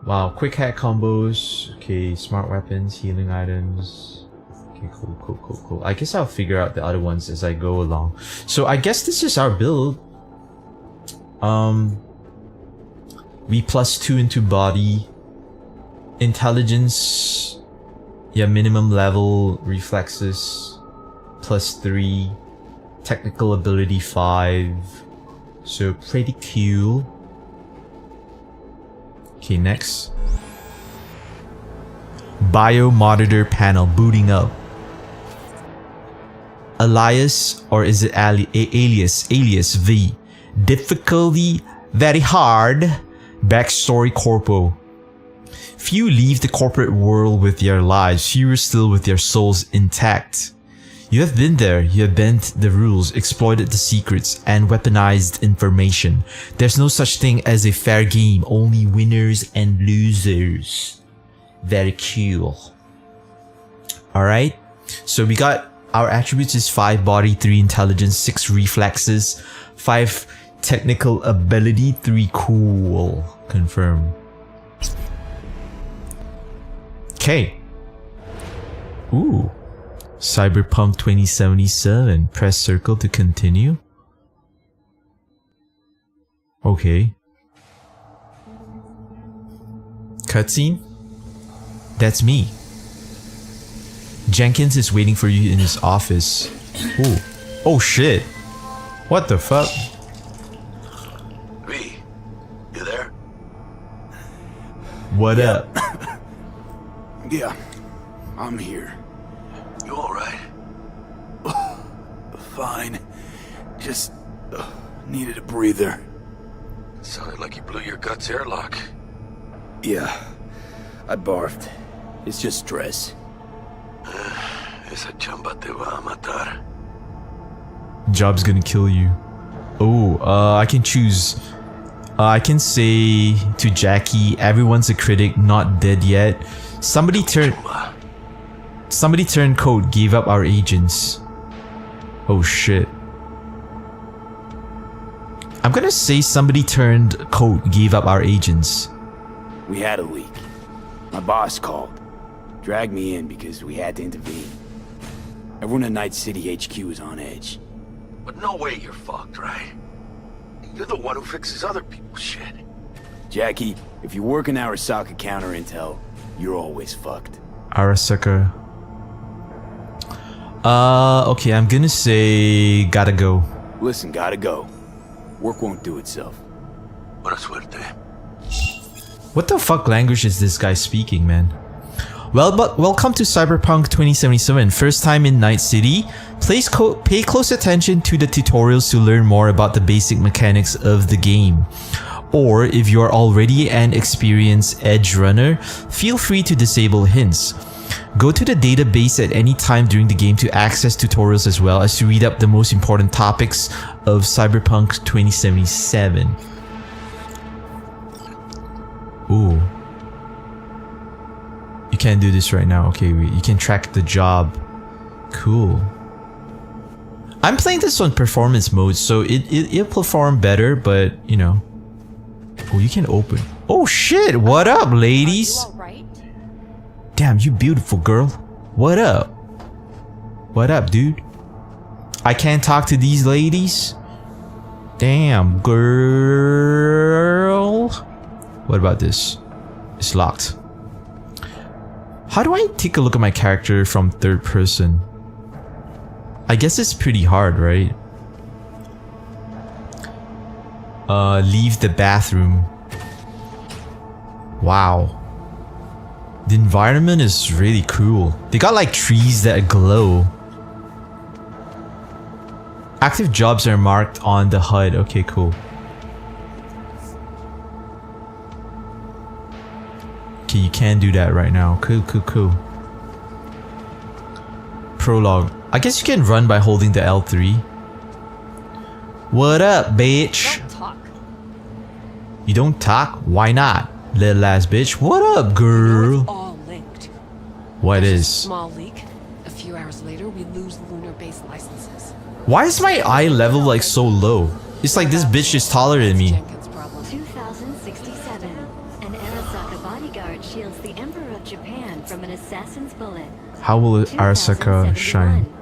Wow, quick hack combos. Okay, smart weapons, healing items. Okay, cool. I guess I'll figure out the other ones as I go along. So I guess this is our build. We +2 into body. Intelligence. Yeah, minimum level. Reflexes. +3. Technical ability 5. So pretty cool. Okay, next. Biomonitor panel booting up. Alias, or is it alias V. Difficulty very hard. Backstory corpo. Few leave the corporate world with their lives, fewer still with their souls intact. You have been there, you have bent the rules, exploited the secrets, and weaponized information. There's no such thing as a fair game, only winners and losers. Very cool. Alright, so we got our attributes is 5 body, 3 intelligence, 6 reflexes, 5 technical ability, 3 cool. Confirm. Okay. Ooh. Cyberpunk 2077. Press circle to continue. Okay. Cutscene? That's me. Jenkins is waiting for you in his office. Ooh. Oh shit. What the fuck? V, you there? What up? Yeah, I'm here. You alright? Fine. Just needed a breather. Sounded like you blew your guts airlock. Yeah, I barfed. It's just stress. Esa chamba te va a matar. Job's gonna kill you. Oh, I can choose. I can say to Jackie, everyone's a critic, not dead yet. Somebody turned code, gave up our agents. Oh shit. I'm gonna say somebody turned code, gave up our agents. We had a leak. My boss called. Dragged me in because we had to intervene. Everyone at Night City HQ is on edge. But no way you're fucked, right? You're the one who fixes other people's shit. Jackie, if you work in Arasaka counter intel, you're always fucked. Arasaka. Okay, I'm gonna say gotta go. Listen, gotta go. Work won't do itself. Buena suerte. What the fuck language is this guy speaking, man? Well, but welcome to Cyberpunk 2077. First time in Night City. Pay close attention to the tutorials to learn more about the basic mechanics of the game. Or if you're already an experienced edge runner, feel free to disable hints. Go to the database at any time during the game to access tutorials as well as to read up the most important topics of Cyberpunk 2077. Ooh. You can't do this right now. Okay, wait. You can track the job. Cool. I'm playing this on performance mode, so it'll perform better, but you know. Oh, you can open. Oh shit! What up, ladies? Damn, you beautiful girl. What up? What up, dude? I can't talk to these ladies? Damn, girl. What about this? It's locked. How do I take a look at my character from third person? I guess it's pretty hard, right? Leave the bathroom. Wow. The environment is really cool. They got like trees that glow. Active jobs are marked on the HUD. Okay, cool. Okay, you can do that right now. Cool, cool, cool. Prologue. I guess you can run by holding the L3. What up, bitch? Don't talk. You don't talk? Why not? Little ass bitch. What up, girl? It's all linked. What There's a is? small leak. A few hours later, we lose lunar base licenses. Why is my eye level like so low? It's like this bitch is taller than me. Jenkins' problem. 2067. An Arasaka bodyguard shields the Emperor of Japan from an assassin's bullet. How will Arasaka shine? 2071.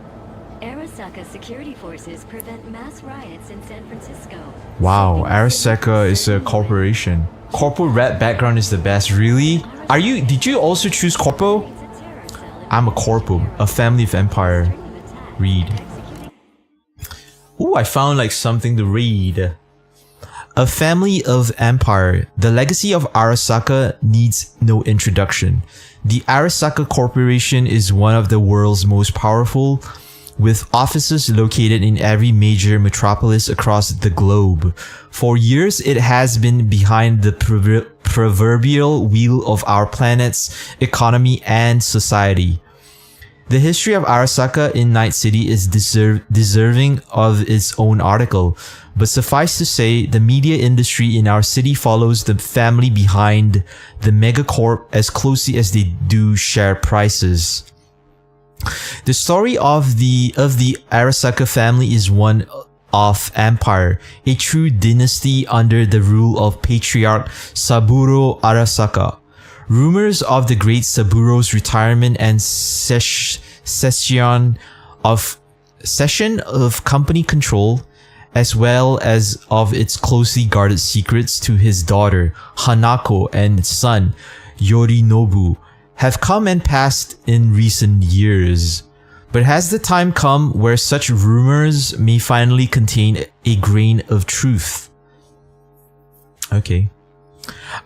Arasaka security forces prevent mass riots in San Francisco. Wow, Arasaka is a corporation. Corpo red background is the best. Really? Did you also choose Corpo? I'm a Corpo, a family of empire. Read. Ooh, I found like something to read. A family of empire. The legacy of Arasaka needs no introduction. The Arasaka Corporation is one of the world's most powerful, with offices located in every major metropolis across the globe. For years, it has been behind the proverbial wheel of our planet's economy and society. The history of Arasaka in Night City is deserving of its own article, but suffice to say, the media industry in our city follows the family behind the megacorp as closely as they do share prices. The story of the Arasaka family is one of empire, a true dynasty under the rule of patriarch Saburo Arasaka. Rumors of the great Saburo's retirement and cession of company control as well as of its closely guarded secrets to his daughter, Hanako, and son, Yorinobu, have come and passed in recent years. But has the time come where such rumors may finally contain a grain of truth? Okay.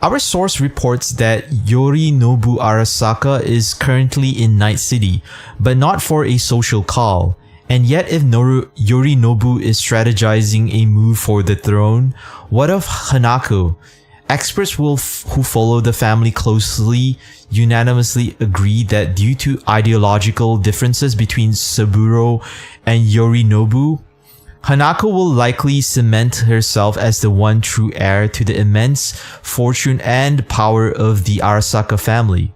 Our source reports that Yorinobu Arasaka is currently in Night City, but not for a social call. And yet if Yorinobu is strategizing a move for the throne, what of Hanako? Experts who follow the family closely unanimously agree that due to ideological differences between Saburo and Yorinobu, Hanako will likely cement herself as the one true heir to the immense fortune and power of the Arasaka family.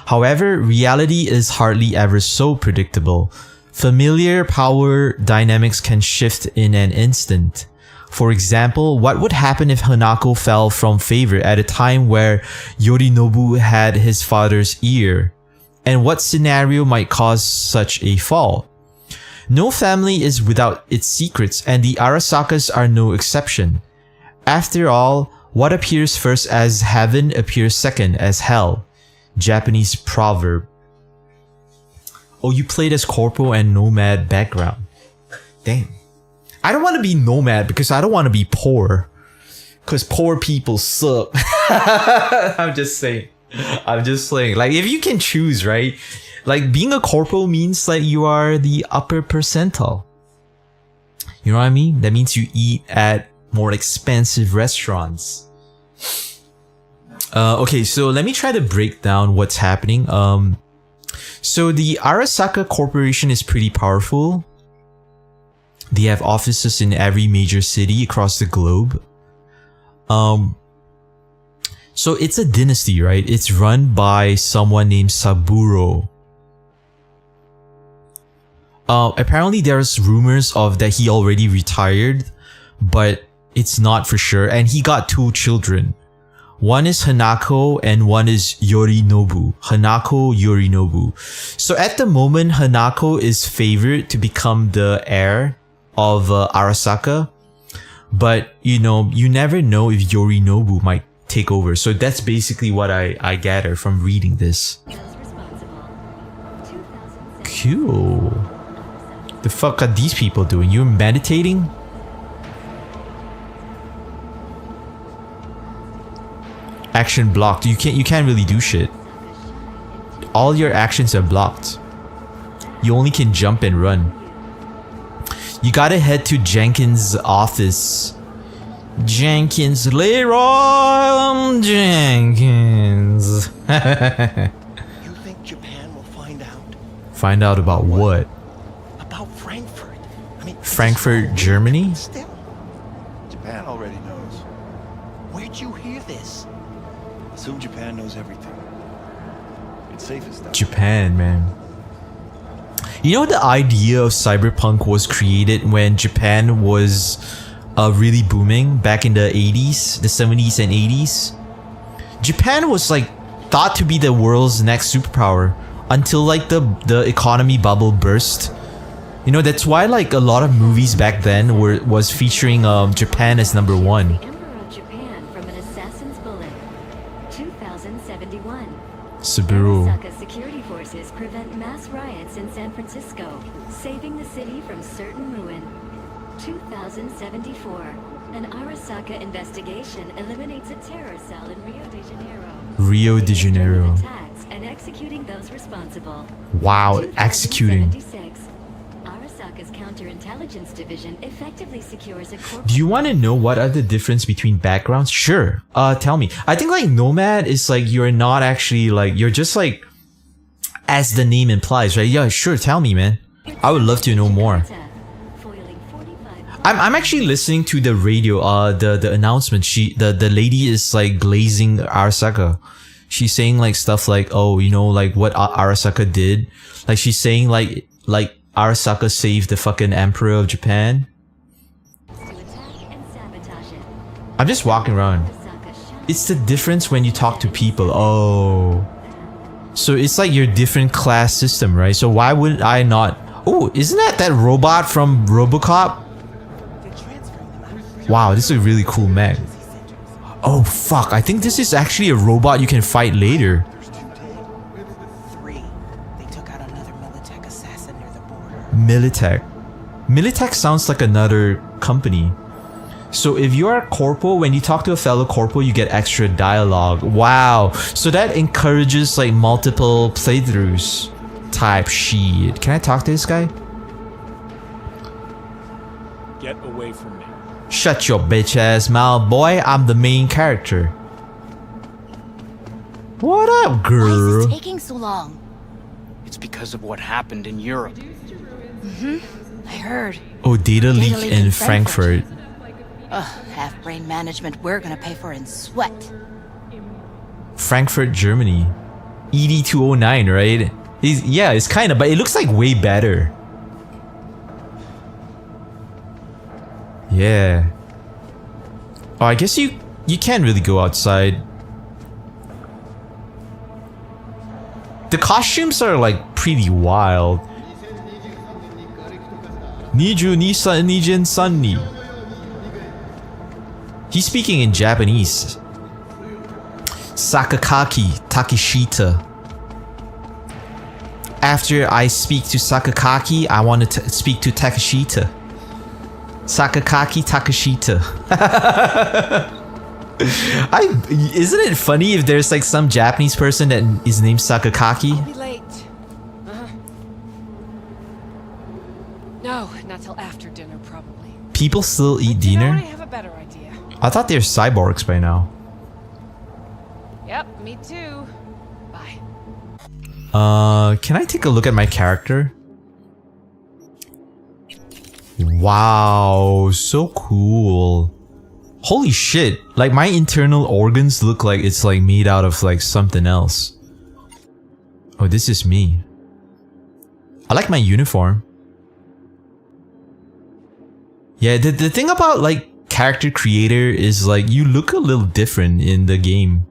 However, reality is hardly ever so predictable. Familiar power dynamics can shift in an instant. For example, what would happen if Hanako fell from favor at a time where Yorinobu had his father's ear? And what scenario might cause such a fall? No family is without its secrets, and the Arasakas are no exception. After all, what appears first as heaven appears second as hell. Japanese proverb. Oh, you played as Corpo and Nomad background. Damn. I don't want to be Nomad because I don't want to be poor. Because poor people suck. I'm just saying. Like, if you can choose, right? Like, being a corpo means like you are the upper percentile. You know what I mean? That means you eat at more expensive restaurants. Okay, so let me try to break down what's happening. So the Arasaka Corporation is pretty powerful. They have offices in every major city across the globe. So it's a dynasty, right? It's run by someone named Saburo. Apparently there's rumors of that he already retired, but it's not for sure. And he got 2 children. One is Hanako and one is Yorinobu. Hanako, Yorinobu. So at the moment, Hanako is favored to become the heir of Arasaka. But, you know, you never know if Yorinobu might take over. So that's basically what I gather from reading this. Cool. The fuck are these people doing? You're meditating? Action blocked. You can't really do shit. All your actions are blocked. You only can jump and run. You gotta head to Jenkins' office. Jenkins, Leroy Jenkins. You think Japan will find out? Find out about what? About Frankfurt. I mean, Frankfurt, Germany? Still, Japan already knows. Where'd you hear this? Assume Japan knows everything. It's safest down Japan, man. You know, the idea of Cyberpunk was created when Japan was really booming back in the 80s, the 70s and 80s. Japan was like thought to be the world's next superpower until like the economy bubble burst. You know, that's why like a lot of movies back then was featuring Japan as number 1. The Emperor of Japan from an assassin's bullet. 2071. Subaru. Arasaka security forces prevent mass riots in San Francisco, saving the city from certain ruin. 2074. An Arasaka investigation eliminates a terror cell in Rio de Janeiro. Rio de Janeiro. Attacks and executing those responsible. Wow, executing. 2076. Arasaka's counterintelligence division effectively secures a corporate. Do you want to know what are the difference between backgrounds? Sure. Tell me. I think like Nomad is like you're not actually like you're just like as the name implies, right? Yeah, sure. Tell me, man. I would love to know more. I'm actually listening to the radio. The announcement. The lady is like glazing Arasaka. She's saying like stuff like, oh, you know, like what Arasaka did. Like she's saying like Arasaka saved the fucking Emperor of Japan. I'm just walking around. It's the difference when you talk to people. Oh. So it's like your different class system, right? So why would I not... Oh, isn't that robot from RoboCop? Wow, this is a really cool mech. Oh fuck, I think this is actually a robot you can fight later. 3. They took out another Militech assassin near the border. Militech. Militech sounds like another company. So if you are a corporal, when you talk to a fellow corporal, you get extra dialogue. Wow. So that encourages like multiple playthroughs type shit. Can I talk to this guy? Get away from me. Shut your bitch ass mouth, boy. I'm the main character. What up, Why is girl? this taking so long? It's because of what happened in Europe. I heard. Oh, data leak leak in in Frankfurt. Ugh, half-brain management we're gonna pay for in sweat. Frankfurt, Germany. ED209, right? Yeah, it's kind of, but it looks like way better. Yeah. Oh, I guess you can't really go outside. The costumes are like pretty wild. Niju Nisa Nijin Sunni. He's speaking in Japanese. Sakakaki Takeshita. After I speak to Sakakaki, I want to speak to Takeshita. Sakakaki Takeshita. Isn't it funny if there's like some Japanese person that is named Sakakaki? Be late. No, not till after dinner, probably. People still eat You know what? I dinner? have a better idea. I thought they're cyborgs by now. Yep, me too. Bye. Can I take a look at my character? Wow, so cool. Holy shit, like my internal organs look like it's like made out of like something else. Oh, this is me. I like my uniform. Yeah, the thing about like character creator is like you look a little different in the game.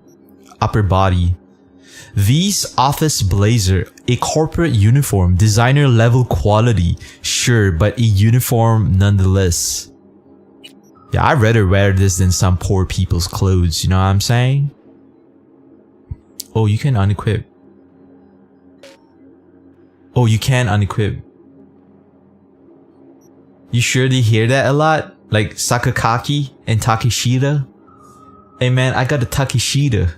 Upper body. V's office blazer, a corporate uniform, designer level quality, sure, but a uniform nonetheless. Yeah, I'd rather wear this than some poor people's clothes, you know what I'm saying? Oh, you can unequip. Oh, you can unequip. You sure they hear that a lot? Like Sakakaki and Takeshita? Hey man, I got a Takeshita.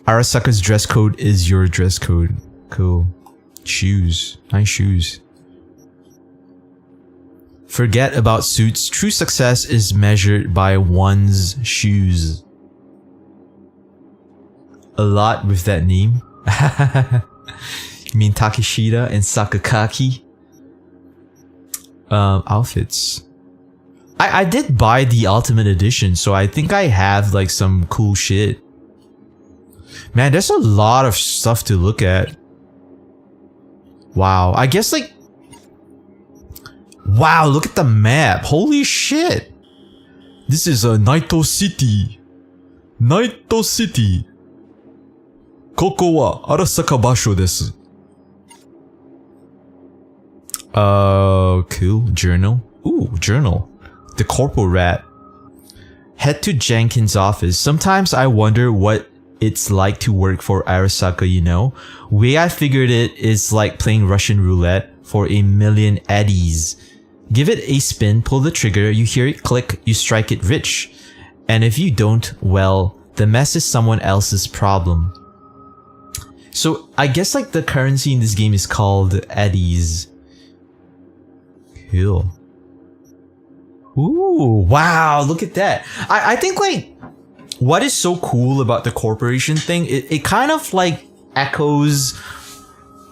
Arasaka's dress code is your dress code. Cool. Shoes. Nice shoes. Forget about suits. True success is measured by one's shoes. A lot with that name. You mean Takeshita and Sakakaki? Outfits. I did buy the Ultimate Edition, so I think I have like some cool shit. Man, there's a lot of stuff to look at. Wow, I guess like... Wow, look at the map. Holy shit. This is a Naito City. Naito City. Koko wa Arasaka basho desu. Cool. Journal. Ooh, journal. The Corporal Rat. Head to Jenkins' office. Sometimes I wonder what it's like to work for Arasaka, you know? Way I figured it is like playing Russian roulette for a million eddies. Give it a spin, pull the trigger, you hear it click, you strike it rich. And if you don't, well, the mess is someone else's problem. So I guess like the currency in this game is called eddies. Cool. Ooh, wow, look at that. I think like what is so cool about the corporation thing, it kind of like echoes,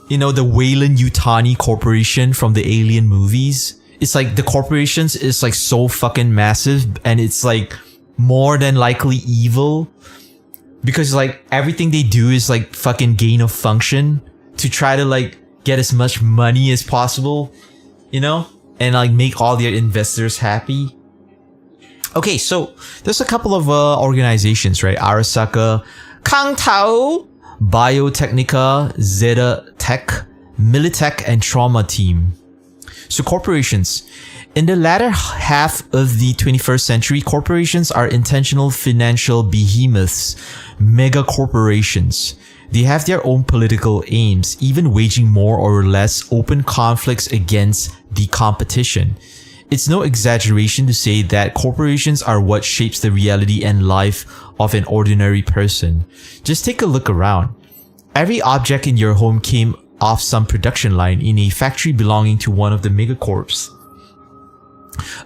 you know, the Weyland-Yutani Corporation from the Alien movies. It's like the corporations is like so fucking massive and it's like more than likely evil because like everything they do is like fucking gain of function to try to like get as much money as possible, you know, and like make all their investors happy. Okay, so there's a couple of organizations, right? Arasaka, Kangtao, Biotechnica, Zeta Tech, Militech, and Trauma Team. So corporations. In the latter half of the 21st century, corporations are intentional financial behemoths, mega corporations. They have their own political aims, even waging more or less open conflicts against the competition. It's no exaggeration to say that corporations are what shapes the reality and life of an ordinary person. Just take a look around. Every object in your home came off some production line in a factory belonging to one of the megacorps.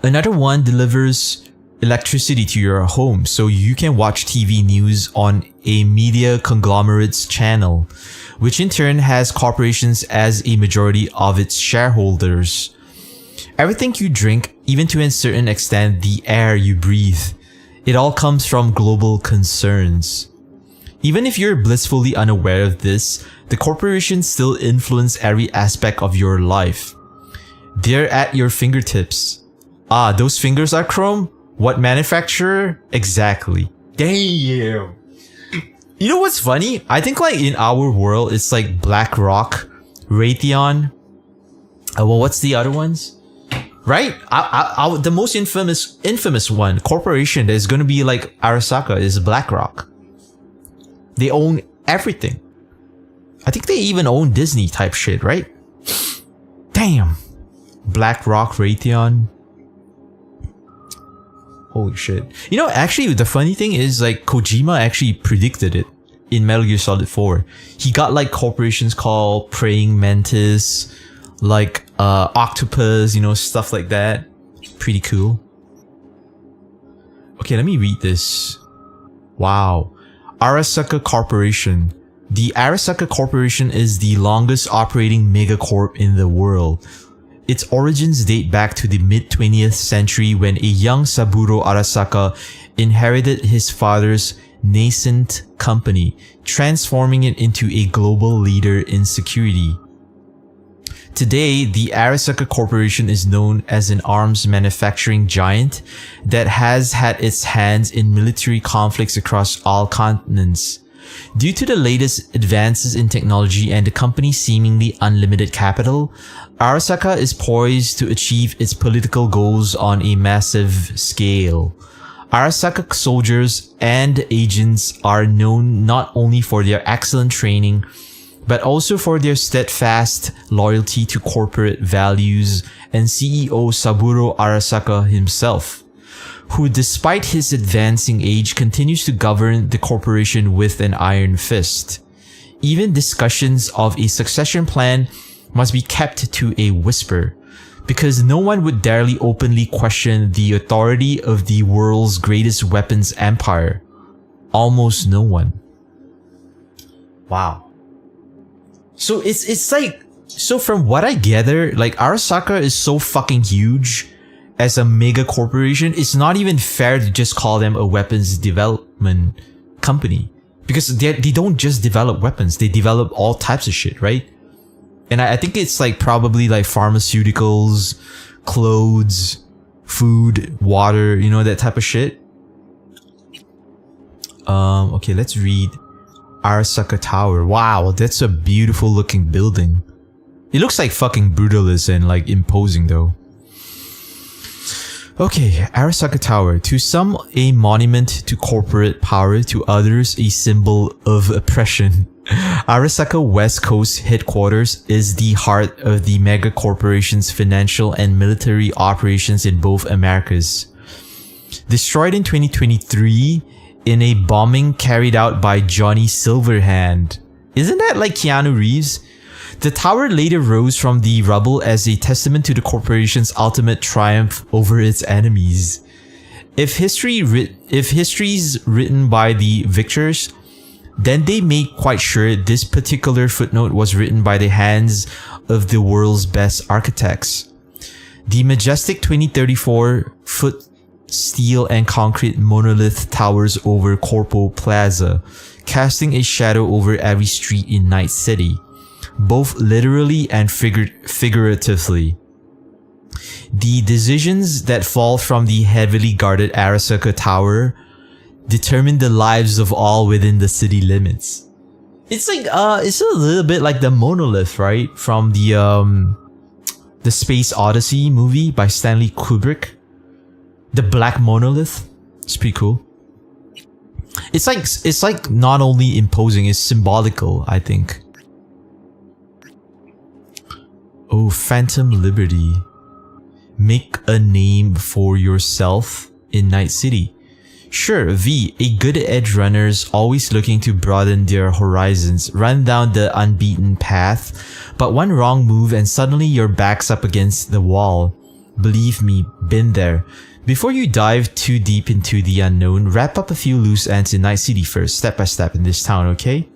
Another one delivers electricity to your home so you can watch TV news on a media conglomerate's channel, which in turn has corporations as a majority of its shareholders. Everything you drink, even to a certain extent the air you breathe, it all comes from global concerns. Even if you're blissfully unaware of this, the corporations still influence every aspect of your life. They're at your fingertips. Ah, those fingers are chrome? What manufacturer? Exactly. Damn. You know what's funny? I think like in our world, it's like BlackRock, Raytheon. Well, what's the other ones? Right? The most infamous one, corporation that is going to be like Arasaka is BlackRock. They own everything. I think they even own Disney type shit, right? Damn. BlackRock, Raytheon. Holy shit. You know, actually, the funny thing is, like, Kojima actually predicted it in Metal Gear Solid 4. He got, like, corporations called Praying Mantis, like, Octopus, you know, stuff like that. Pretty cool. Okay, let me read this. Wow. Arasaka Corporation. The Arasaka Corporation is the longest operating megacorp in the world. Its origins date back to the mid-20th century when a young Saburo Arasaka inherited his father's nascent company, transforming it into a global leader in security. Today, the Arasaka Corporation is known as an arms manufacturing giant that has had its hands in military conflicts across all continents. Due to the latest advances in technology and the company's seemingly unlimited capital, Arasaka is poised to achieve its political goals on a massive scale. Arasaka soldiers and agents are known not only for their excellent training, but also for their steadfast loyalty to corporate values and CEO Saburo Arasaka himself, who despite his advancing age continues to govern the corporation with an iron fist. Even discussions of a succession plan must be kept to a whisper, because no one would darely openly question the authority of the world's greatest weapons empire. Almost no one. Wow. So it's like, so from what I gather, like Arasaka is so fucking huge as a mega corporation, it's not even fair to just call them a weapons development company, because they don't just develop weapons, they develop all types of shit, right? And I think it's like probably like pharmaceuticals, clothes, food, water, you know, that type of shit. Okay, let's read Arasaka Tower. Wow, that's a beautiful looking building. It looks like fucking brutalist and like imposing though. Okay, Arasaka Tower. To some, a monument to corporate power, to others, a symbol of oppression. Arasaka West Coast headquarters is the heart of the mega corporation's financial and military operations in both Americas. Destroyed in 2023 in a bombing carried out by Johnny Silverhand. Isn't that like Keanu Reeves? The tower later rose from the rubble as a testament to the corporation's ultimate triumph over its enemies. If history's written by the victors, then they make quite sure this particular footnote was written by the hands of the world's best architects. The majestic 2034-foot steel and concrete monolith towers over Corpo Plaza, casting a shadow over every street in Night City, both literally and figuratively. The decisions that fall from the heavily guarded Arasaka Tower determine the lives of all within the city limits. It's like it's a little bit like the monolith, right? From the The Space Odyssey movie by Stanley Kubrick. The Black Monolith. It's pretty cool. It's like not only imposing, it's symbolical, I think. Oh, Phantom Liberty. Make a name for yourself in Night City. Sure, V, a good edge runner's always looking to broaden their horizons, run down the unbeaten path, but one wrong move and suddenly your back's up against the wall. Believe me, been there. Before you dive too deep into the unknown, wrap up a few loose ends in Night City first, step by step in this town, okay?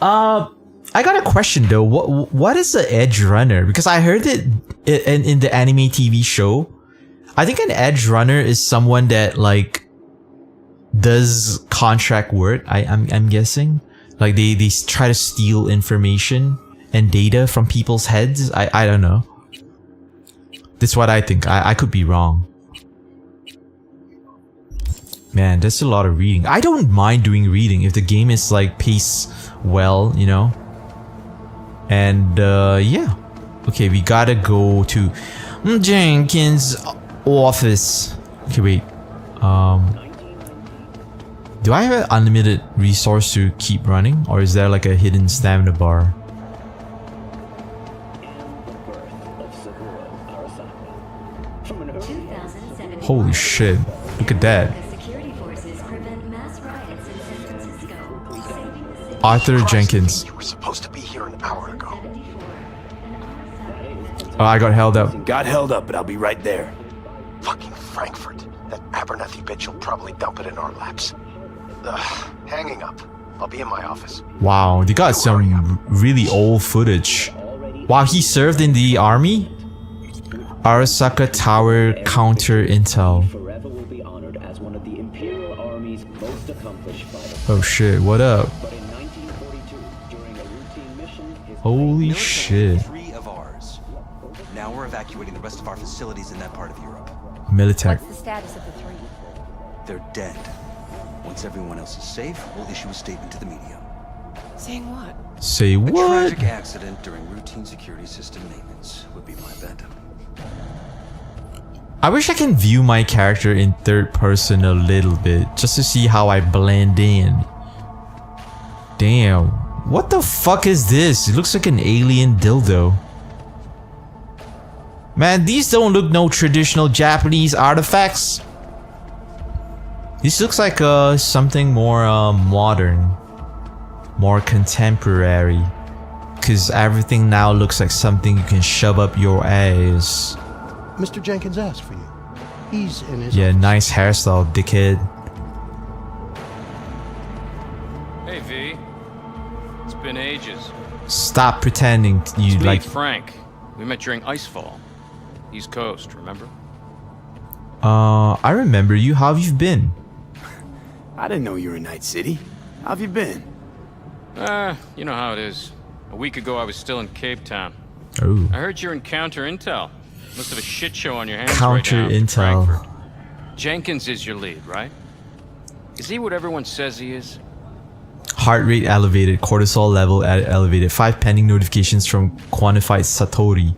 I got a question though. What is an edge runner? Because I heard it in the anime TV show. I think an edge runner is someone that like does contract work. I'm guessing, like they try to steal information and data from people's heads. I don't know. That's what I think. I could be wrong. Man, that's a lot of reading. I don't mind doing reading if the game is like paced well, you know. And yeah. Okay, we gotta go to Jenkins' office. Okay, wait. Do I have an unlimited resource to keep running, or is there like a hidden stamina bar? Holy shit! Look at that. Arthur Jenkins. You were supposed to be here an hour ago. Oh, I got held up. Got held up, but I'll be right there. Fucking Frankfurt. That Abernathy bitch will probably dump it in our laps. Hanging up. I'll be in my office. Wow, they got some really old footage. Wow, he served in the army? Arasaka Tower counter intel. Oh shit, what up? Holy shit. 3 of ours. Now we're evacuating the rest of our facilities in that part of Europe. Military. What's the status of the 3? They're dead. Once everyone else is safe, we'll issue a statement to the media. Saying what? Say A what? tragic accident during routine security system maintenance would be my bet. I wish I can view my character in third person a little bit, just to see how I blend in. Damn. What the fuck is this? It looks like an alien dildo. Man, these don't look no traditional Japanese artifacts. This looks like something more modern, more contemporary. Cause everything now looks like something you can shove up your ass. Mr. Jenkins asked for you. He's in his Yeah, office. nice hairstyle, dickhead. Hey V, it's been ages. Stop pretending you It's me, like. Frank. We met during Icefall, East Coast. Remember? I remember you. How have you been? I didn't know you were in Night City. How have you been? You know how it is. A week ago, I was still in Cape Town. Oh. I heard you're in counter intel. Must have a shit show on your hands Counter right now. intel. Frankfurt. Jenkins is your lead, right? Is he what everyone says he is? Heart rate elevated, cortisol level elevated, 5 pending notifications from quantified Satori.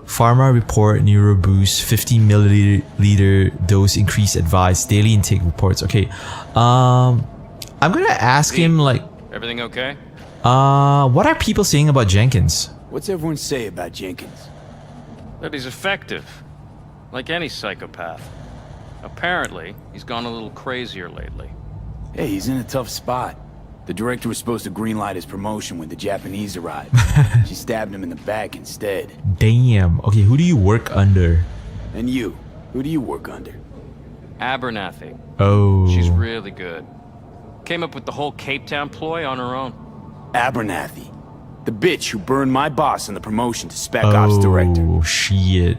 Pharma report neuro boost, 50 milliliter dose increase advised, daily intake reports. Okay, I'm gonna ask him like, Everything okay? what are people saying about Jenkins? What's everyone say about Jenkins? That he's effective, like any psychopath. Apparently, he's gone a little crazier lately. Hey, he's in a tough spot. The director was supposed to greenlight his promotion when the Japanese arrived. She stabbed him in the back instead. Damn. Okay, who do you work under? And you? Who do you work under? Abernathy. Oh. She's really good. Came up with the whole Cape Town ploy on her own. Abernathy. The bitch who burned my boss in the promotion to Spec Ops Director. Oh, shit.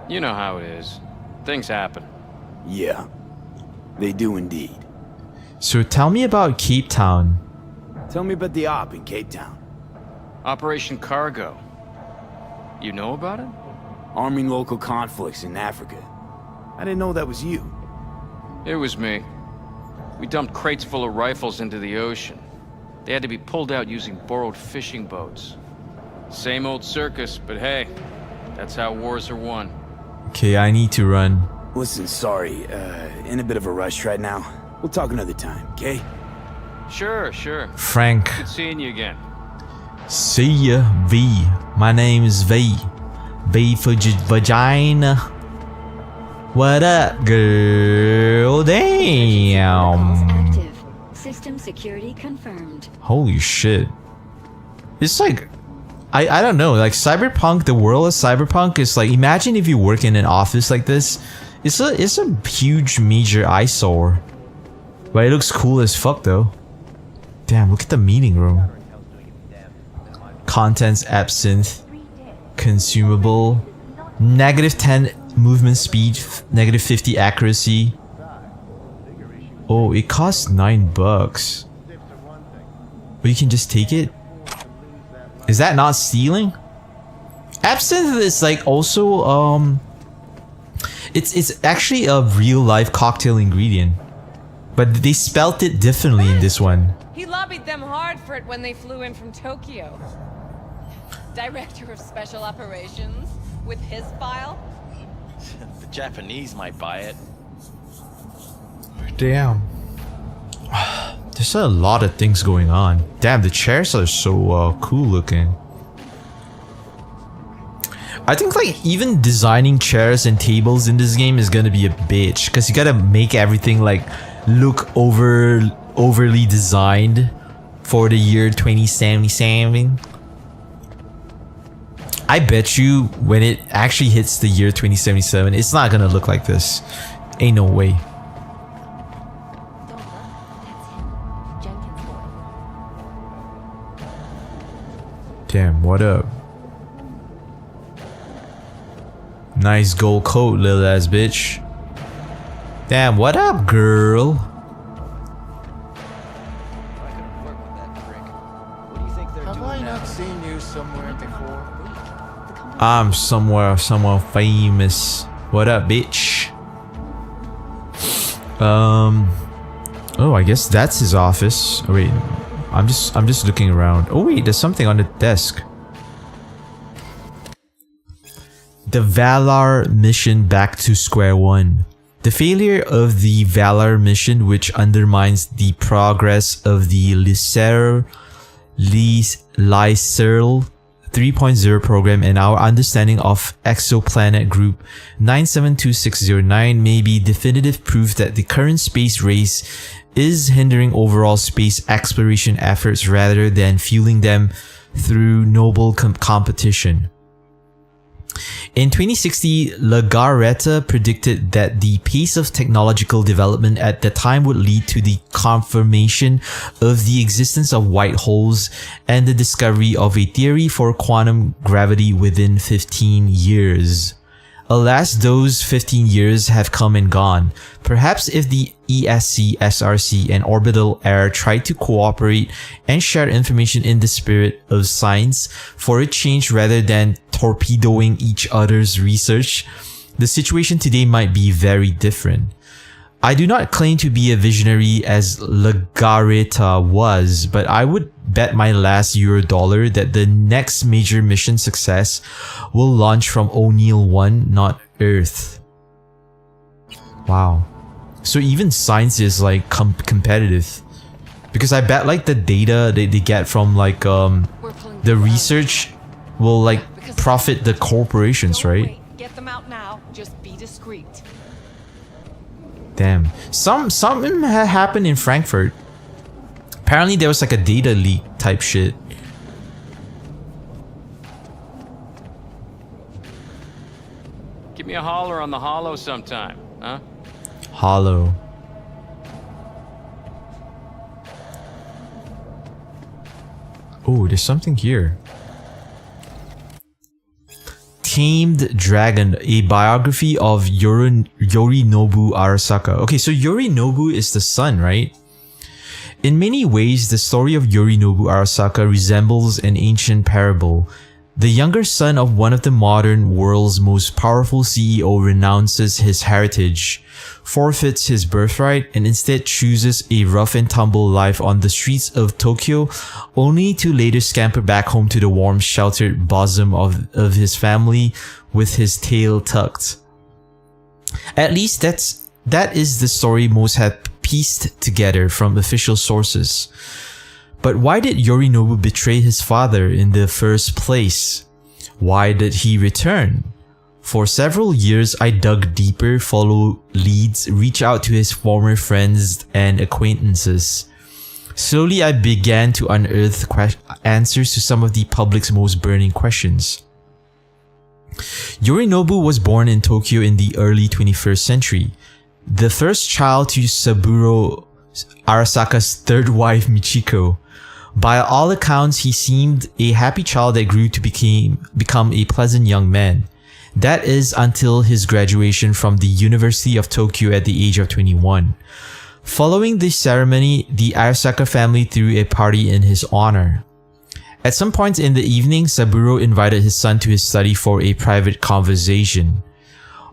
You know how it is. Things happen. Yeah, they do indeed. So tell me about Cape Town. Tell me about the op in Cape Town. Operation Cargo. You know about it? Arming local conflicts in Africa. I didn't know that was you. It was me. We dumped crates full of rifles into the ocean. They had to be pulled out using borrowed fishing boats. Same old circus, but hey, That's how wars are won. Okay, I need to run. Listen, sorry, in a bit of a rush right now. We'll talk another time, okay? Sure, sure. Frank. Good seeing you again. See ya, V. My name is V. V for vagina. What up, girl? Damn. Active. System security confirmed. Holy shit. It's like, I don't know, like Cyberpunk, the world of Cyberpunk is like, imagine if you work in an office like this. It's a huge major eyesore. But it looks cool as fuck though. Damn, look at the meeting room. Contents absinthe. Consumable. -10 movement speed, -50 accuracy. Oh, it costs $9. But you can just take it? Is that not stealing? Absinthe is like also it's actually a real life cocktail ingredient. But they spelt it differently in this one. He lobbied them hard for it when they flew in from Tokyo. Director of Special Operations with his file? The Japanese might buy it. Damn. There's a lot of things going on. Damn, the chairs are so cool looking. I think like even designing chairs and tables in this game is gonna be a bitch, because you gotta make everything like look overly designed for the year 2077. I bet you when it actually hits the year 2077, it's not gonna look like this. Ain't no way. Damn, what up? Nice gold coat, little ass bitch. Damn, what up, girl? Have I not seen you somewhere before? I'm somewhere famous. What up, bitch? Oh, I guess that's his office. Oh, wait, I'm just looking around. Oh wait, there's something on the desk. The Valar mission back to square one. The failure of the Valar mission, which undermines the progress of the Lyserl 3.0 program and our understanding of exoplanet group 972609, may be definitive proof that the current space race is hindering overall space exploration efforts rather than fueling them through noble competition. In 2060, Legarreta predicted that the pace of technological development at the time would lead to the confirmation of the existence of white holes and the discovery of a theory for quantum gravity within 15 years. Alas, those 15 years have come and gone. Perhaps if the ESC, SRC, and Orbital Air tried to cooperate and share information in the spirit of science for a change rather than torpedoing each other's research, the situation today might be very different. I do not claim to be a visionary as Legarreta was, but I would bet my last $1 that the next major mission success will launch from O'Neill 1, not Earth. Wow. So even science is like competitive. Because I bet like the data they get from like the research will like profit the corporations, right? Get them out now. Just be discreet. Damn. Something had happened in Frankfurt. Apparently there was like a data leak type shit. Give me a holler on the holo sometime, huh? Hollow. Oh, there's something here. Tamed Dragon, a biography of Yorinobu Arasaka. Okay, so Yorinobu is the son, right? In many ways, the story of Yorinobu Arasaka resembles an ancient parable. The younger son of one of the modern world's most powerful CEO renounces his heritage, forfeits his birthright and instead chooses a rough and tumble life on the streets of Tokyo, only to later scamper back home to the warm, sheltered bosom of his family with his tail tucked. At least that is the story most have pieced together from official sources. But why did Yorinobu betray his father in the first place? Why did he return? For several years, I dug deeper, followed leads, reached out to his former friends and acquaintances. Slowly, I began to unearth answers to some of the public's most burning questions. Yorinobu was born in Tokyo in the early 21st century, the first child to Saburo Arasaka's third wife Michiko. By all accounts, he seemed a happy child that grew to become a pleasant young man. That is until his graduation from the University of Tokyo at the age of 21. Following this ceremony, the Arasaka family threw a party in his honor. At some point in the evening, Saburo invited his son to his study for a private conversation.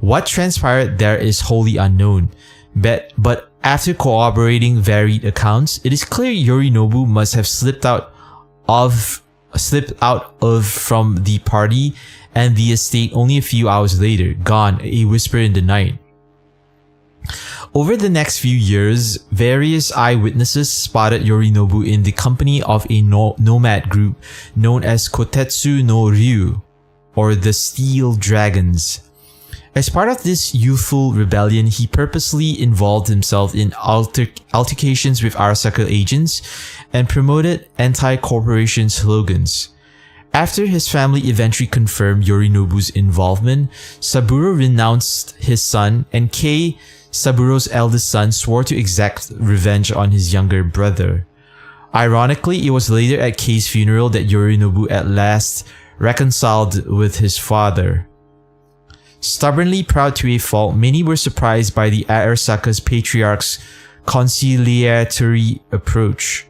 What transpired there is wholly unknown, but after corroborating varied accounts, it is clear Yorinobu must have slipped out of from the party and the estate only a few hours later, gone, a whisper in the night. Over the next few years, various eyewitnesses spotted Yorinobu in the company of a nomad group known as Kotetsu no Ryu, or the Steel Dragons. As part of this youthful rebellion, he purposely involved himself in altercations with Arasaka agents and promoted anti-corporation slogans. After his family eventually confirmed Yorinobu's involvement, Saburo renounced his son, and Kei, Saburo's eldest son, swore to exact revenge on his younger brother. Ironically, it was later at Kei's funeral that Yorinobu at last reconciled with his father. Stubbornly proud to a fault, many were surprised by the Arasaka's patriarch's conciliatory approach.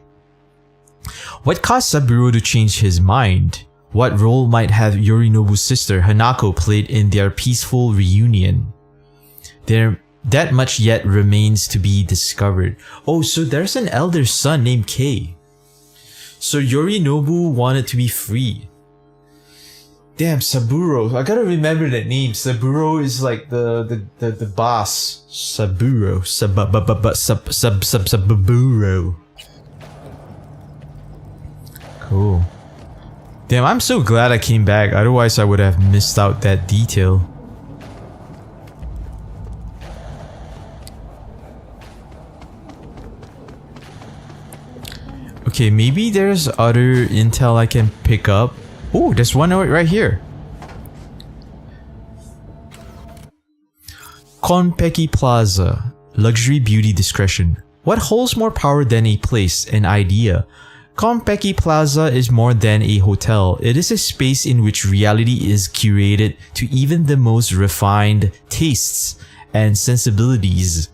What caused Saburo to change his mind? What role might have Yorinobu's sister Hanako played in their peaceful reunion? That much yet remains to be discovered. Oh, so there's an elder son named Kei. So Yorinobu wanted to be free. Damn, Saburo. I gotta remember that name. Saburo is like the boss. Saburo. Saburo. Cool. Damn, I'm so glad I came back. Otherwise, I would have missed out that detail. Okay, maybe there's other intel I can pick up. Oh, there's one right here. Konpeki Plaza. Luxury, beauty, discretion. What holds more power than a place, an idea? Konpeki Plaza is more than a hotel. It is a space in which reality is curated to even the most refined tastes and sensibilities.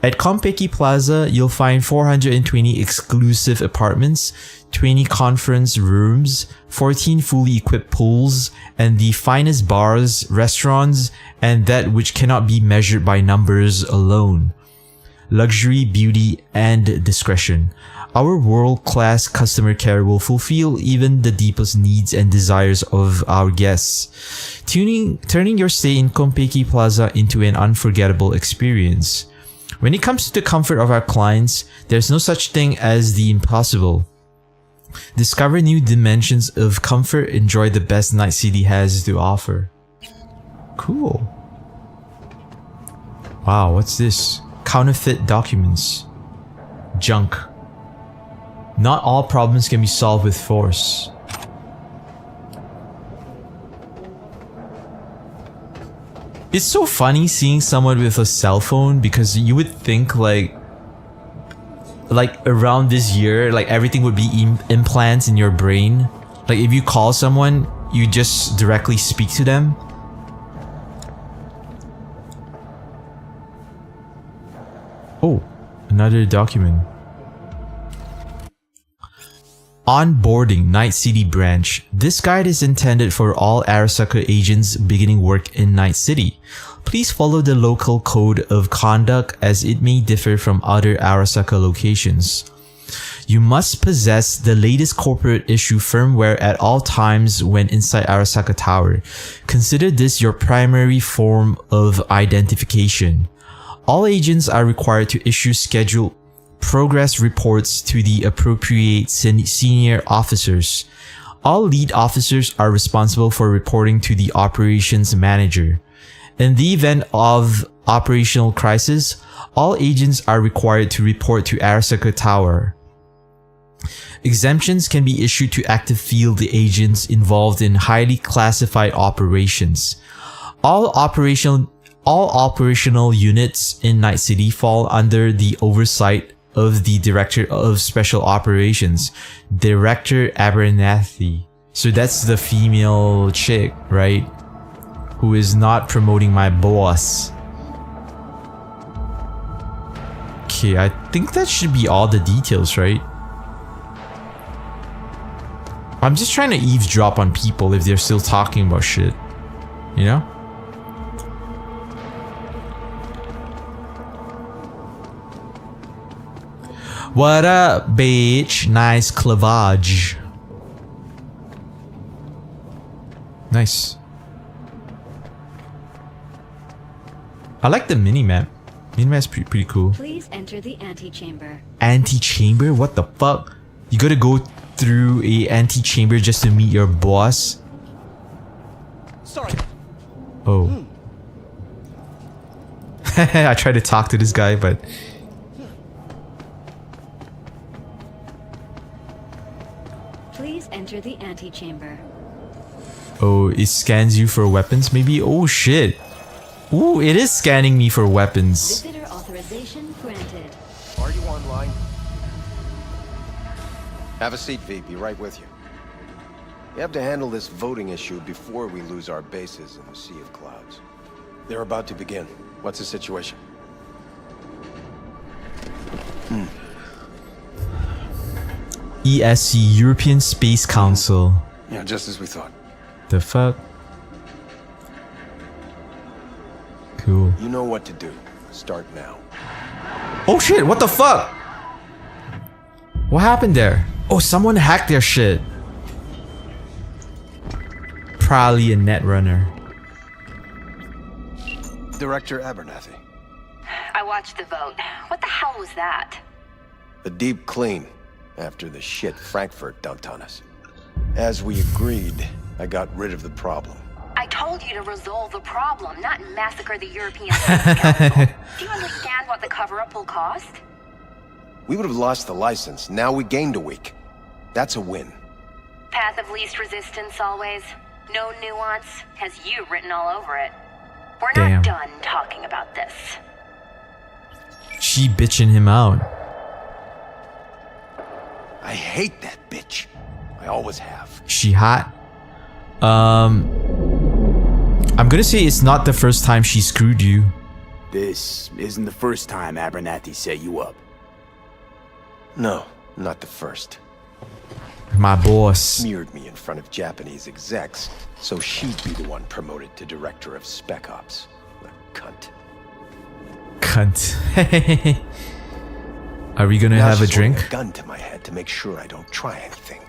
At Konpeki Plaza, you'll find 420 exclusive apartments, 20 conference rooms, 14 fully equipped pools, and the finest bars, restaurants, and that which cannot be measured by numbers alone. Luxury, beauty, and discretion. Our world-class customer care will fulfill even the deepest needs and desires of our guests, turning your stay in Konpeki Plaza into an unforgettable experience. When it comes to the comfort of our clients, there's no such thing as the impossible. Discover new dimensions of comfort, enjoy the best Night City has to offer. Cool. Wow, what's this? Counterfeit documents. Junk. Not all problems can be solved with force. It's so funny seeing someone with a cell phone, because you would think like around this year, like everything would be implants in your brain. Like if you call someone, you just directly speak to them. Oh, another document. Onboarding Night City branch. This guide is intended for all Arasaka agents beginning work in Night City. Please follow the local code of conduct as it may differ from other Arasaka locations. You must possess the latest corporate issue firmware at all times when inside Arasaka Tower. Consider this your primary form of identification. All agents are required to issue scheduled progress reports to the appropriate senior officers. All lead officers are responsible for reporting to the operations manager. In the event of operational crisis, all agents are required to report to Arasaka Tower. Exemptions can be issued to active field agents involved in highly classified operations. All operational units in Night City fall under the oversight of the Director of Special Operations, Director Abernathy. So that's the female chick, right? Who is not promoting my boss. Okay, I think that should be all the details, right? I'm just trying to eavesdrop on people if they're still talking about shit. You know? What up, bitch? Nice clavage. Nice. I like the minimap. Minimap's pretty cool. Please enter the antechamber. Antechamber? What the fuck? You gotta go through a antechamber just to meet your boss? Sorry. Oh. I tried to talk to this guy, but... Please enter the antechamber. Oh, it scans you for weapons maybe? Oh shit. Ooh, it is scanning me for weapons. Visitor authorization granted. Are you online? Have a seat, V. Be right with you. We have to handle this voting issue before we lose our bases in the sea of clouds. They're about to begin. What's the situation? ESC, European Space Council. Yeah, just as we thought. The fuck? Cool. You know what to do. Start now. Oh shit, what the fuck? What happened there? Oh, someone hacked their shit. Probably a netrunner. Director Abernathy. I watched the vote. What the hell was that? A deep clean after the shit Frankfurt dumped on us. As we agreed, I got rid of the problem. I told you to resolve the problem, not massacre the European Space Council. Do you understand what the cover-up will cost? We would have lost the license. Now we gained a week. That's a win. Path of least resistance always. No nuance. Has you written all over it. We're Damn. not done talking about this. She bitching him out. I hate that bitch. I always have. She hot? I'm gonna say it's not the first time she screwed you. This isn't the first time Abernathy set you up. No, not the first. My boss. Smeared me in front of Japanese execs, so she'd be the one promoted to Director of Spec Ops. The cunt. Cunt. Are we gonna Now have a she's holding drink? a gun to my head to make sure I don't try anything.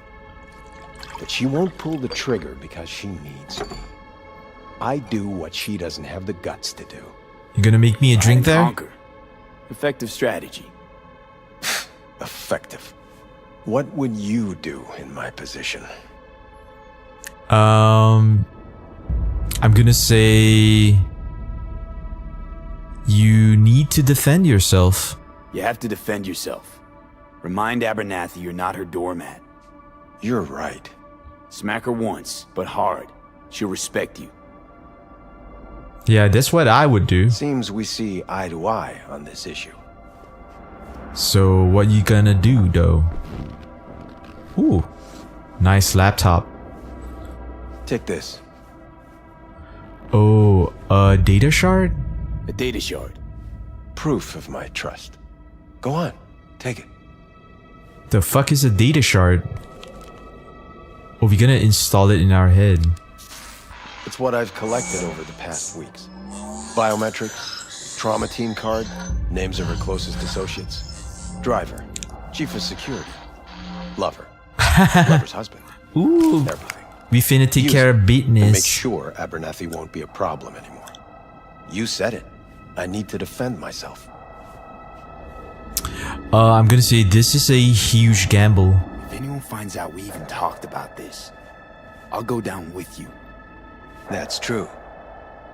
But she won't pull the trigger because she needs me. I do what she doesn't have the guts to do. You gonna make me a drink there? Conquer. Effective strategy. Effective. What would you do in my position? I'm gonna say you need to defend yourself. You have to defend yourself. Remind Abernathy you're not her doormat. You're right. Smack her once, but hard. She'll respect you. Yeah, that's what I would do. Seems we see eye to eye on this issue. So what you gonna do though? Ooh, nice laptop. Take this. Oh, a data shard? A data shard. Proof of my trust. Go on, take it. The fuck is a data shard? Oh, we're gonna install it in our head. It's what I've collected over the past weeks. Biometrics, trauma team card, names of her closest associates. Driver, chief of security, lover, lover's husband. Ooh. Everything. We finna take Use care of it and make business. sure Abernathy won't be a problem anymore. You said it. I need to defend myself. I'm gonna say this is a huge gamble. If anyone finds out we even talked about this, I'll go down with you. That's true.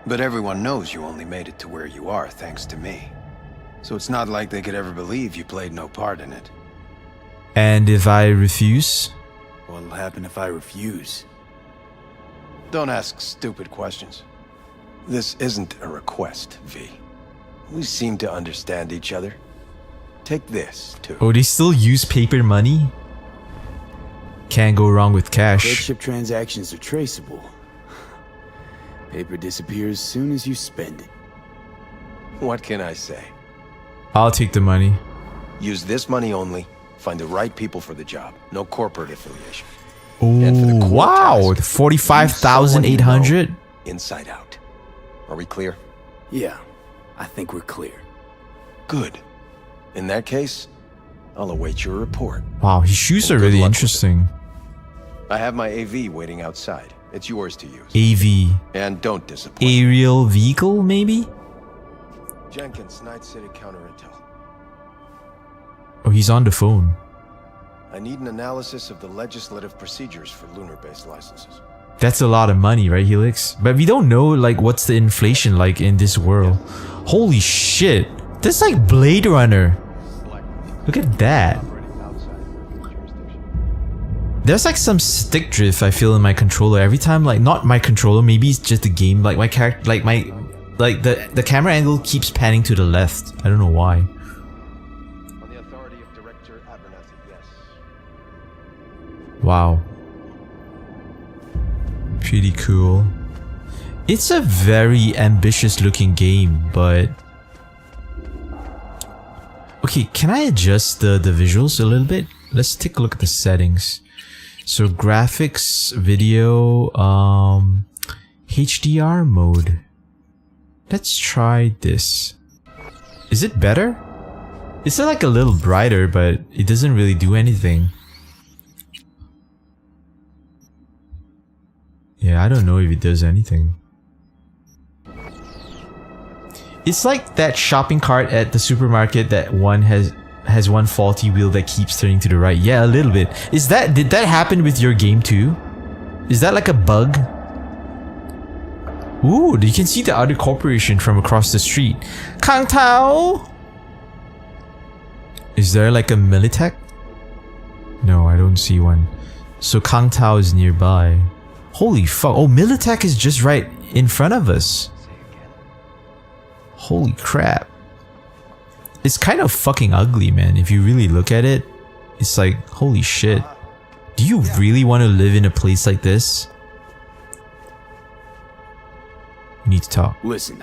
But everyone knows you only made it to where you are thanks to me. So it's not like they could ever believe you played no part in it. And if I refuse? What'll happen if I refuse? Don't ask stupid questions. This isn't a request, V. We seem to understand each other. Take this, too. Oh, they still use paper money? Can't go wrong with cash. Clerkship transactions are traceable. Paper disappears as soon as you spend it. What can I say? I'll take the money. Use this money only. Find the right people for the job. No corporate affiliation. Oh, wow. 45,800? Inside out. Are we clear? Yeah, I think we're clear. Good. In that case, I'll await your report. Wow, his shoes are really interesting. I have my AV waiting outside. It's yours to use. AV. And don't disappoint. Aerial vehicle, maybe? Jenkins, Night City Counter Intel. Oh, he's on the phone. I need an analysis of the legislative procedures for lunar-based licenses. That's a lot of money, right, Helix? But we don't know, like, what's the inflation like in this world. Holy shit. That's like Blade Runner. Look at that. There's like some stick drift I feel in my controller every time, like not my controller, maybe it's just the game, like my character, like the camera angle keeps panning to the left. I don't know why. On the authority of Director Abernathy, yes. Wow. Pretty cool. It's a very ambitious looking game, but okay, can I adjust the visuals a little bit? Let's take a look at the settings. So graphics, video, HDR mode. Let's try this. Is it better? It's like a little brighter, but it doesn't really do anything. Yeah, I don't know if it does anything. It's like that shopping cart at the supermarket that one has one faulty wheel that keeps turning to the right. Yeah, a little bit. Did that happen with your game too? Is that like a bug? Ooh, you can see the other corporation from across the street. Kang Tao! Is there like a Militech? No, I don't see one. So Kang Tao is nearby. Holy fuck. Oh, Militech is just right in front of us. Holy crap. It's kind of fucking ugly, man. If you really look at it, it's like, holy shit. Do you really want to live in a place like this? You need to talk. Listen,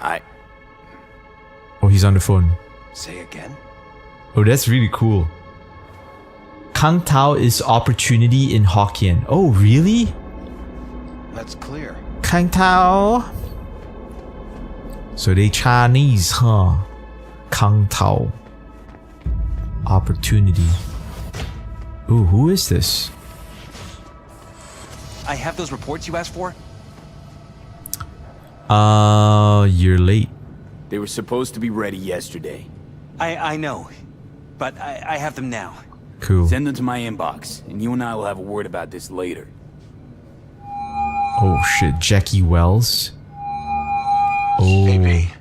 Oh, he's on the phone. Say again? Oh, that's really cool. Kang Tao is opportunity in Hokkien. Oh, really? That's clear. Kang Tao. So they Chinese, huh? Kang Tao. Opportunity. Ooh, who is this? I have those reports you asked for? You're late. They were supposed to be ready yesterday. I know, but I have them now. Cool. Send them to my inbox, and you and I will have a word about this later. Oh shit, Jackie Wells. Oh. Baby,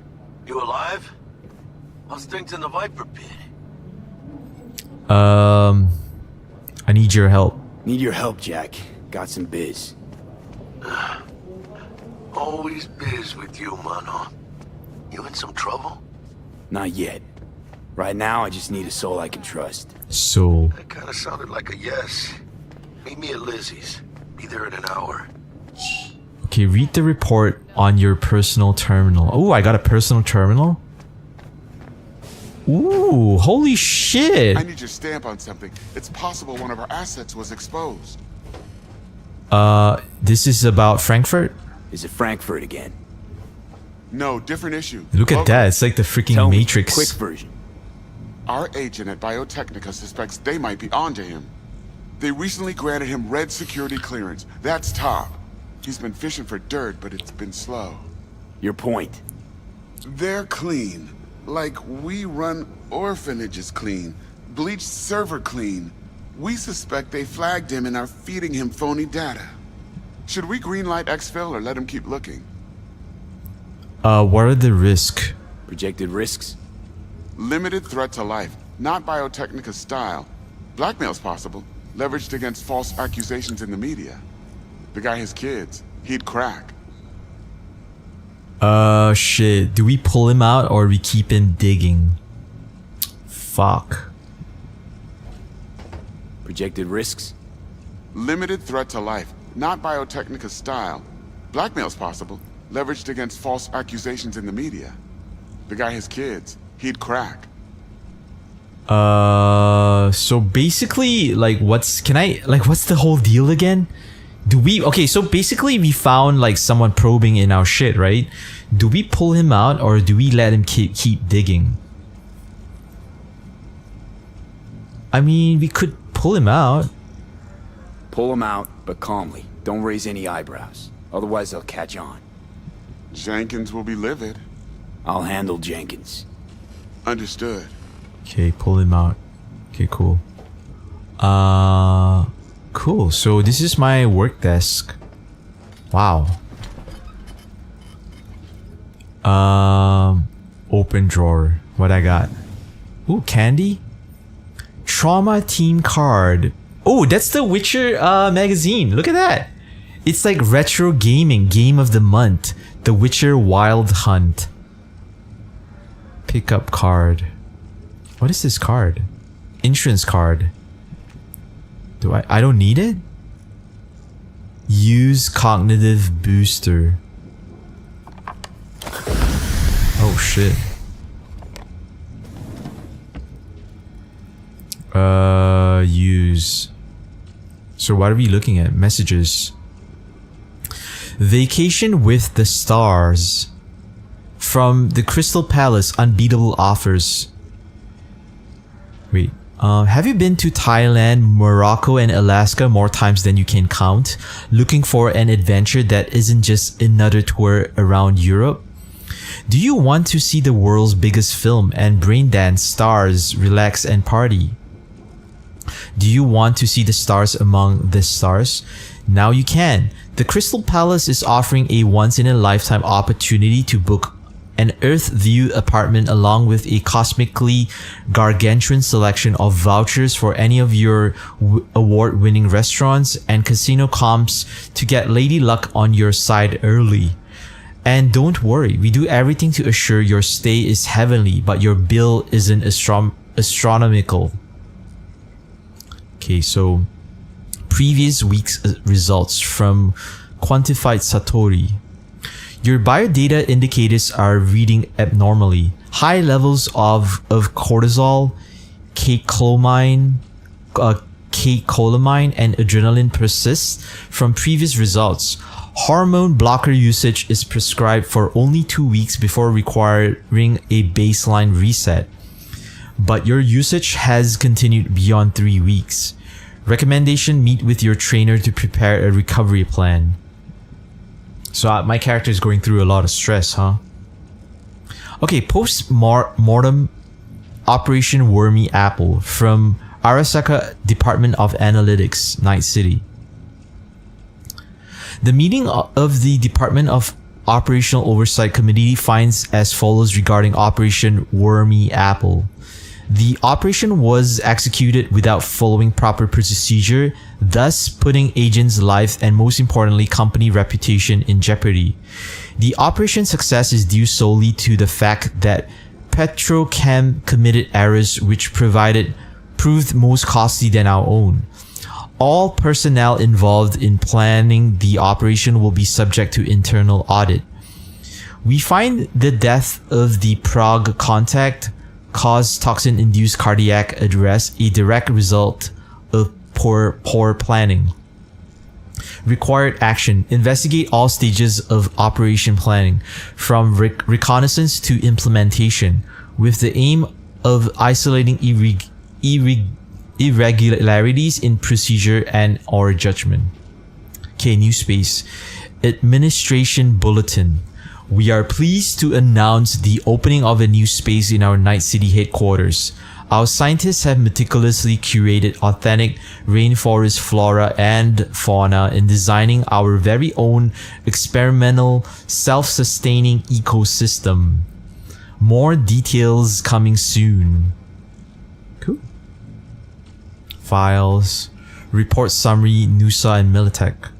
you alive? How's things in the Viper pit? I need your help. Need your help, Jack. Got some biz. Always biz with you, mano. You in some trouble? Not yet. Right now, I just need a soul I can trust. Soul. That kind of sounded like a yes. Meet me at Lizzie's. Be there in an hour. Okay, read the report on your personal terminal. Oh, I got a personal terminal? Ooh, holy shit. I need your stamp on something. It's possible one of our assets was exposed. This is about Frankfurt? Is it Frankfurt again? No, different issue. Look at Logan, that. It's like the freaking Tell me, Matrix. quick version. Our agent at Biotechnica suspects they might be onto him. They recently granted him red security clearance. That's top. He's been fishing for dirt, but it's been slow. Your point. They're clean. Like we run orphanages clean. Bleached server clean. We suspect they flagged him and are feeding him phony data. Should we greenlight exfil or let him keep looking? What are the risks? Projected risks? Limited threat to life. Not Biotechnica style. Blackmail's possible. Leveraged against false accusations in the media. The guy has kids. He'd crack. Shit. Do we pull him out or we keep him digging? Fuck. Projected risks? Limited threat to life. Not Biotechnica style. Blackmail's possible. Leveraged against false accusations in the media. The guy has kids. He'd crack. So basically, like, what's the whole deal again? Okay, so basically we found like someone probing in our shit, right? Do we pull him out or do we let him keep digging? I mean, we could pull him out. Pull him out, but calmly. Don't raise any eyebrows. Otherwise they'll catch on. Jenkins will be livid. I'll handle Jenkins. Understood. Okay, pull him out. Okay, cool. Cool. So this is my work desk. Wow. Open drawer. What I got? Ooh, candy? Trauma team card. Oh, that's the Witcher magazine. Look at that. It's like retro gaming, game of the month. The Witcher Wild Hunt. Pickup card. What is this card? Insurance card. I don't need it? Use cognitive booster. Oh shit. Use. So what are we looking at? Messages. Vacation with the stars. From the Crystal Palace, unbeatable offers. Wait. Have you been to Thailand, Morocco, and Alaska more times than you can count? Looking for an adventure that isn't just another tour around Europe? Do you want to see the world's biggest film and brain dance stars, relax and party? Do you want to see the stars among the stars? Now you can. The Crystal Palace is offering a once-in-a-lifetime opportunity to book an Earth View apartment along with a cosmically gargantuan selection of vouchers for any of your award-winning restaurants and casino comps to get Lady Luck on your side early. And don't worry, we do everything to assure your stay is heavenly, but your bill isn't astronomical. Okay, so previous week's results from Quantified Satori. Your biodata indicators are reading abnormally. High levels of cortisol, catecholamine, and adrenaline persists from previous results. Hormone blocker usage is prescribed for only 2 weeks before requiring a baseline reset. But your usage has continued beyond 3 weeks. Recommendation: meet with your trainer to prepare a recovery plan. So my character is going through a lot of stress, huh? Okay, post-mortem Operation Wormy Apple from Arasaka Department of Analytics, Night City. The meeting of the Department of Operational Oversight Committee finds as follows regarding Operation Wormy Apple. The operation was executed without following proper procedure, thus putting agents' lives and most importantly company reputation in jeopardy. The operation's success is due solely to the fact that Petrochem committed errors which proved most costly than our own. All personnel involved in planning the operation will be subject to internal audit. We find the death of the Prague contact caused toxin-induced cardiac arrest a direct result of poor planning. Required action. Investigate all stages of operation planning, from reconnaissance to implementation, with the aim of isolating irregularities in procedure and or judgment. Okay, new space. Administration Bulletin. We are pleased to announce the opening of a new space in our Night City headquarters. Our scientists have meticulously curated authentic rainforest flora and fauna in designing our very own experimental, self-sustaining ecosystem. More details coming soon. Cool. Files. Report summary, Nusa and Militech.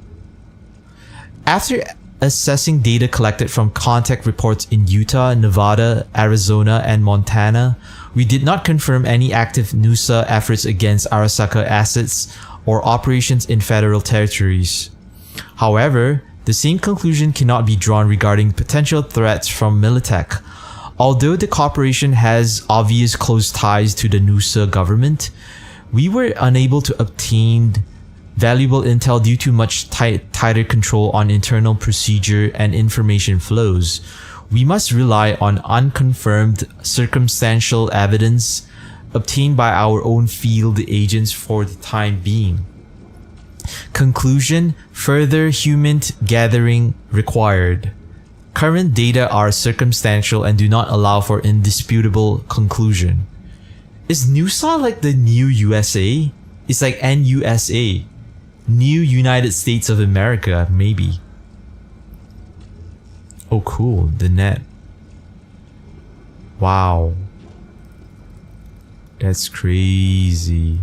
After assessing data collected from contact reports in Utah, Nevada, Arizona, and Montana, we did not confirm any active Nusa efforts against Arasaka assets or operations in federal territories. However, the same conclusion cannot be drawn regarding potential threats from Militech. Although the corporation has obvious close ties to the Nusa government, we were unable to obtain valuable intel due to much tighter control on internal procedure and information flows. We must rely on unconfirmed circumstantial evidence obtained by our own field agents for the time being. Conclusion: further human gathering required. Current data are circumstantial and do not allow for indisputable conclusion. Is Nusa like the new USA? It's like NUSA. New United States of America, maybe. Oh cool, the net. Wow. That's crazy.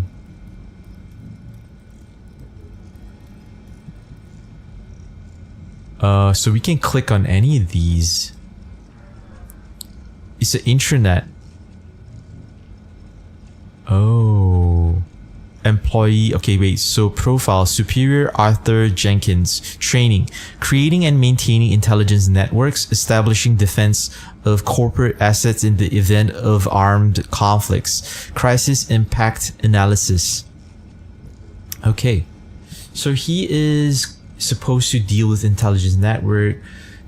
So we can click on any of these. It's an intranet. Oh. Employee, okay wait, so profile, Superior Arthur Jenkins. Training, creating and maintaining intelligence networks, establishing defense of corporate assets in the event of armed conflicts, crisis impact analysis. Okay, so he is supposed to deal with intelligence network,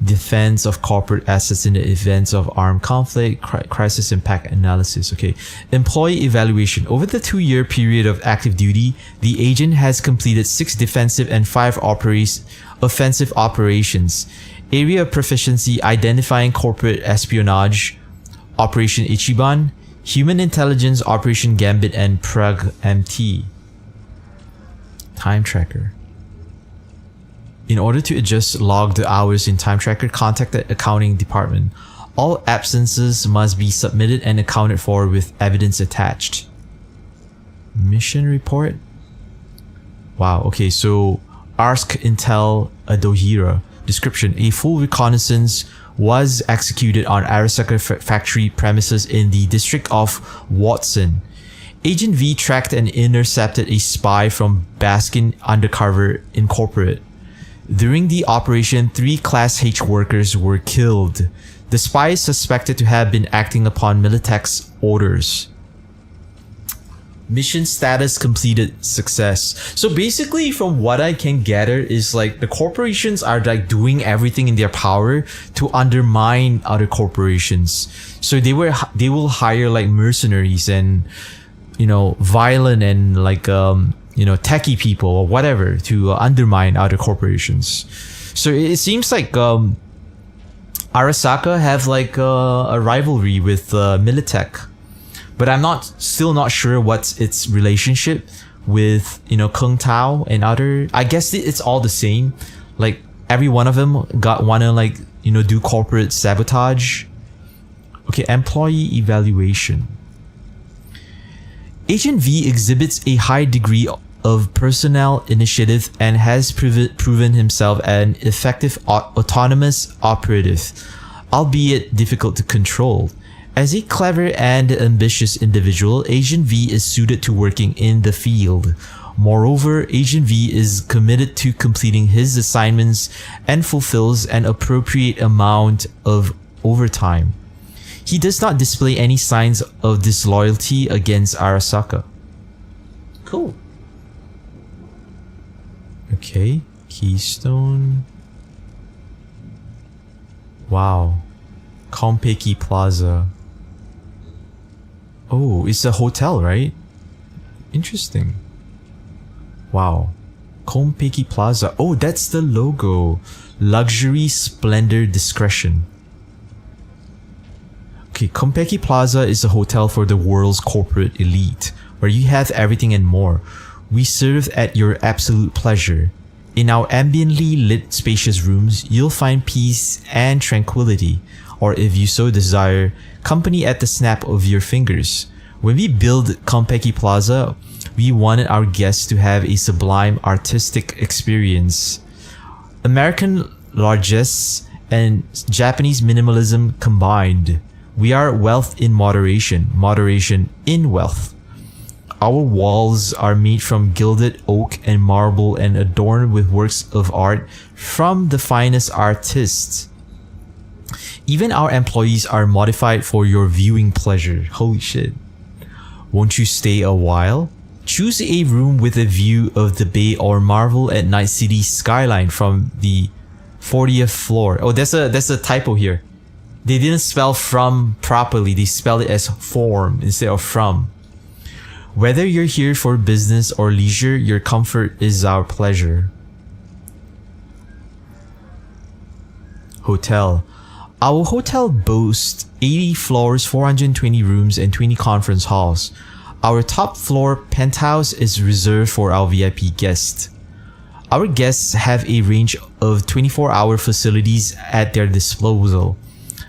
defense of corporate assets in the events of armed conflict, crisis impact analysis. Okay, employee evaluation. Over the 2-year period of active duty, the agent has completed 6 defensive and 5 offensive operations. Area of proficiency: identifying corporate espionage, Operation Ichiban; human intelligence, Operation Gambit and Prague MT. Time tracker. In order to adjust log the hours in time tracker, contact the accounting department. All absences must be submitted and accounted for with evidence attached. Mission report. Wow, okay, so ARSC Intel Adohira. Description: a full reconnaissance was executed on Arasaka factory premises in the district of Watson. Agent V tracked and intercepted a spy from Baskin Undercover Incorporated. During the operation, 3 Class H workers were killed. The spy is suspected to have been acting upon Militech's orders. Mission status completed, success. So basically, from what I can gather, is like the corporations are like doing everything in their power to undermine other corporations. So they will hire like mercenaries and, you know, violent and like you know, techie people or whatever to undermine other corporations. So it seems like Arasaka have like a rivalry with Militech, but I'm still not sure what's its relationship with, you know, Kung Tao and other. I guess it's all the same. Like every one of them wanna like, you know, do corporate sabotage. Okay, employee evaluation. Agent V exhibits a high degree of personnel initiative and has proven himself an effective autonomous operative, albeit difficult to control. As a clever and ambitious individual, Agent V is suited to working in the field. Moreover, Agent V is committed to completing his assignments and fulfills an appropriate amount of overtime. He does not display any signs of disloyalty against Arasaka. Cool. Okay. Keystone. Wow. Konpeki Plaza. Oh, it's a hotel, right? Interesting. Wow. Konpeki Plaza. Oh, that's the logo. Luxury, splendor, discretion. Okay, Konpeki Plaza is a hotel for the world's corporate elite, where you have everything and more. We serve at your absolute pleasure. In our ambiently lit spacious rooms, you'll find peace and tranquility, or if you so desire, company at the snap of your fingers. When we built Konpeki Plaza, we wanted our guests to have a sublime artistic experience. American largesse and Japanese minimalism combined. We are wealth in moderation, moderation in wealth. Our walls are made from gilded oak and marble and adorned with works of art from the finest artists. Even our employees are modified for your viewing pleasure. Holy shit. Won't you stay a while? Choose a room with a view of the bay or marvel at Night City's skyline from the 40th floor. Oh, there's a typo here. They didn't spell from properly. They spelled it as form instead of from. Whether you're here for business or leisure, your comfort is our pleasure. Hotel. Our hotel boasts 80 floors, 420 rooms, and 20 conference halls. Our top floor penthouse is reserved for our VIP guests. Our guests have a range of 24-hour facilities at their disposal.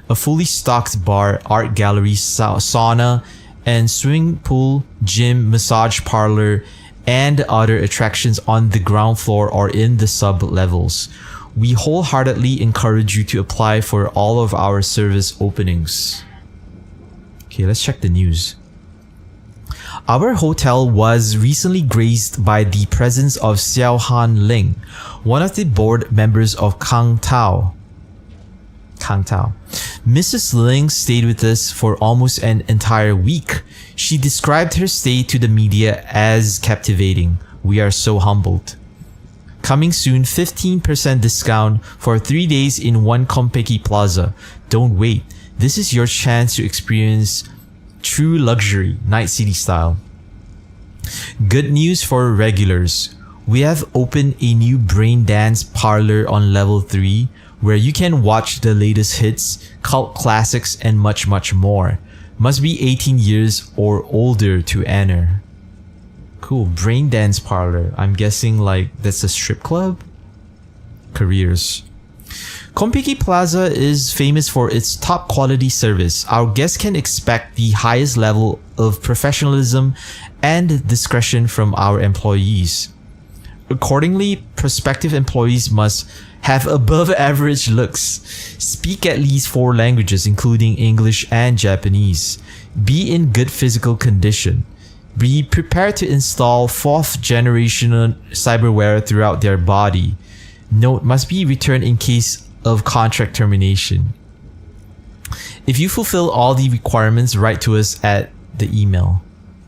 A fully stocked bar, art gallery, sauna, and swimming pool, gym, massage parlor, and other attractions on the ground floor or in the sub-levels. We wholeheartedly encourage you to apply for all of our service openings. Okay, let's check the news. Our hotel was recently graced by the presence of Xiao Han Ling, one of the board members of Kang Tao. Mrs. Ling stayed with us for almost an entire week. She described her stay to the media as captivating. We are so humbled. Coming soon, 15% discount for 3 days in one Konpeki Plaza. Don't wait. This is your chance to experience true luxury, Night City style. Good news for regulars. We have opened a new brain dance parlor on level 3 where you can watch the latest hits, cult classics, and much more. Must be 18 years or older to enter. Cool, brain dance parlor. I'm guessing like that's a strip club? Careers. Konpeki Plaza is famous for its top quality service. Our guests can expect the highest level of professionalism and discretion from our employees. Accordingly, prospective employees must have above average looks, speak at least 4 languages including English and Japanese, be in good physical condition, be prepared to install 4th generation cyberware throughout their body. Note, must be returned in case of contract termination. If you fulfill all the requirements, write to us at the email.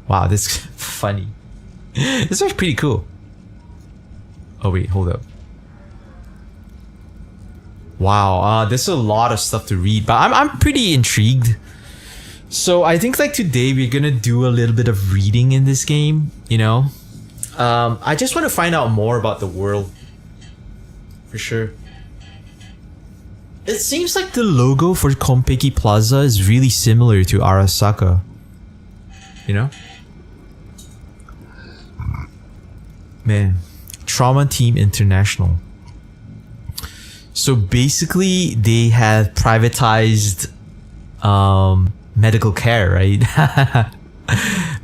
Wow, this is funny. This is pretty cool. Oh wait, hold up. Wow, there's a lot of stuff to read, but I'm pretty intrigued. So I think like today we're gonna do a little bit of reading in this game, you know? I just want to find out more about the world. For sure. It seems like the logo for Konpeki Plaza is really similar to Arasaka. You know? Man. Trauma Team International. So basically they have privatized medical care, right?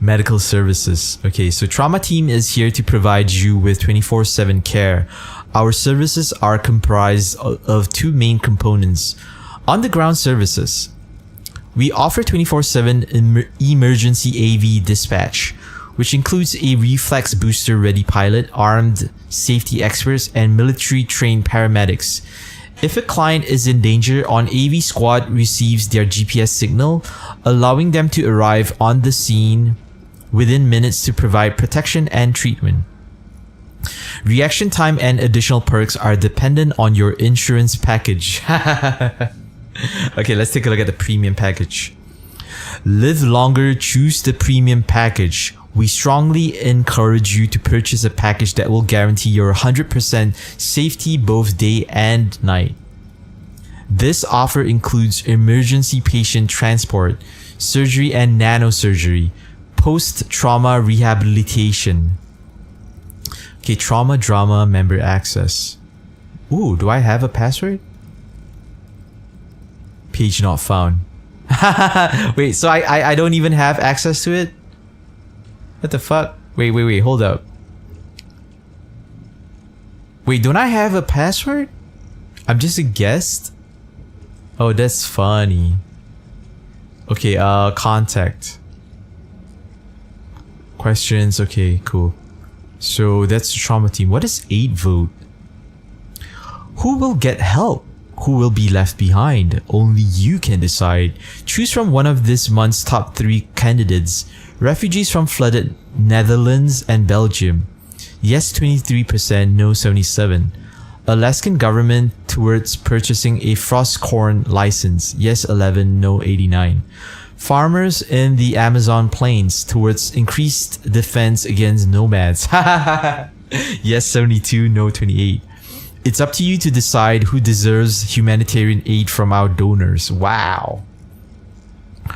Medical services. Okay, so Trauma Team is here to provide you with 24/7 care. Our services are comprised of 2 main components. On the ground services, we offer 24/7 emergency AV dispatch, which includes a reflex booster ready pilot, armed safety experts, and military trained paramedics. If a client is in danger, an AV squad receives their GPS signal, allowing them to arrive on the scene within minutes to provide protection and treatment. Reaction time and additional perks are dependent on your insurance package. Okay, let's take a look at the premium package. Live longer, choose the premium package. We strongly encourage you to purchase a package that will guarantee your 100% safety both day and night. This offer includes emergency patient transport, surgery and nanosurgery, post-trauma rehabilitation. Okay, trauma drama member access. Ooh, do I have a password? Page not found. Wait, so I don't even have access to it? What the fuck? Wait, hold up. Wait, don't I have a password? I'm just a guest? Oh, that's funny. Okay, contact. Questions, okay, cool. So that's the trauma team. What is 8 vote? Who will get help? Who will be left behind? Only you can decide. Choose from one of this month's top 3 candidates. Refugees from flooded Netherlands and Belgium. Yes 23%, no 77%. Alaskan government towards purchasing a frost corn license. Yes 11, no 89%. Farmers in the Amazon plains towards increased defense against nomads. Yes 72, no 28%. It's up to you to decide who deserves humanitarian aid from our donors. Wow.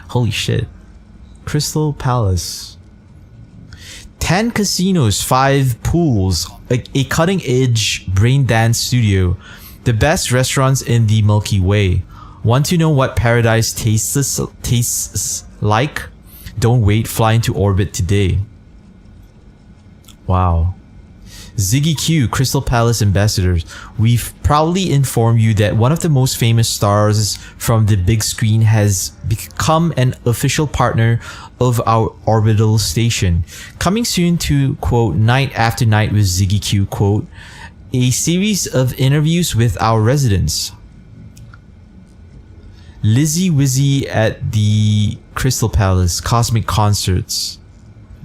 Holy shit. Crystal Palace. 10 casinos, 5 pools, a cutting-edge brain dance studio, the best restaurants in the Milky Way. Want to know what paradise tastes like? Don't wait, fly into orbit today. Wow. Ziggy Q, Crystal Palace ambassadors. We've proudly informed you that one of the most famous stars from the big screen has become an official partner of our orbital station. Coming soon to, quote, Night After Night with Ziggy Q, quote, a series of interviews with our residents. Lizzie Wizzy at the Crystal Palace Cosmic Concerts.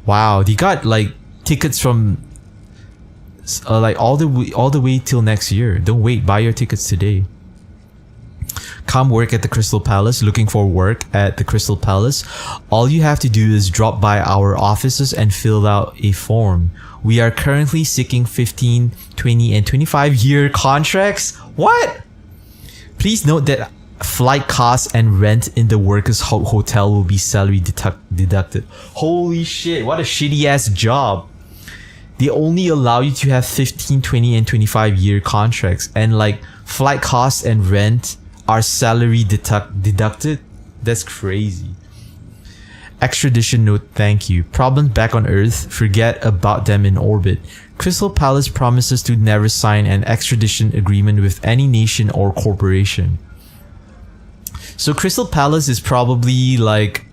Wow, they got like tickets from like all the way till next year. Don't wait, buy your tickets today. Come work at the Crystal Palace. Looking for work at the Crystal Palace? All you have to do is drop by our offices and fill out a form. We are currently seeking 15, 20, and 25-year contracts. What? Please note that flight costs and rent in the workers' hotel will be salary deducted. Holy shit, what a shitty ass job. They only allow you to have 15, 20, and 25-year contracts, and like flight costs and rent are salary deducted? That's crazy. Extradition note, thank you. Problems back on Earth, forget about them in orbit. Crystal Palace promises to never sign an extradition agreement with any nation or corporation. So Crystal Palace is probably like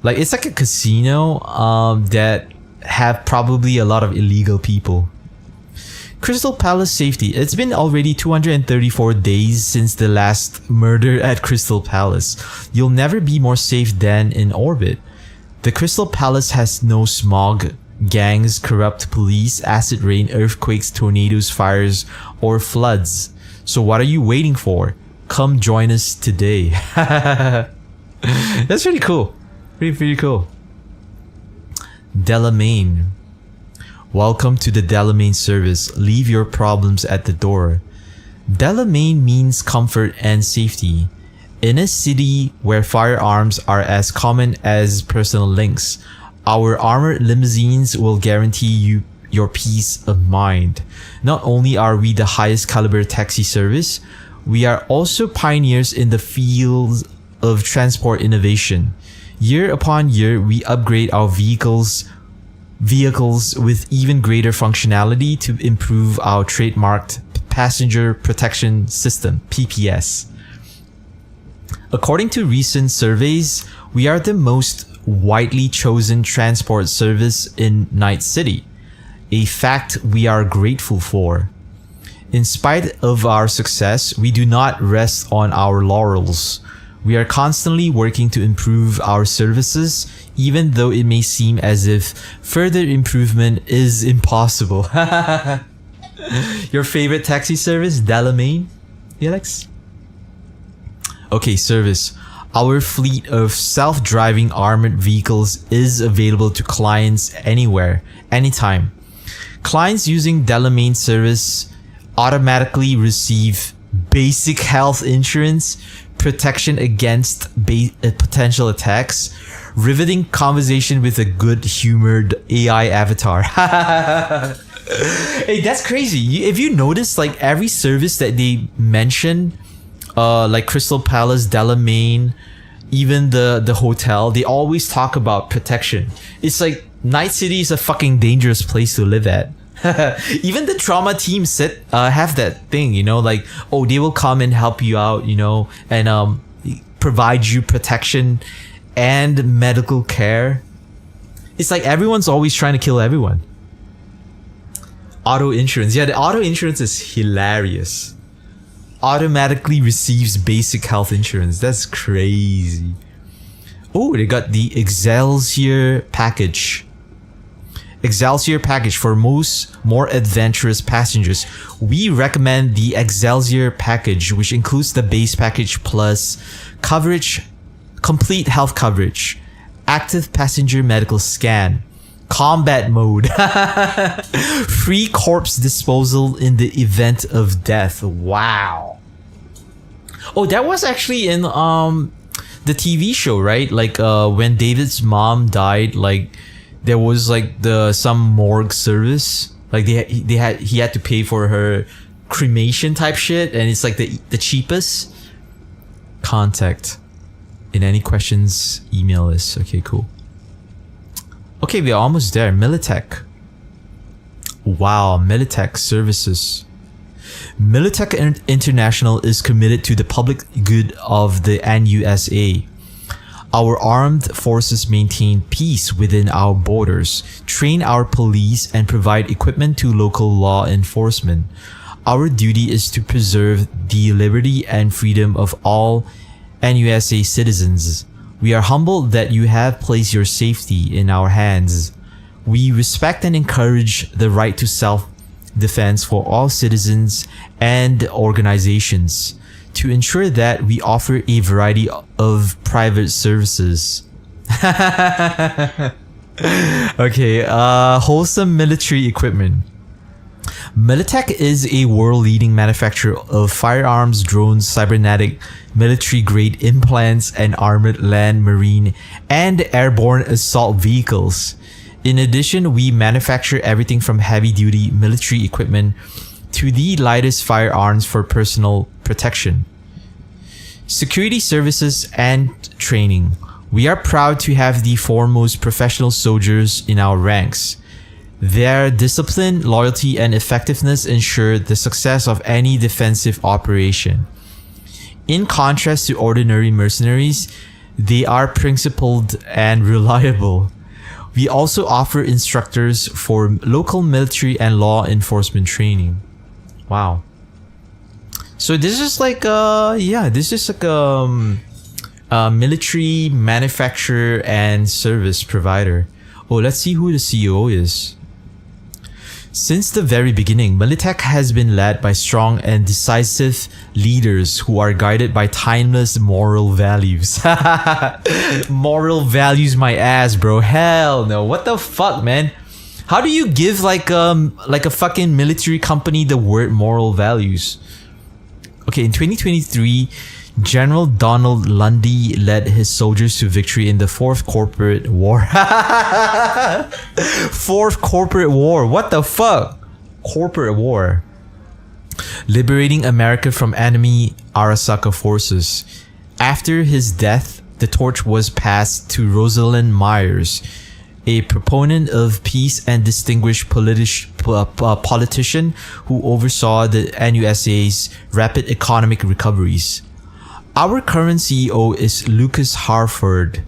it's like a casino that have probably a lot of illegal people. Crystal Palace safety. It's been already 234 days since the last murder at Crystal Palace. You'll never be more safe than in orbit. The Crystal Palace has no smog, gangs, corrupt police, acid rain, earthquakes, tornadoes, fires, or floods. So what are you waiting for? Come join us today. That's pretty cool. Pretty cool. Delamain. Welcome to the Delamain service. Leave your problems at the door. Delamain means comfort and safety. In a city where firearms are as common as personal links, our armored limousines will guarantee you your peace of mind. Not only are we the highest caliber taxi service, we are also pioneers in the field of transport innovation. Year upon year, we upgrade our vehicles with even greater functionality to improve our trademarked passenger protection system, PPS. According to recent surveys, we are the most widely chosen transport service in Night City, a fact we are grateful for. In spite of our success, we do not rest on our laurels. We are constantly working to improve our services, even though it may seem as if further improvement is impossible. Your favorite taxi service, Delamain, Alex? Okay, service. Our fleet of self-driving armored vehicles is available to clients anywhere, anytime. Clients using Delamain service automatically receive basic health insurance, protection against potential attacks, riveting conversation with a good-humored AI avatar. Hey, that's crazy. If you notice, like every service that they mention, like Crystal Palace, Delamain, even the hotel, they always talk about protection. It's like Night City is a fucking dangerous place to live at. Even the trauma team have that thing, you know, like, oh, they will come and help you out, you know, and provide you protection and medical care. It's like everyone's always trying to kill everyone. Auto insurance. Yeah, the auto insurance is hilarious. Automatically receives basic health insurance. That's crazy. Oh, they got the Excelsior package. Excelsior package for more adventurous passengers. We recommend the Excelsior package, which includes the base package plus coverage, complete health coverage, active passenger medical scan, combat mode, free corpse disposal in the event of death. Wow. Oh, that was actually in the TV show, right? Like when David's mom died, like there was like some morgue service, like he had to pay for her cremation type shit, and it's like the cheapest. Contact. In any questions, email us. Okay, cool. Okay, we are almost there. Militech. Wow, Militech services. Militech International is committed to the public good of the NUSA. Our armed forces maintain peace within our borders, train our police, and provide equipment to local law enforcement. Our duty is to preserve the liberty and freedom of all NUSA citizens. We are humbled that you have placed your safety in our hands. We respect and encourage the right to self-defense for all citizens and organizations. To ensure that, we offer a variety of private services. Okay, wholesome military equipment. Militech is a world-leading manufacturer of firearms, drones, cybernetic, military-grade implants, and armored land, marine, and airborne assault vehicles. In addition, we manufacture everything from heavy-duty military equipment to the lightest firearms for personal protection. Security services and training. We are proud to have the foremost professional soldiers in our ranks. Their discipline, loyalty, and effectiveness ensure the success of any defensive operation. In contrast to ordinary mercenaries, they are principled and reliable. We also offer instructors for local military and law enforcement training. Wow. So this is like this is like a military manufacturer and service provider. Oh, let's see who the CEO is. Since the very beginning, Militech has been led by strong and decisive leaders who are guided by timeless moral values. Moral values my ass, bro. Hell no. What the fuck, man? How do you give like a fucking military company the word moral values? Okay, in 2023, General Donald Lundy led his soldiers to victory in the Fourth Corporate War. Fourth Corporate War. What the fuck? Corporate War. Liberating America from enemy Arasaka forces. After his death, the torch was passed to Rosalind Myers, a proponent of peace and distinguished politician who oversaw the NUSA's rapid economic recoveries. Our current CEO is Lucas Harford,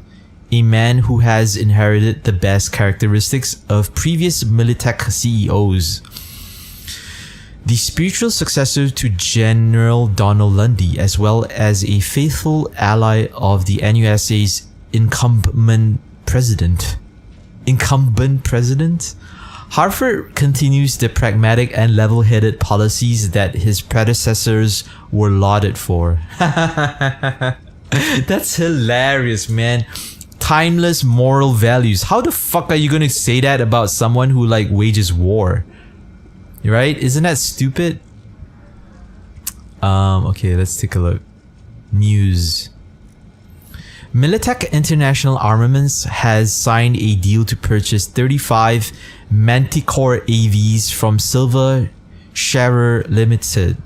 a man who has inherited the best characteristics of previous Militech CEOs. the spiritual successor to General Donald Lundy, as well as a faithful ally of the NUSA's incumbent president. Harford continues the pragmatic and level-headed policies that his predecessors were lauded for. That's hilarious, man. Timeless moral values. How the fuck are you gonna say that about someone who like wages war? Right? Isn't that stupid? Okay, let's take a look. News. Militech International Armaments has signed a deal to purchase 35 Manticore AVs from Silver Sharer Limited.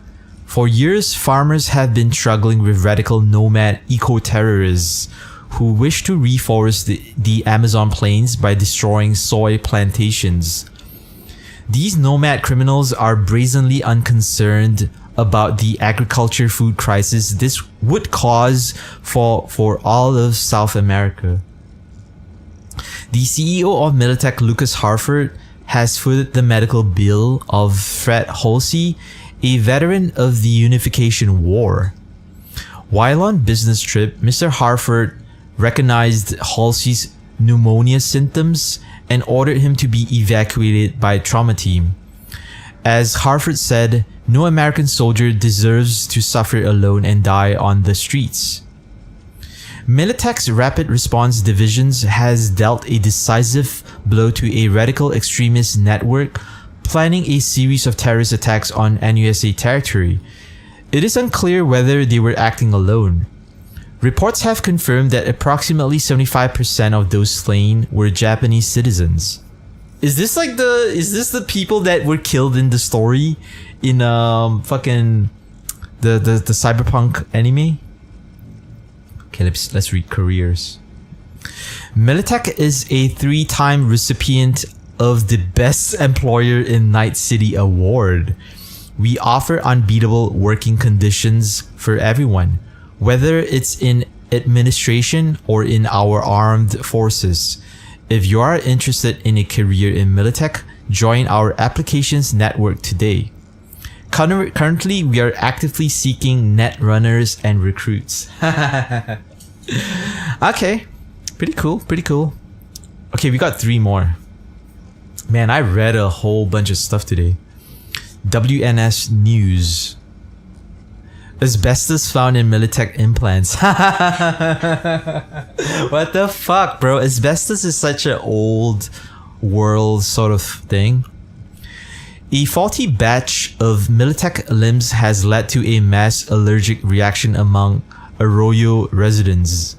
For years, farmers have been struggling with radical nomad eco-terrorists who wish to reforest the Amazon plains by destroying soy plantations. These nomad criminals are brazenly unconcerned about the agriculture food crisis this would cause for all of South America. The CEO of Militech, Lucas Harford, has footed the medical bill of Fred Halsey, a veteran of the Unification War. While on business trip, Mr. Harford recognized Halsey's pneumonia symptoms and ordered him to be evacuated by a trauma team. As Harford said, no American soldier deserves to suffer alone and die on the streets. Militech's Rapid Response Divisions has dealt a decisive blow to a radical extremist network planning a series of terrorist attacks on NUSA territory. It is unclear whether they were acting alone. Reports have confirmed that approximately 75% of those slain were Japanese citizens. Is this the people that were killed in the story in fucking the Cyberpunk anime? Okay, let's read careers. Militech is a 3-time recipient of the Best Employer in Night City award. We offer unbeatable working conditions for everyone, whether it's in administration or in our armed forces. If you are interested in a career in Militech, join our applications network today. Currently, we are actively seeking net runners and recruits. Okay, pretty cool. Okay, we got 3 more. Man, I read a whole bunch of stuff today. WNS News. Asbestos found in Militech implants. What the fuck, bro? Asbestos is such an old world sort of thing. A faulty batch of Militech limbs has led to a mass allergic reaction among Arroyo residents.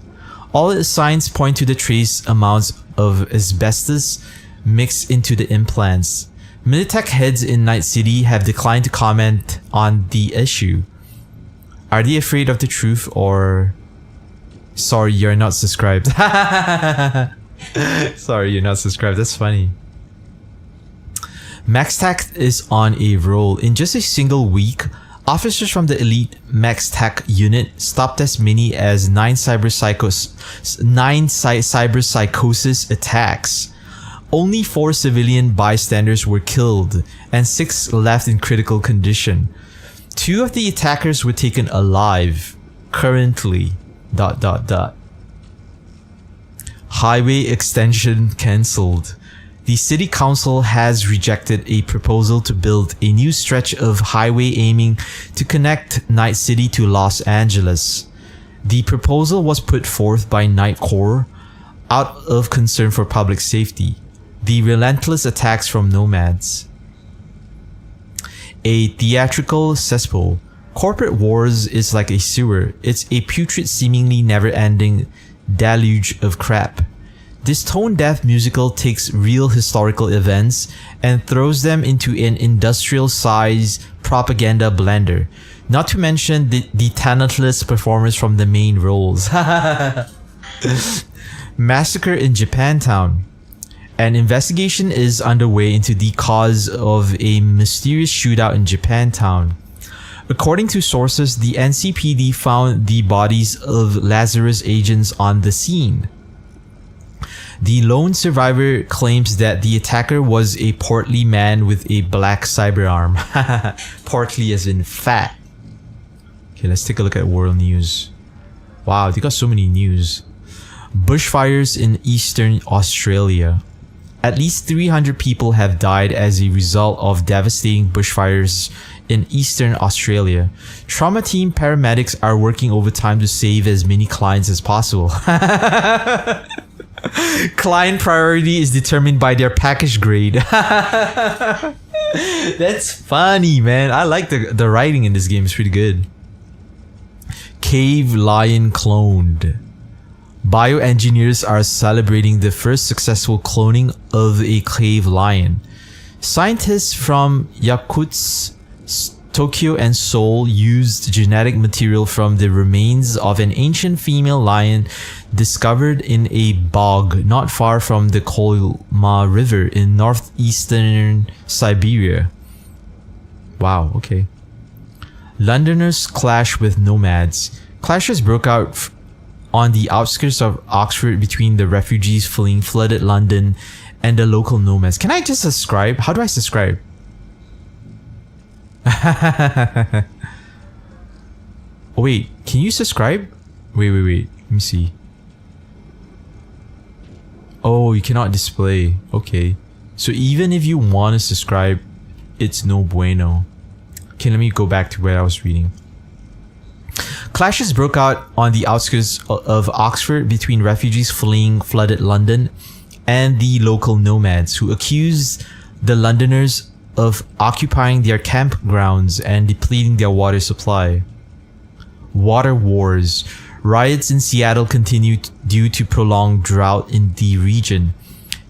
All signs point to the trace amounts of asbestos mixed into the implants. Militech heads in Night City have declined to comment on the issue. Are they afraid of the truth, or sorry you're not subscribed? Sorry you're not subscribed, that's funny. MaxTac is on a roll. In just a single week, officers from the elite MaxTac unit stopped as many as 9 cyberpsychosis attacks. Only 4 civilian bystanders were killed and 6 left in critical condition. 2 of the attackers were taken alive. Currently... ... Highway extension cancelled. The city council has rejected a proposal to build a new stretch of highway aiming to connect Night City to Los Angeles. The proposal was put forth by Night Corps out of concern for public safety. The relentless attacks from nomads. A theatrical cesspool. Corporate wars is like a sewer. It's a putrid, seemingly never-ending deluge of crap. This tone-deaf musical takes real historical events and throws them into an industrial-sized propaganda blender. Not to mention the talentless performers from the main roles. Massacre in Japantown. An investigation is underway into the cause of a mysterious shootout in Japantown. According to sources, the NCPD found the bodies of Lazarus agents on the scene. The lone survivor claims that the attacker was a portly man with a black cyber arm. Portly as in fat. Okay, let's take a look at world news. Wow, they got so many news. Bushfires in eastern Australia. At least 300 people have died as a result of devastating bushfires in eastern Australia. Trauma team paramedics are working overtime to save as many clients as possible. Client priority is determined by their package grade. That's funny, man. I like the writing in this game. It's pretty good. Cave lion cloned. Bioengineers are celebrating the first successful cloning of a cave lion. Scientists from Yakutsk, Tokyo and Seoul used genetic material from the remains of an ancient female lion discovered in a bog not far from the Kolyma River in northeastern Siberia. Wow, okay. Londoners clash with nomads. Clashes broke out on the outskirts of Oxford between the refugees fleeing flooded London and the local nomads. Can I just subscribe? How do I subscribe? Oh wait, can you subscribe? Wait. Let me see. Oh, you cannot display. Okay. So even if you want to subscribe, it's no bueno. Okay, let me go back to where I was reading. Clashes broke out on the outskirts of Oxford between refugees fleeing flooded London and the local nomads, who accused the Londoners of occupying their campgrounds and depleting their water supply. Water wars. Riots in Seattle continued due to prolonged drought in the region,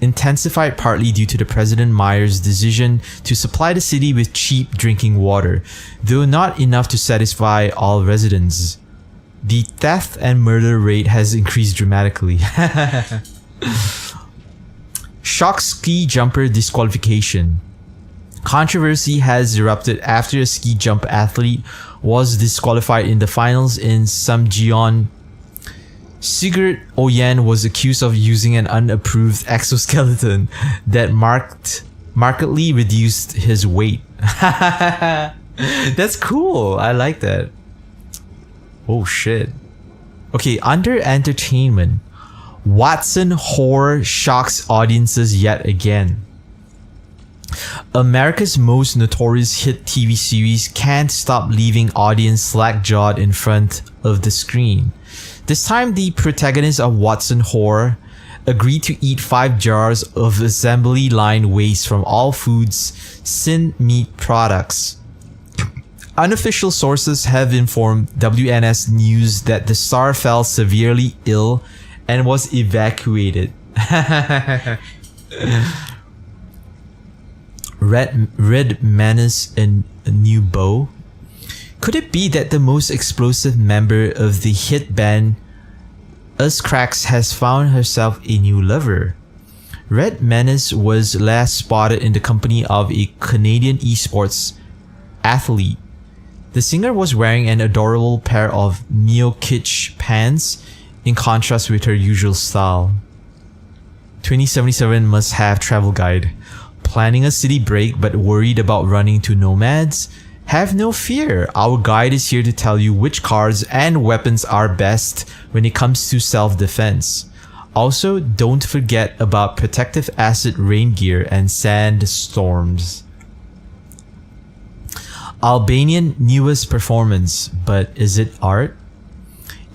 intensified partly due to the President Meyer's decision to supply the city with cheap drinking water, though not enough to satisfy all residents. The theft and murder rate has increased dramatically. Shock ski jumper disqualification. Controversy has erupted after a ski jump athlete was disqualified in the finals in Samjeon. Sigurd Oyen was accused of using an unapproved exoskeleton that markedly reduced his weight. That's cool. I like that. Oh shit. Okay, under entertainment, Watson horror shocks audiences yet again. America's most notorious hit TV series can't stop leaving audience slack-jawed in front of the screen. This time, the protagonist of Watson Horror agreed to eat 5 jars of assembly line waste from All Foods' Sin Meat products. Unofficial sources have informed WNS News that the star fell severely ill and was evacuated. Red Menace and a new bow? Could it be that the most explosive member of the hit band Uzcrax has found herself a new lover? Red Menace was last spotted in the company of a Canadian esports athlete. The singer was wearing an adorable pair of neo-kitsch pants in contrast with her usual style. 2077 must-have travel guide. Planning a city break but worried about running into nomads? Have no fear, our guide is here to tell you which cars and weapons are best when it comes to self-defense. Also, don't forget about protective acid rain gear and sandstorms. Albanian newest performance, but is it art?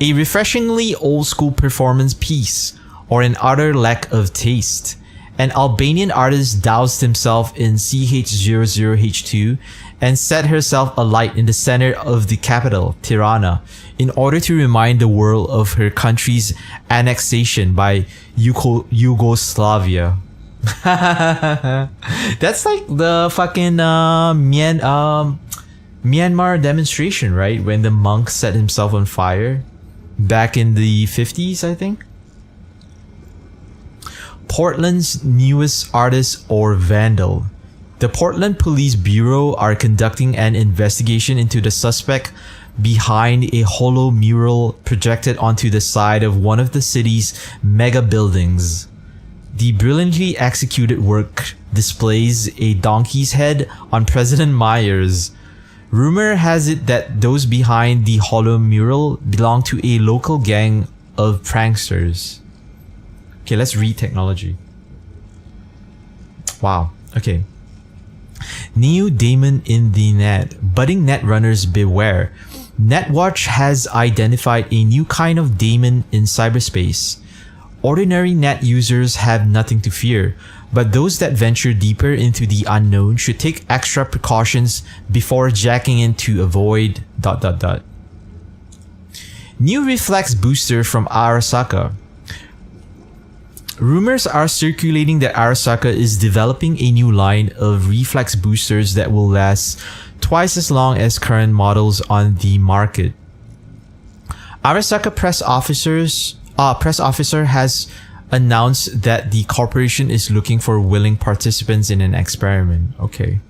A refreshingly old-school performance piece, or an utter lack of taste. An Albanian artist doused himself in CH00H2 and set herself alight in the center of the capital, Tirana, in order to remind the world of her country's annexation by Yugoslavia. That's like the fucking Myanmar demonstration, right? When the monk set himself on fire back in the 50s, I think. Portland's newest artist or vandal. The Portland Police Bureau are conducting an investigation into the suspect behind a hollow mural projected onto the side of one of the city's mega buildings. The brilliantly executed work displays a donkey's head on President Myers. Rumor has it that those behind the hollow mural belong to a local gang of pranksters. Okay, let's read technology. Wow, okay. New Daemon in the net. Budding netrunners beware. Netwatch has identified a new kind of daemon in cyberspace. Ordinary net users have nothing to fear, but those that venture deeper into the unknown should take extra precautions before jacking in to avoid ... New reflex booster from Arasaka. Rumors are circulating that Arasaka is developing a new line of reflex boosters that will last twice as long as current models on the market. Arasaka press officer has announced that the corporation is looking for willing participants in an experiment. Okay.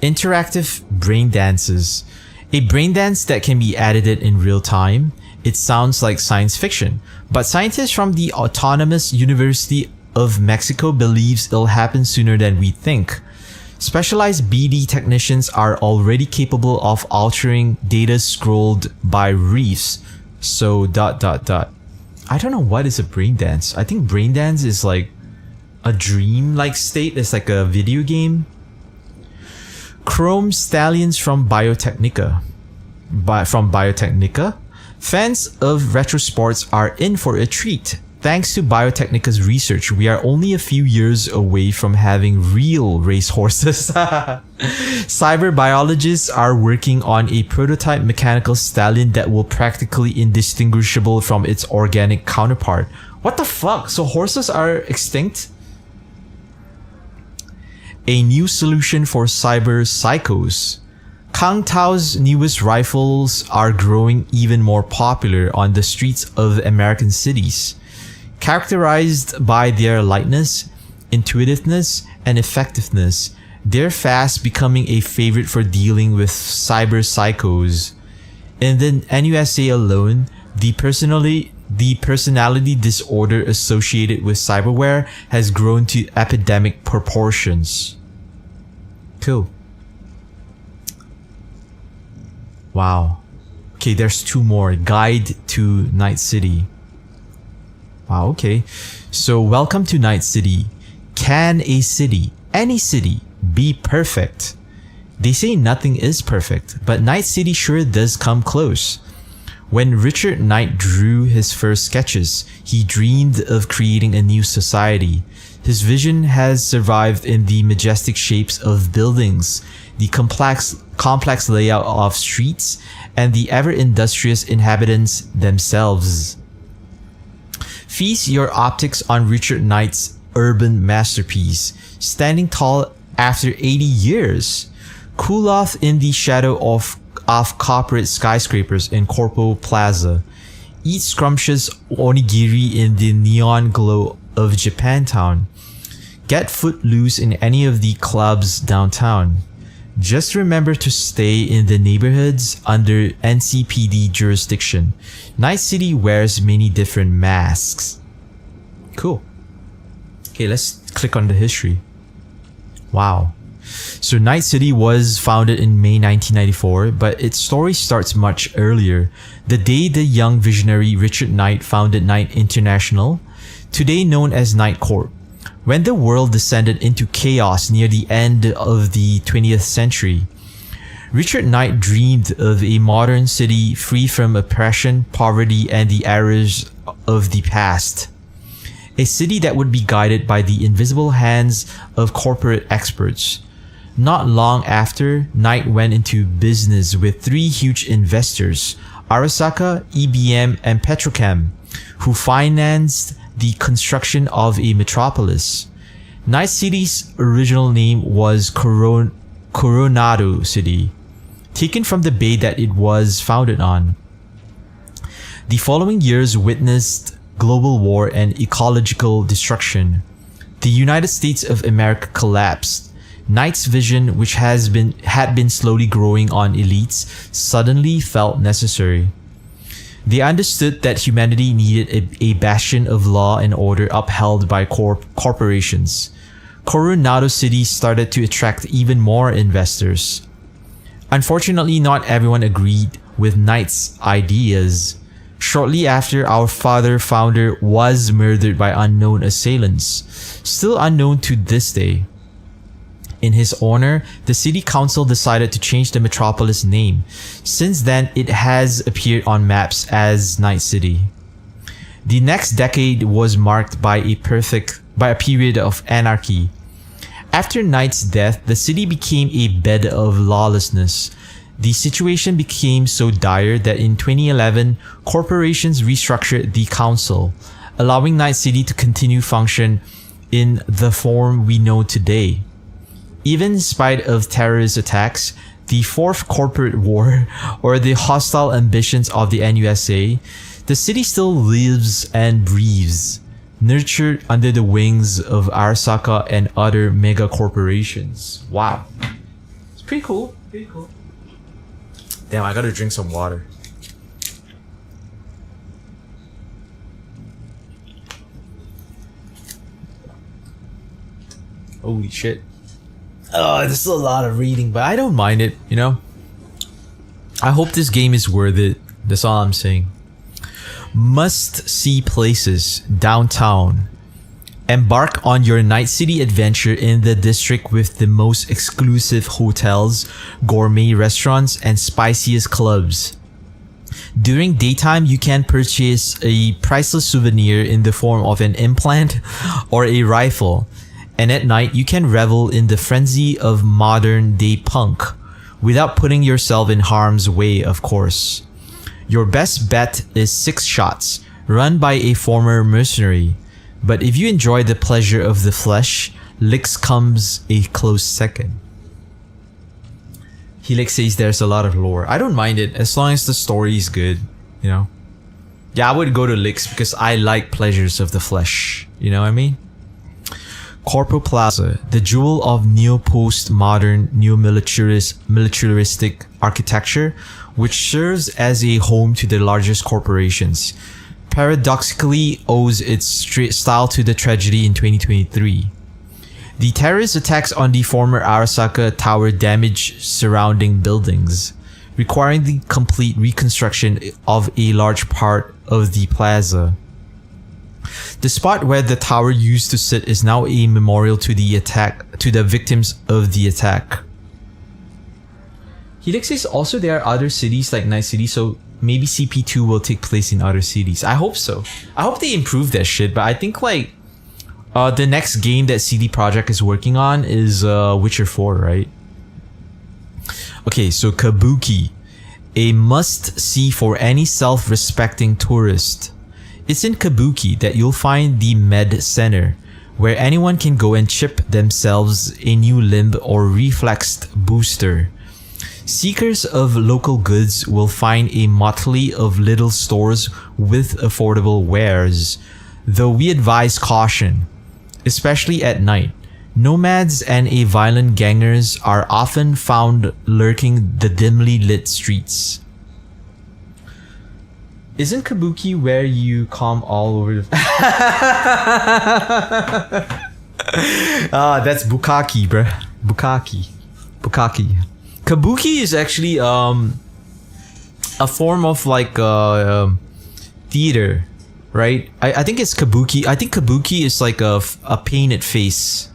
Interactive brain dances. A brain dance that can be edited in real time. It sounds like science fiction, but scientists from the Autonomous University of Mexico believes it'll happen sooner than we think. Specialized BD technicians are already capable of altering data scrolled by reefs. So ... I don't know what is a brain dance. I think brain dance is like a dream-like state. It's like a video game. Chrome Stallions from Biotechnica. Fans of retro sports are in for a treat. Thanks to Biotechnica's research, we are only a few years away from having real racehorses. Cyber biologists are working on a prototype mechanical stallion that will practically indistinguishable from its organic counterpart. What the fuck? So horses are extinct? A new solution for cyber psychos. Kang Tao's newest rifles are growing even more popular on the streets of American cities. Characterized by their lightness, intuitiveness, and effectiveness, they're fast becoming a favorite for dealing with cyber psychos. In the NUSA alone, the personality disorder associated with cyberware has grown to epidemic proportions. Cool. Wow. Okay, there's two more. Guide to Night City. Wow, okay. So welcome to Night City. Can a city, any city, be perfect? They say nothing is perfect, but Night City sure does come close. When Richard Knight drew his first sketches, he dreamed of creating a new society. His vision has survived in the majestic shapes of buildings, the complex layout of streets, and the ever-industrious inhabitants themselves. Feast your optics on Richard Knight's urban masterpiece, standing tall after 80 years. Cool off in the shadow of corporate skyscrapers in Corpo Plaza. Eat scrumptious onigiri in the neon glow of Japantown. Get footloose in any of the clubs downtown. Just remember to stay in the neighborhoods under NCPD jurisdiction. Night City wears many different masks. Cool. Okay, let's click on the history. Wow. So Night City was founded in May 1994, but its story starts much earlier. The day the young visionary Richard Knight founded Knight International, today known as Knight Corp. When the world descended into chaos near the end of the 20th century, Richard Knight dreamed of a modern city free from oppression, poverty, and the errors of the past. A city that would be guided by the invisible hands of corporate experts. Not long after, Knight went into business with three huge investors, Arasaka, EBM, and Petrochem, who financed the construction of a metropolis. Night City's original name was Coronado City, taken from the bay that it was founded on. The following years witnessed global war and ecological destruction. The United States of America collapsed. Knight's vision, which had been slowly growing on elites, suddenly felt necessary. They understood that humanity needed a bastion of law and order upheld by corporations. Coronado City started to attract even more investors. Unfortunately, not everyone agreed with Knight's ideas. Shortly after, our founder was murdered by unknown assailants, still unknown to this day. In his honor, the city council decided to change the metropolis name. Since then, it has appeared on maps as Night City. The next decade was marked by a period of anarchy. After Knight's death, the city became a bed of lawlessness. The situation became so dire that in 2011, corporations restructured the council, allowing Night City to continue function in the form we know today. Even in spite of terrorist attacks, the Fourth Corporate War, or the hostile ambitions of the NUSA, the city still lives and breathes, nurtured under the wings of Arasaka and other mega corporations. Wow. It's pretty cool. Pretty cool. Damn, I gotta drink some water. Holy shit. There's still a lot of reading, but I don't mind it, you know? I hope this game is worth it. That's all I'm saying. Must see places downtown. Embark on your Night City adventure in the district with the most exclusive hotels, gourmet restaurants, and spiciest clubs. During daytime, you can purchase a priceless souvenir in the form of an implant or a rifle. And at night, you can revel in the frenzy of modern-day punk, without putting yourself in harm's way, of course. Your best bet is Six Shots, run by a former mercenary. But if you enjoy the pleasure of the flesh, Licks comes a close second. Helix says there's a lot of lore. I don't mind it, as long as the story is good, you know? Yeah, I would go to Licks because I like pleasures of the flesh, you know what I mean? Corpo Plaza, the jewel of neo-postmodern, neo-militaristic architecture, which serves as a home to the largest corporations, paradoxically owes its style to the tragedy in 2023. The terrorist attacks on the former Arasaka Tower damaged surrounding buildings, requiring the complete reconstruction of a large part of the plaza. The spot where the tower used to sit is now a memorial to the victims of the attack. Helix says also there are other cities like Night City, so maybe CP2 will take place in other cities. I hope so. I hope they improve that shit, but I think like the next game that CD Projekt is working on is Witcher 4, right? Okay, so Kabuki, a must-see for any self-respecting tourist. It's in Kabuki that you'll find the Med Center, where anyone can go and chip themselves a new limb or reflexed booster. Seekers of local goods will find a motley of little stores with affordable wares, though we advise caution, especially at night. Nomads and violent gangers are often found lurking the dimly lit streets. Isn't Kabuki where you come all over the... that's Bukkake, bruh. Bukkake. Kabuki is actually a form of like theater, right? I think it's Kabuki. I think Kabuki is like a painted face.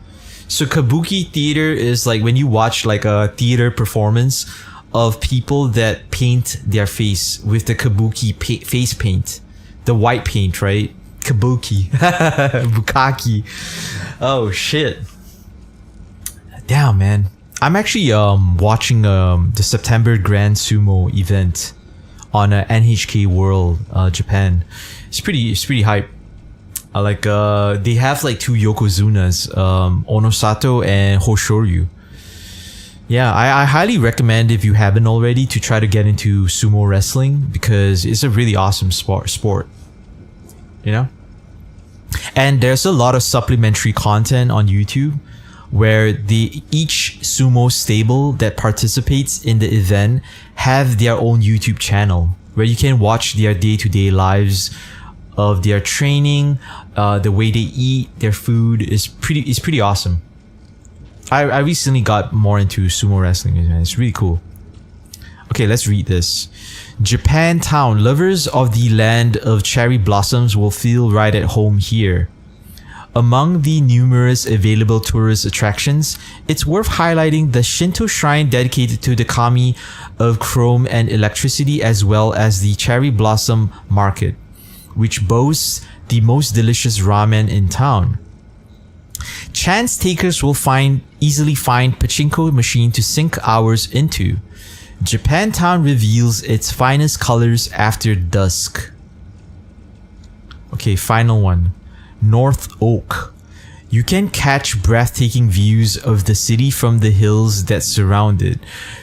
So Kabuki theater is like when you watch like a theater performance of people that paint their face with the Kabuki face paint, the white paint, right? Kabuki. Bukkake. Oh shit. Damn, man. I'm actually watching the September Grand Sumo event on NHK World Japan. It's pretty hype. They have like two Yokozunas, Onosato and Hoshoryu. Yeah, I highly recommend, if you haven't already, to try to get into sumo wrestling, because it's a really awesome sport. You know? And there's a lot of supplementary content on YouTube where each sumo stable that participates in the event have their own YouTube channel. where you can watch their day-to-day lives of their training, the way they eat, their food is pretty awesome. I recently got more into sumo wrestling, and it's really cool. Okay, let's read this. Japantown. Lovers of the land of cherry blossoms will feel right at home here. Among the numerous available tourist attractions, it's worth highlighting the Shinto shrine dedicated to the kami of chrome and electricity, as well as the cherry blossom market, which boasts the most delicious ramen in town. Chance takers will easily find pachinko machine to sink hours into. Japantown reveals its finest colors after dusk. Okay, final one. North Oak. You can catch breathtaking views of the city from the hills that surround it.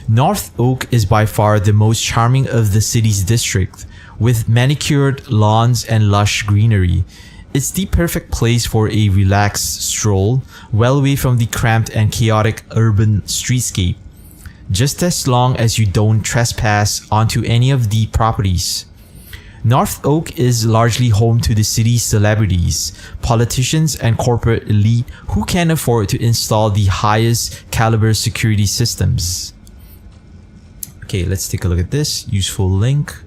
North Oak is by far the most charming of the city's district, with manicured lawns and lush greenery. It's the perfect place for a relaxed stroll, well away from the cramped and chaotic urban streetscape, just as long as you don't trespass onto any of the properties. North Oak is largely home to the city's celebrities, politicians, and corporate elite who can afford to install the highest caliber security systems. Okay, let's take a look at this. Useful link.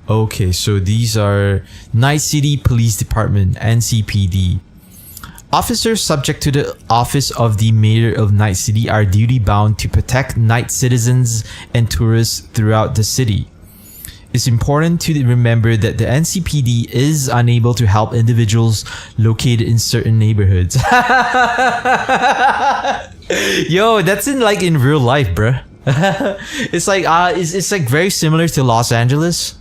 Okay, so these are Night City Police Department, NCPD. Officers subject to the office of the Mayor of Night City are duty-bound to protect night citizens and tourists throughout the city. It's important to remember that the NCPD is unable to help individuals located in certain neighborhoods. Yo, that's in real life, bruh. It's like very similar to Los Angeles.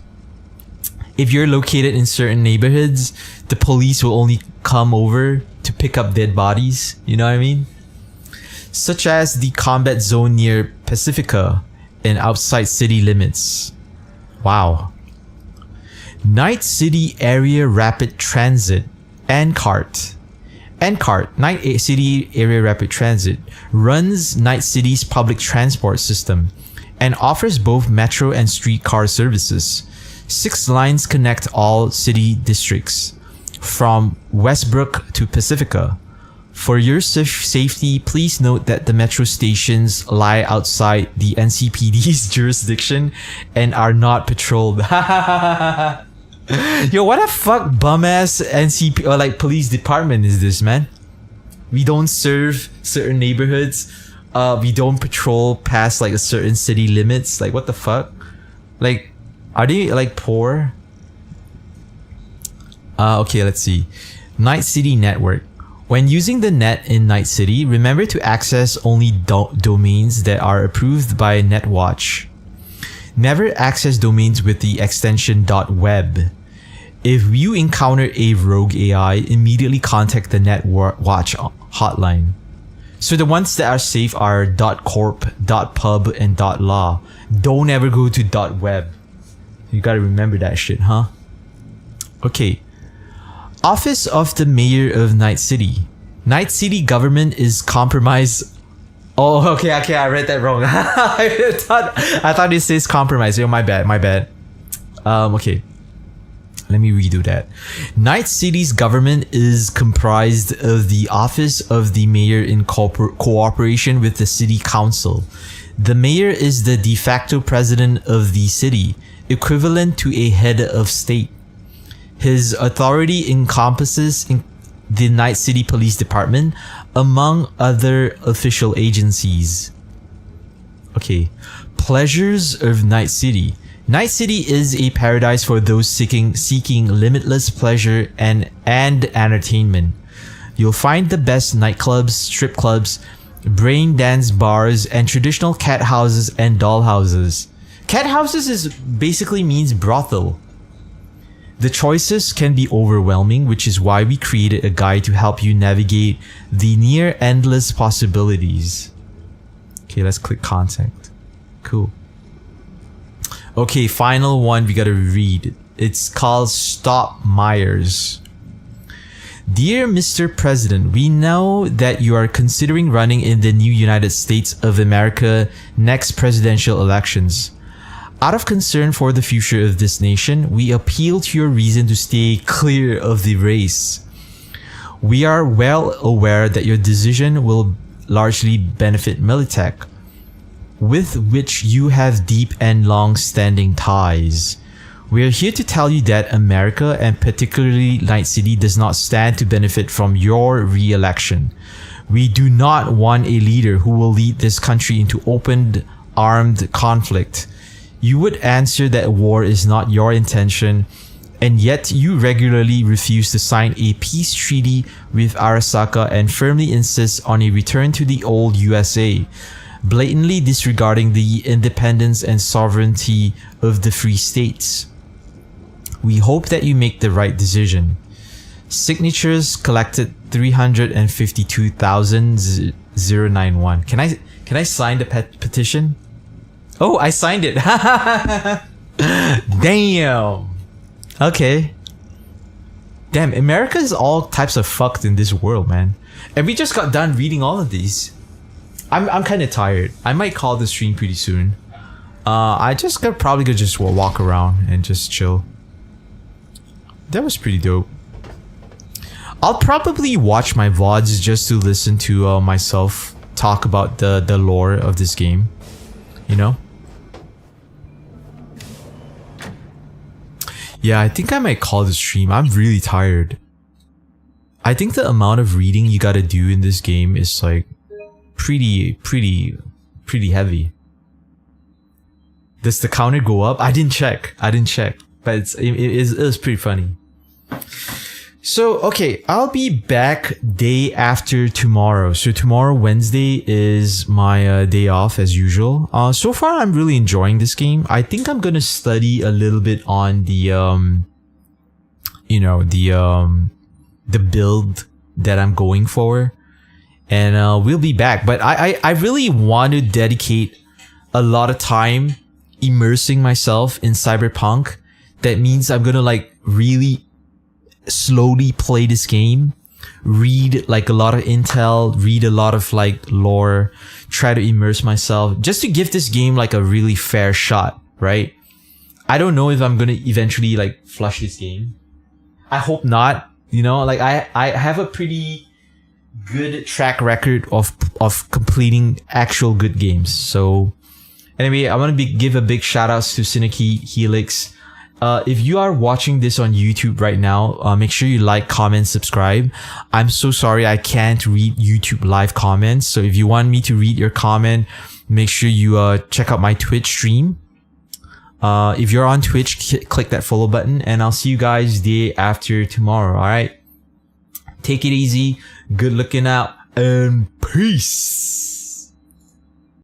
If you're located in certain neighborhoods, the police will only come over to pick up dead bodies, you know what I mean? Such as the combat zone near Pacifica and outside city limits. Wow. Night City Area Rapid Transit, NCART. NCART, Night City Area Rapid Transit, runs Night City's public transport system and offers both metro and streetcar services. 6 lines connect all city districts, from Westbrook to Pacifica. For your safety, please note that the metro stations lie outside the NCPD's jurisdiction and are not patrolled. Yo, what the fuck bum-ass NCP or police department is this, man? We don't serve certain neighborhoods. We don't patrol past a certain city limits. What the fuck? Are they poor? Okay, let's see. Night City Network. When using the net in Night City, remember to access only domains that are approved by NetWatch. Never access domains with the extension .web. If you encounter a rogue AI, immediately contact the NetWatch hotline. So the ones that are safe are .corp, .pub, and .law. Don't ever go to .web. You gotta remember that shit, huh? Okay. Office of the Mayor of Night City. Night City government is compromised. Oh, okay, I read that wrong. I thought it says compromise. Oh, my bad. Okay. Let me redo that. Night City's government is comprised of the Office of the Mayor in cooperation with the City Council. The Mayor is the de facto president of the city, equivalent to a head of state. His authority encompasses the Night City Police Department, among other official agencies. Okay. Pleasures of Night City. Night City is a paradise for those seeking limitless pleasure and entertainment. You'll find the best nightclubs, strip clubs, brain dance bars, and traditional cat houses and doll houses. Cat houses basically means brothel. The choices can be overwhelming, which is why we created a guide to help you navigate the near endless possibilities. Okay, let's click contact. Cool. Okay, final one we gotta read. It's called Stop Myers. Dear Mr. President, we know that you are considering running in the new United States of America next presidential elections. Out of concern for the future of this nation, we appeal to your reason to stay clear of the race. We are well aware that your decision will largely benefit Militech, with which you have deep and long-standing ties. We are here to tell you that America, and particularly Night City, does not stand to benefit from your re-election. We do not want a leader who will lead this country into open armed conflict. You would answer that war is not your intention, and yet you regularly refuse to sign a peace treaty with Arasaka and firmly insist on a return to the old USA, blatantly disregarding the independence and sovereignty of the free states. We hope that you make the right decision. Signatures collected 352,091. Can I sign the petition? Oh, I signed it. Damn. Okay. Damn, America is all types of fucked in this world, man. And we just got done reading all of these. I'm kind of tired. I might call the stream pretty soon. I just probably gonna just walk around and just chill. That was pretty dope. I'll probably watch my VODs just to listen to myself talk about the lore of this game. You know? Yeah, I think I might call the stream. I'm really tired. I think the amount of reading you gotta do in this game is like pretty heavy. Does the counter go up? I didn't check. But it is pretty funny. So, okay, I'll be back day after tomorrow. So tomorrow, Wednesday, is my day off as usual. So far, I'm really enjoying this game. I think I'm gonna study a little bit on the, the build that I'm going for. And we'll be back. But I really want to dedicate a lot of time immersing myself in Cyberpunk. That means I'm gonna like really slowly play this game, read like a lot of intel, read a lot of like lore, try to immerse myself just to give this game like a really fair shot, right? I don't know if I'm gonna eventually like flush this game. I hope not. You know, like I have a pretty good track record of completing actual good games. So anyway, I want to give a big shout outs to Synergy Helix. If you are watching this on YouTube right now, make sure you like, comment, subscribe. I'm so sorry I can't read YouTube live comments. So if you want me to read your comment, make sure you check out my Twitch stream. If you're on Twitch, click that follow button, and I'll see you guys day after tomorrow. All right. Take it easy. Good looking out, and peace.